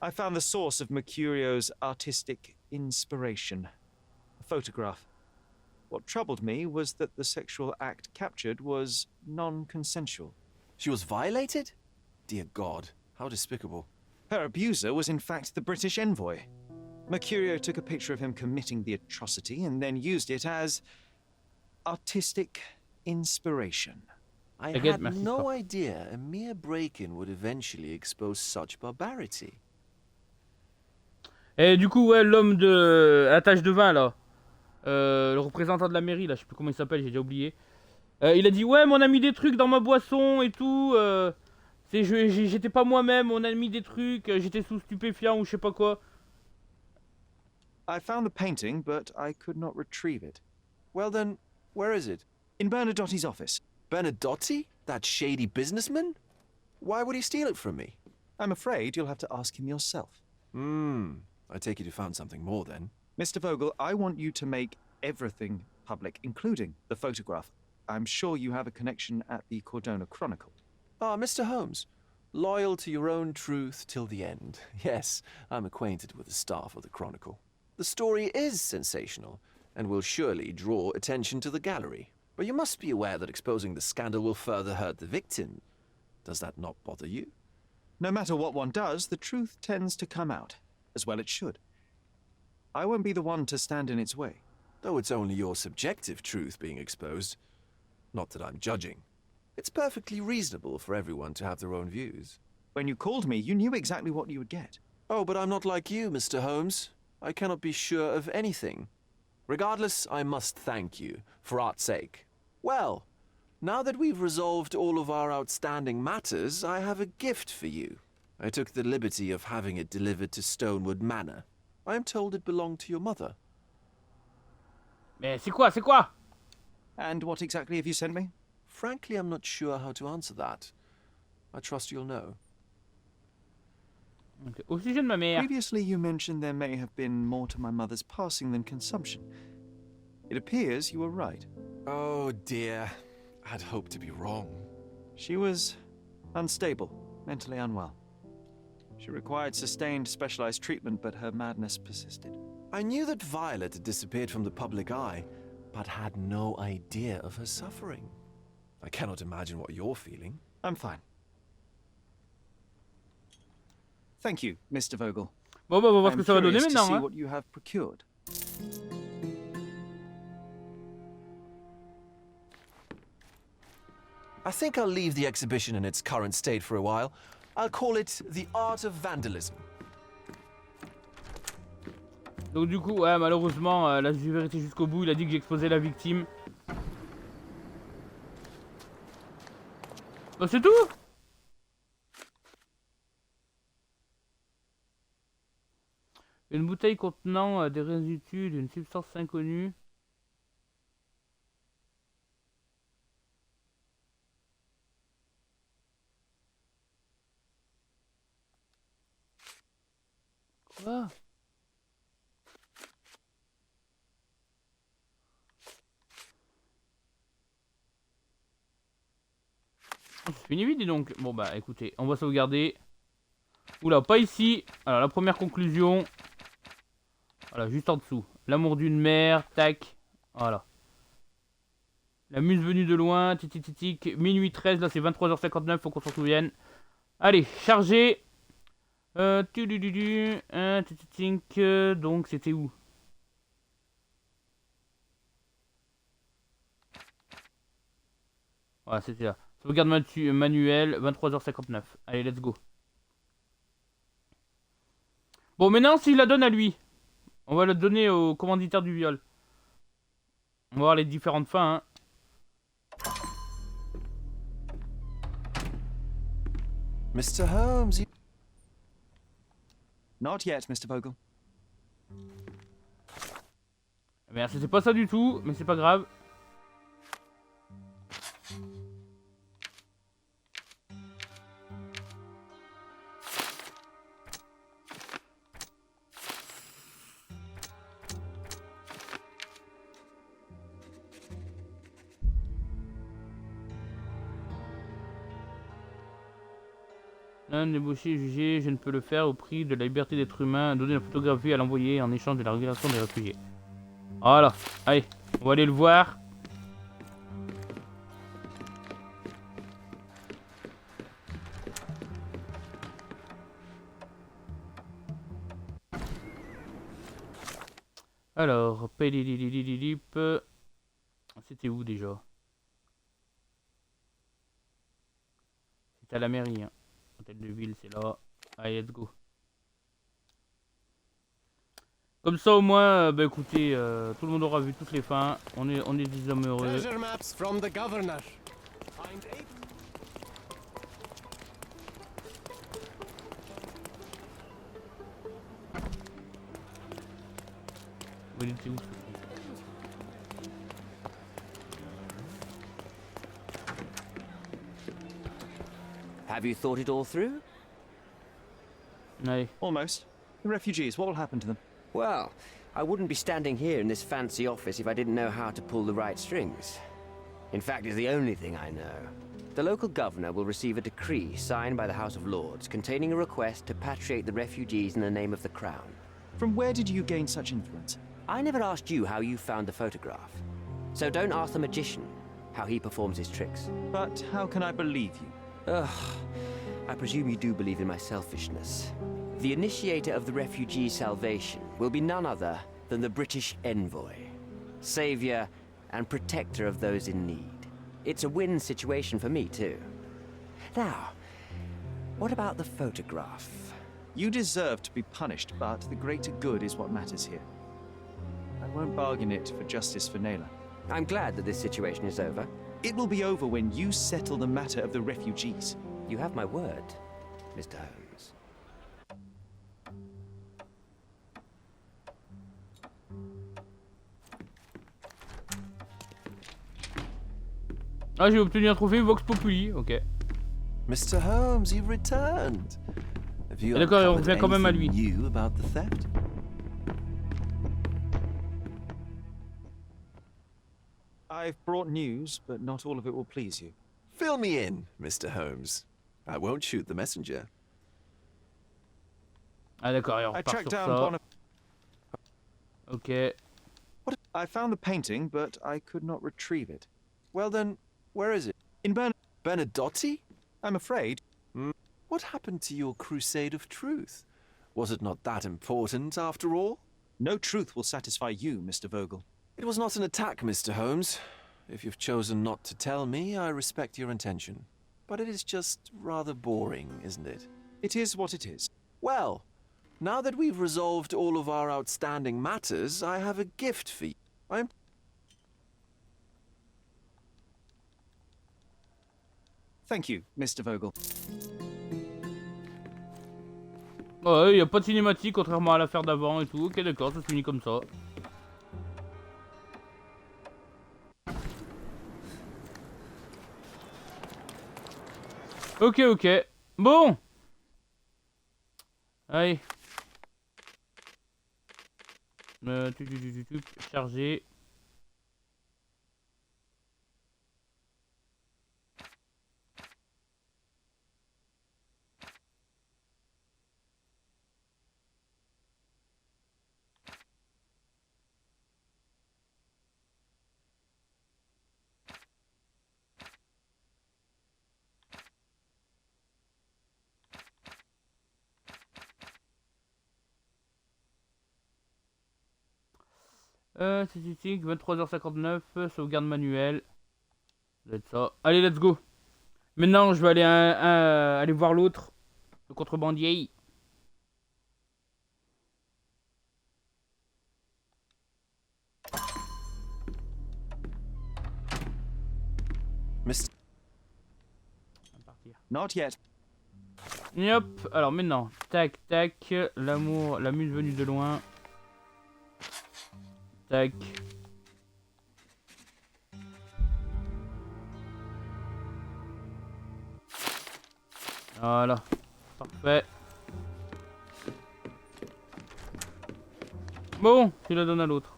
I found the source of Mercurio's artistic inspiration. A photograph. What troubled me was that the sexual act captured was non-consensual. She was violated? Dear God, how despicable. Her abuser was in fact the British envoy. Mercurio took a picture of him committing the atrocity and then used it as artistic inspiration. I had no idea a mere break-in would eventually expose such barbarity. Et du coup, ouais, l'homme de à la tache de vin là, le représentant de la mairie là, je sais plus comment il s'appelle, j'ai déjà oublié. Il a dit ouais, mais on a mis des trucs dans ma boisson et tout. J'étais pas moi-même, on a mis des trucs, j'étais sous stupéfiant ou je sais pas quoi. I found the painting, but I could not retrieve it. Well then, where is it? In Bernadotti's office. Bernadotti? That shady businessman? Why would he steal it from me? I'm afraid you'll have to ask him yourself. I take it you found something more then. Mr. Vogel, I want you to make everything public, including the photograph. I'm sure you have a connection at the Cordona Chronicle. Ah, Mr. Holmes. Loyal to your own truth till the end. Yes, I'm acquainted with the staff of the Chronicle. The story is sensational, and will surely draw attention to the gallery. But you must be aware that exposing the scandal will further hurt the victim. Does that not bother you? No matter what one does, the truth tends to come out, as well it should. I won't be the one to stand in its way. Though it's only your subjective truth being exposed. Not that I'm judging. It's perfectly reasonable for everyone to have their own views. When you called me, you knew exactly what you would get. Oh, but I'm not like you, Mr. Holmes. I cannot be sure of anything. Regardless, I must thank you, for art's sake. Well, now that we've resolved all of our outstanding matters, I have a gift for you. I took the liberty of having it delivered to Stonewood Manor. I am told it belonged to your mother. Mais c'est quoi? C'est quoi? And what exactly have you sent me? Frankly, I'm not sure how to answer that. I trust you'll know. Okay. Au sujet de ma mère. Previously, you mentioned there may have been more to my mother's passing than consumption. It appears you were right. Oh dear. I'd hoped to be wrong. She was unstable, mentally unwell. She required sustained specialized treatment, but her madness persisted. I knew that Violet had disappeared from the public eye, but had no idea of her suffering. I cannot imagine what you're feeling. I'm fine. Thank you, Mr. Vogel. Bon, bah, on va voir ce I'm que ça va donner curious to maintenant. see Hein. what you have procured. I think I'll leave the exhibition in its current state for a while. I'll call it The Art of Vandalism. Donc du coup, ouais, malheureusement, la vérité jusqu'au bout, il a dit que j'exposais la victime. Bah c'est tout. Une bouteille contenant des résidus d'une substance inconnue. Quoi? C'est fini vite, dis donc. Bon bah écoutez, on va sauvegarder. Oula, pas ici. Alors la première conclusion. Voilà, juste en dessous. L'amour d'une mère, tac. Voilà. La muse venue de loin, tic. Minuit 13, là c'est 23h59, faut qu'on s'en souvienne. Allez, chargé. Donc c'était où? Voilà, c'était là. Sauvegarde manuel, 23h59. Allez, let's go. Bon, maintenant, s'il la donne à lui, on va la donner au commanditaire du viol. On va voir les différentes fins. Hein. Mr. Holmes, you... Not yet, Mr. Vogel. Merde, c'était pas ça du tout, mais c'est pas grave. Un débauché jugé, je ne peux le faire au prix de la liberté d'être humain, donner la photographie à l'envoyer en échange de la régulation des réfugiés. Voilà, allez, on va aller le voir. Alors, c'était où déjà? C'était à la mairie, hein. Hôtel de ville, c'est là. Allez, let's go. Comme ça, au moins, bah écoutez, tout le monde aura vu toutes les fins. On est des hommes heureux. Treasure maps from the governor. Find 8. Vous étiez où? Have you thought it all through? No. Almost. The refugees, what will happen to them? Well, I wouldn't be standing here in this fancy office if I didn't know how to pull the right strings. In fact, it's the only thing I know. The local governor will receive a decree signed by the House of Lords containing a request to patriate the refugees in the name of the Crown. From where did you gain such influence? I never asked you how you found the photograph. So don't ask the magician how he performs his tricks. But how can I believe you? Ugh, I presume you do believe in my selfishness. The initiator of the refugee salvation will be none other than the British envoy, savior and protector of those in need. It's a win situation for me too. Now, what about the photograph? You deserve to be punished, but the greater good is what matters here. I won't bargain it for justice for Naylor. I'm glad that this situation is over. It will be over when you settle the matter of the refugees. You have my word, Mr. Holmes. Ah, j'ai obtenu un trophée Vox Populi, ok. Mr. Holmes, you've returned. Have you D'accord, on uncovered revient quand même à lui. anything new about the theft? I've brought news, but not all of it will please you. Fill me in, Mr. Holmes. I won't shoot the messenger. Ah d'accord, on I repart tracked sur down ça. one of... Ok. What? I found the painting, but I could not retrieve it. Well then, where is it? In Bernadotte? I'm afraid. What happened to your crusade of truth? Was it not that important, after all? No truth will satisfy you, Mr. Vogel. It was not an attack, Mr. Holmes. If you've chosen not to tell me, I respect your intention. But it is just rather boring, isn't it? It is what it is. Well, now that we've resolved all of our outstanding matters, I have a gift for you. Thank you, Mr. Vogel. Ouais, y a pas de cinématique contrairement à l'affaire d'avant et tout. Ok, d'accord, ça se finit comme ça. Ok, ok. Bon. Allez. Charger. Statistique, 23h59, sauvegarde manuelle. Ça doit être ça. Allez, let's go. Maintenant, je vais aller, aller voir l'autre. Le contrebandier. Not yet. Yop. Alors maintenant, tac, tac. L'amour, la muse venue de loin. Tac. Voilà. Parfait. Bon, tu la donnes à l'autre.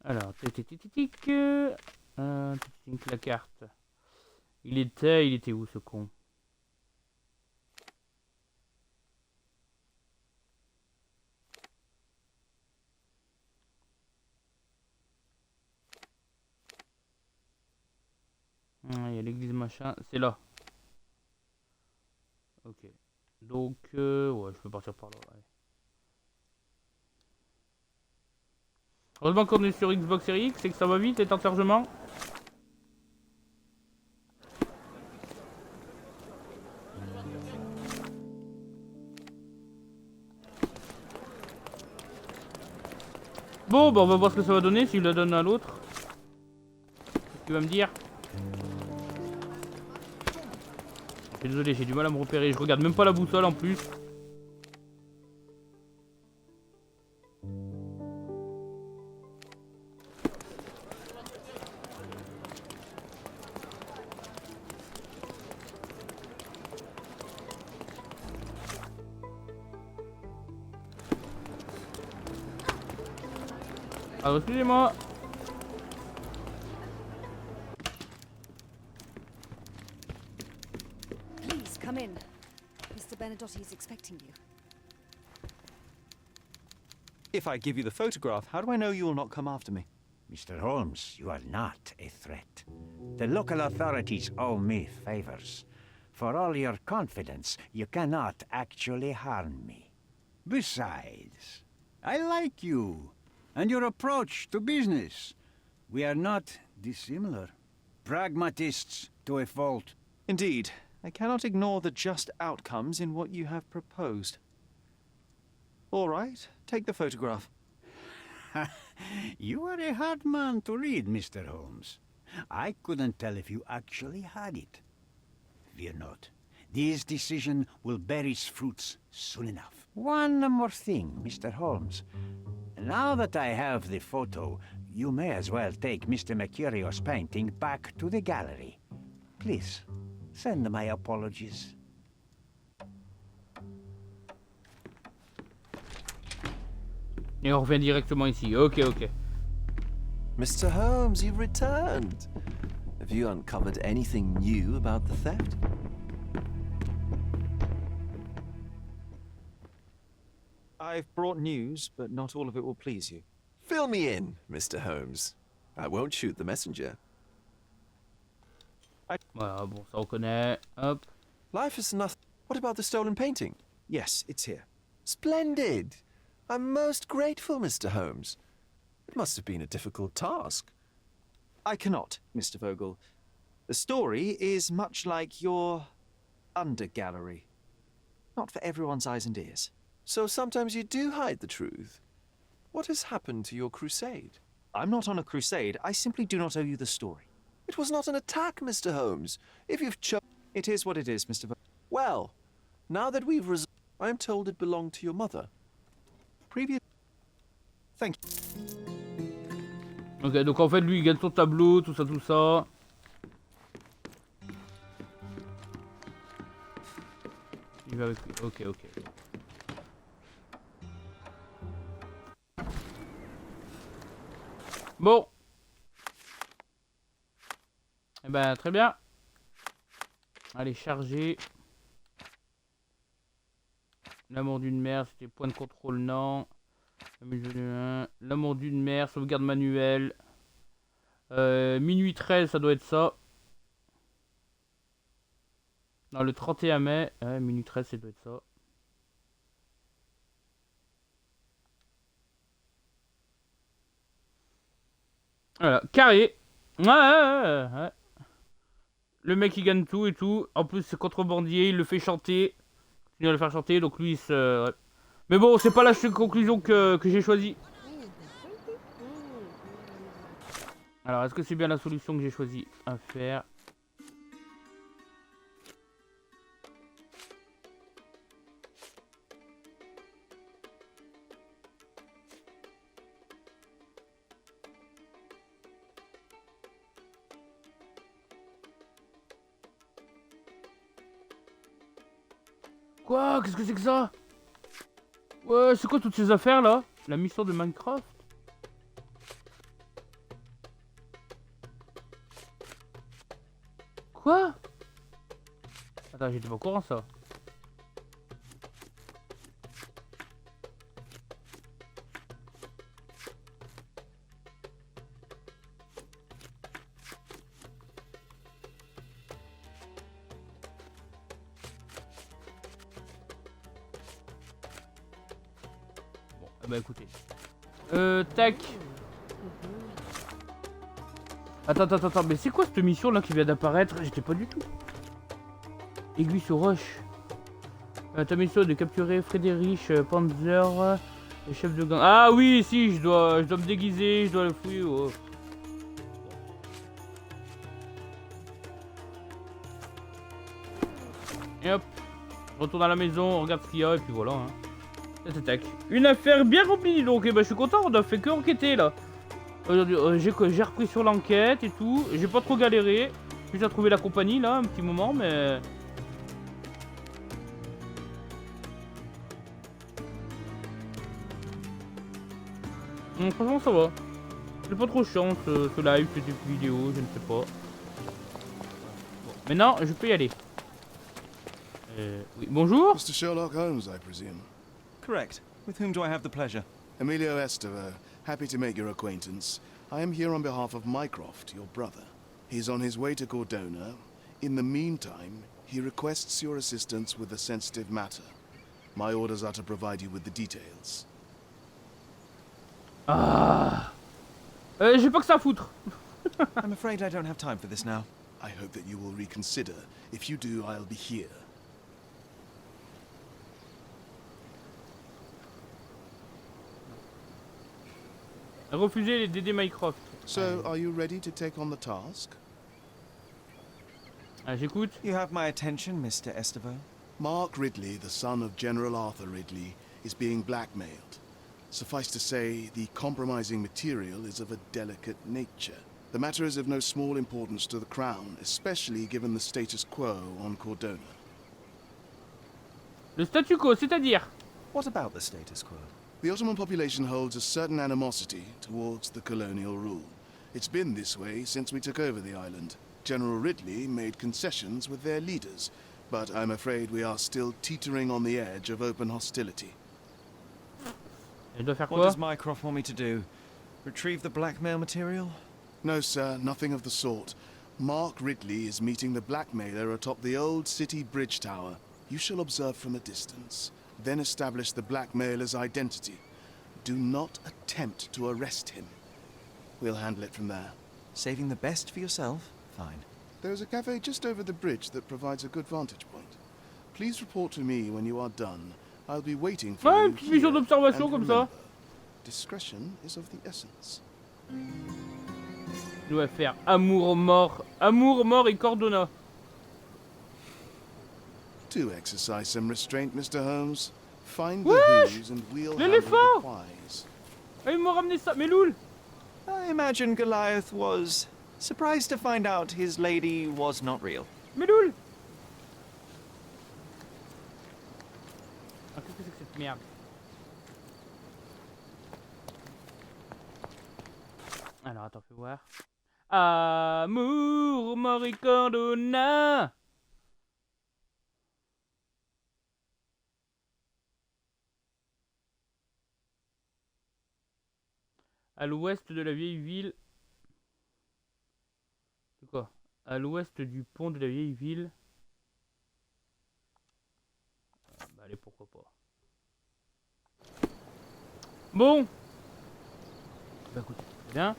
Alors, tic, la carte. Il était où ce con? Il y a l'église machin, c'est là. Ok. Donc, ouais, je peux partir par là. Allez. Heureusement qu'on est sur Xbox Series X, c'est que ça va vite les temps de chargement. Bon, bah on va voir ce que ça va donner s'il la donne à l'autre. Qu'est-ce qu'il va me dire? Je suis désolé, j'ai du mal à me repérer. Je regarde même pas la boussole en plus. Alors, excusez-moi. Please come in. Mr. Benedotti is expecting you. If I give you the photograph, how do I know you will not come after me? Mr. Holmes, you are not a threat. The local authorities owe me favors. For all your confidence, you cannot actually harm me. Besides, I like you. And your approach to business. We are not dissimilar. Pragmatists to a fault. Indeed, I cannot ignore the just outcomes in what you have proposed. All right, take the photograph. You are a hard man to read, Mr. Holmes. I couldn't tell if you actually had it. Fear not. This decision will bear its fruits soon enough. One more thing, Mr. Holmes. Now that I have the photo, you may as well take Mr. Mercurio's painting back to the gallery. Please, send my apologies. Et on revient directement ici. Ok, ok. Mr. Holmes, you've returned. Have you uncovered anything new about the theft? I've brought news, but not all of it will please you. Fill me in, Mr. Holmes. I won't shoot the messenger. Voilà, bon, ça on connaît. Hop. Life is nothing. What about the stolen painting? Yes, it's here. Splendid. I'm most grateful, Mr. Holmes. It must have been a difficult task. I cannot, Mr. Vogel. The story is much like your undergallery. Not for everyone's eyes and ears. So sometimes you do hide the truth. What has happened to your crusade? I'm not on a crusade. I simply do not owe you the story. It was not an attack, Mr. Holmes. If you've It is what it is, Mr. Well, now that we've I am told it belonged to your mother. Thank you. Ok, donc en fait, lui, il gagne son tableau, tout ça, tout ça. Il va avec lui. Ok, ok. Bon. Eh ben, très bien. Allez, charger. L'amour d'une mère, c'était point de contrôle, non. L'amour d'une mère, sauvegarde manuelle. Minuit 13, ça doit être ça. Non, le 31 mai. Minuit 13, ça doit être ça. Voilà, carré. Ouais. Le mec il gagne tout et tout. En plus c'est contrebandier, il le fait chanter. Il va le faire chanter, donc lui il se... Ouais. Mais bon, c'est pas la conclusion que j'ai choisie. Alors, est-ce que c'est bien la solution que j'ai choisie à faire? Quoi? Qu'est-ce que c'est que ça? Ouais, c'est quoi toutes ces affaires là? La mission de Minecraft? Quoi? Attends, j'étais pas au courant ça. Bon, bah écoutez. Tac. Attends, mais c'est quoi cette mission là qui vient d'apparaître? J'étais pas du tout. Aiguille sur roche. Ta mission de capturer Friedrich Panzer, le chef de gang. Ah oui, si, je dois me déguiser, je dois le fouiller. Oh. Et hop, je retourne à la maison, on regarde ce qu'il y a et puis voilà. Hein. Tac. Une affaire bien remplie donc, et bah, je suis content, on a fait que enquêter là. J'ai repris sur l'enquête et tout, j'ai pas trop galéré. Juste à trouver la compagnie là, un petit moment, mais... franchement ça va. C'est pas trop chiant ce live, cette vidéo, je ne sais pas. Bon. Maintenant, je peux y aller. Oui, bonjour. Mr. Sherlock Holmes, I presume. Correct. With whom do I have the pleasure? Emilio Estevez, happy to make your acquaintance. I am here on behalf of Mycroft, your brother. He's on his way to Cordona. In the meantime, he requests your assistance with a sensitive matter. My orders are to provide you with the details. Ah. J'ai pas que ça à foutre. I'm afraid I don't have time for this now. I hope that you will reconsider. If you do, I'll be here. Refuser d'aider Mycroft. So, are you ready to take on the task? J'écoute. You have my attention, Mr. Estevez. Mark Ridley, the son of General Arthur Ridley, is being blackmailed. Suffice to say, the compromising material is of a delicate nature. The matter is of no small importance to the Crown, especially given the status quo on Cordona. Le statu quo, c'est-à-dire? What about the status quo? The Ottoman population holds a certain animosity towards the colonial rule. It's been this way since we took over the island. General Ridley made concessions with their leaders, but I'm afraid we are still teetering on the edge of open hostility. What does Mycroft want me to do? Retrieve the blackmail material? No, sir, nothing of the sort. Mark Ridley is meeting the blackmailer atop the old city bridge tower. You shall observe from a distance, then establish the blackmailer's identity. Do not attempt to arrest him. We'll handle it from there. Saving the best for yourself? Fine. There is a cafe just over the bridge that provides a good vantage point. Please report to me when you are done. I'll be waiting for you. Une petite mission d'observation comme ça. Discretion is of the essence. Il doit faire amour, mort et Cordona. Do exercise some restraint, Mr. Holmes. Find the who's and we'll handle the whys. Ils m'ont ramené ça, mais Loul. I imagine Goliath was surprised to find out his lady was not real. Mais Loul. Ah, qu'est-ce que c'est que cette merde? Alors, attends, fais voir. Amour, mort et Cordona. À l'ouest de la vieille ville. C'est quoi? À l'ouest du pont de la vieille ville. Bah allez, pourquoi pas. Bon. Bah écoutez, très bien.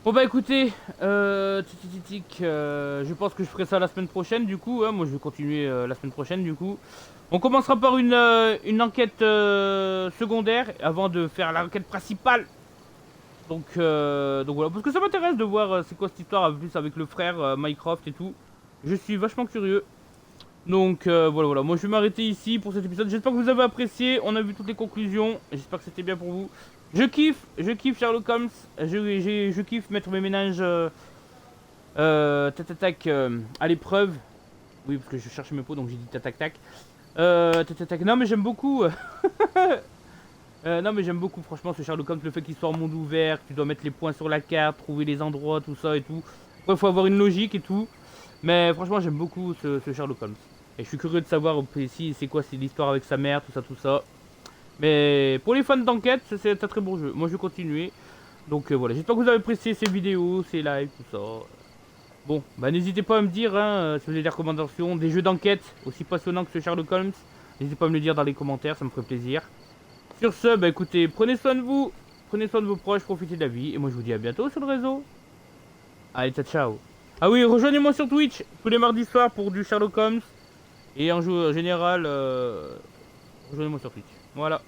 Bon bah écoutez, je pense que je ferai ça la semaine prochaine du coup, hein, moi je vais continuer la semaine prochaine du coup. On commencera par une enquête secondaire avant de faire l'enquête principale. Donc voilà, parce que ça m'intéresse de voir c'est quoi cette histoire en plus avec le frère Mycroft et tout. Je suis vachement curieux. Donc voilà, moi je vais m'arrêter ici pour cet épisode. J'espère que vous avez apprécié, on a vu toutes les conclusions, j'espère que c'était bien pour vous. Je kiffe Sherlock Holmes, je kiffe mettre mes ménages à l'épreuve. Oui, parce que je cherchais mes pots, donc j'ai dit tac. Non mais j'aime beaucoup. Non mais j'aime beaucoup franchement ce Sherlock Holmes, le fait qu'il soit en monde ouvert, que tu dois mettre les points sur la carte, trouver les endroits, tout ça et tout. Après il faut avoir une logique et tout. Mais franchement j'aime beaucoup ce Sherlock Holmes. Et je suis curieux de savoir ici c'est quoi, c'est l'histoire avec sa mère, tout ça. Mais pour les fans d'enquête, c'est un très bon jeu. Moi je vais continuer. Donc voilà, j'espère que vous avez apprécié ces vidéos, ces lives, tout ça. Bon, bah n'hésitez pas à me dire hein, si vous avez des recommandations, des jeux d'enquête aussi passionnants que ce Sherlock Holmes. N'hésitez pas à me le dire dans les commentaires, ça me ferait plaisir. Sur ce, bah écoutez, prenez soin de vous, prenez soin de vos proches, profitez de la vie. Et moi je vous dis à bientôt sur le réseau. Allez, ciao. Ah oui, rejoignez-moi sur Twitch tous les mardis soirs pour du Sherlock Holmes. Et en jeu général, rejoignez-moi sur Twitch. Voilà.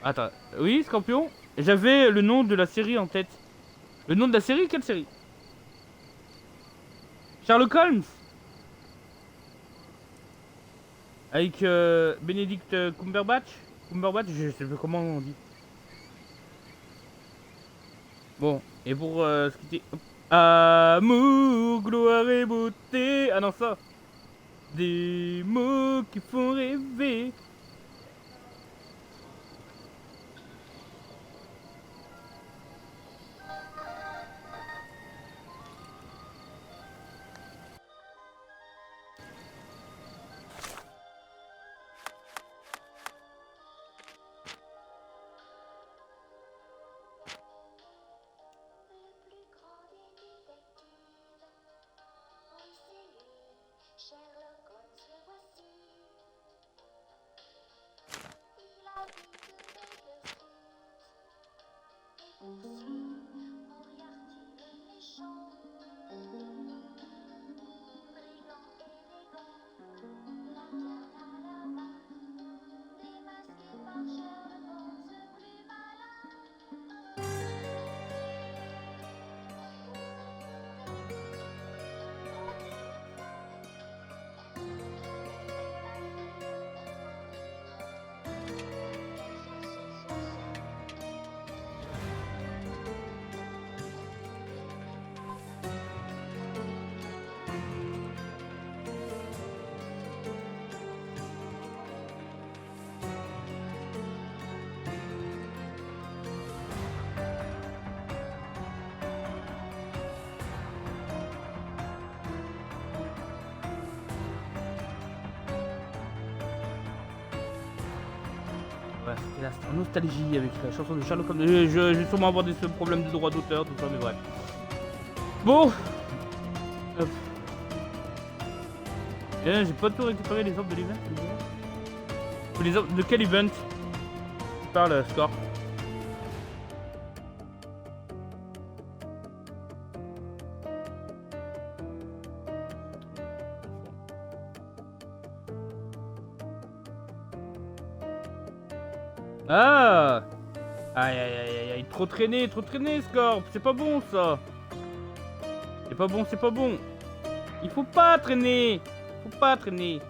Attends, oui, Scorpion, j'avais le nom de la série en tête. Le nom de la série, quelle série? Sherlock Holmes. Avec Benedict Cumberbatch. Je sais pas comment on dit. Bon, et pour ce qui était... Amour, gloire et beauté. Ah non, ça. Des mots qui font rêver. Sherlock Holmes, le voici. Il a vu de belles fruits. Et aussi, Moriarty le méchant. Brigand élégant, la canne à la main. Démasqué par Sherlock Holmes, le plus malin. Voilà, c'était la nostalgie avec la chanson de Sherlock Holmes. Je vais sûrement avoir des problèmes de droit d'auteur, tout ça, mais bref. Bon. Hop. Et là, j'ai pas tout récupéré les ordres de l'event. Les ordres de quel event tu parles, Score? Ah! Aïe aïe aïe aïe, trop traîné, Scorp, c'est pas bon ça! C'est pas bon, c'est pas bon! Il faut pas traîner! Faut pas traîner!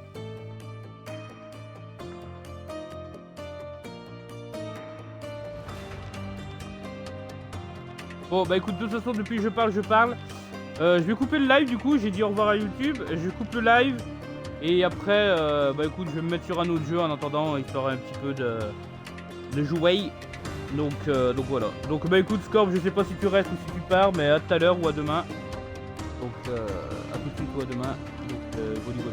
Bon bah écoute, de toute façon depuis que je parle. Je vais couper le live du coup, j'ai dit au revoir à YouTube, je coupe le live. Et après, bah écoute, je vais me mettre sur un autre jeu en attendant, histoire un petit peu de jouer. Donc voilà. Donc bah écoute Scorp, je sais pas si tu restes ou si tu pars, mais à tout à l'heure ou à demain. Donc à tout de suite ou à demain. Donc voilà.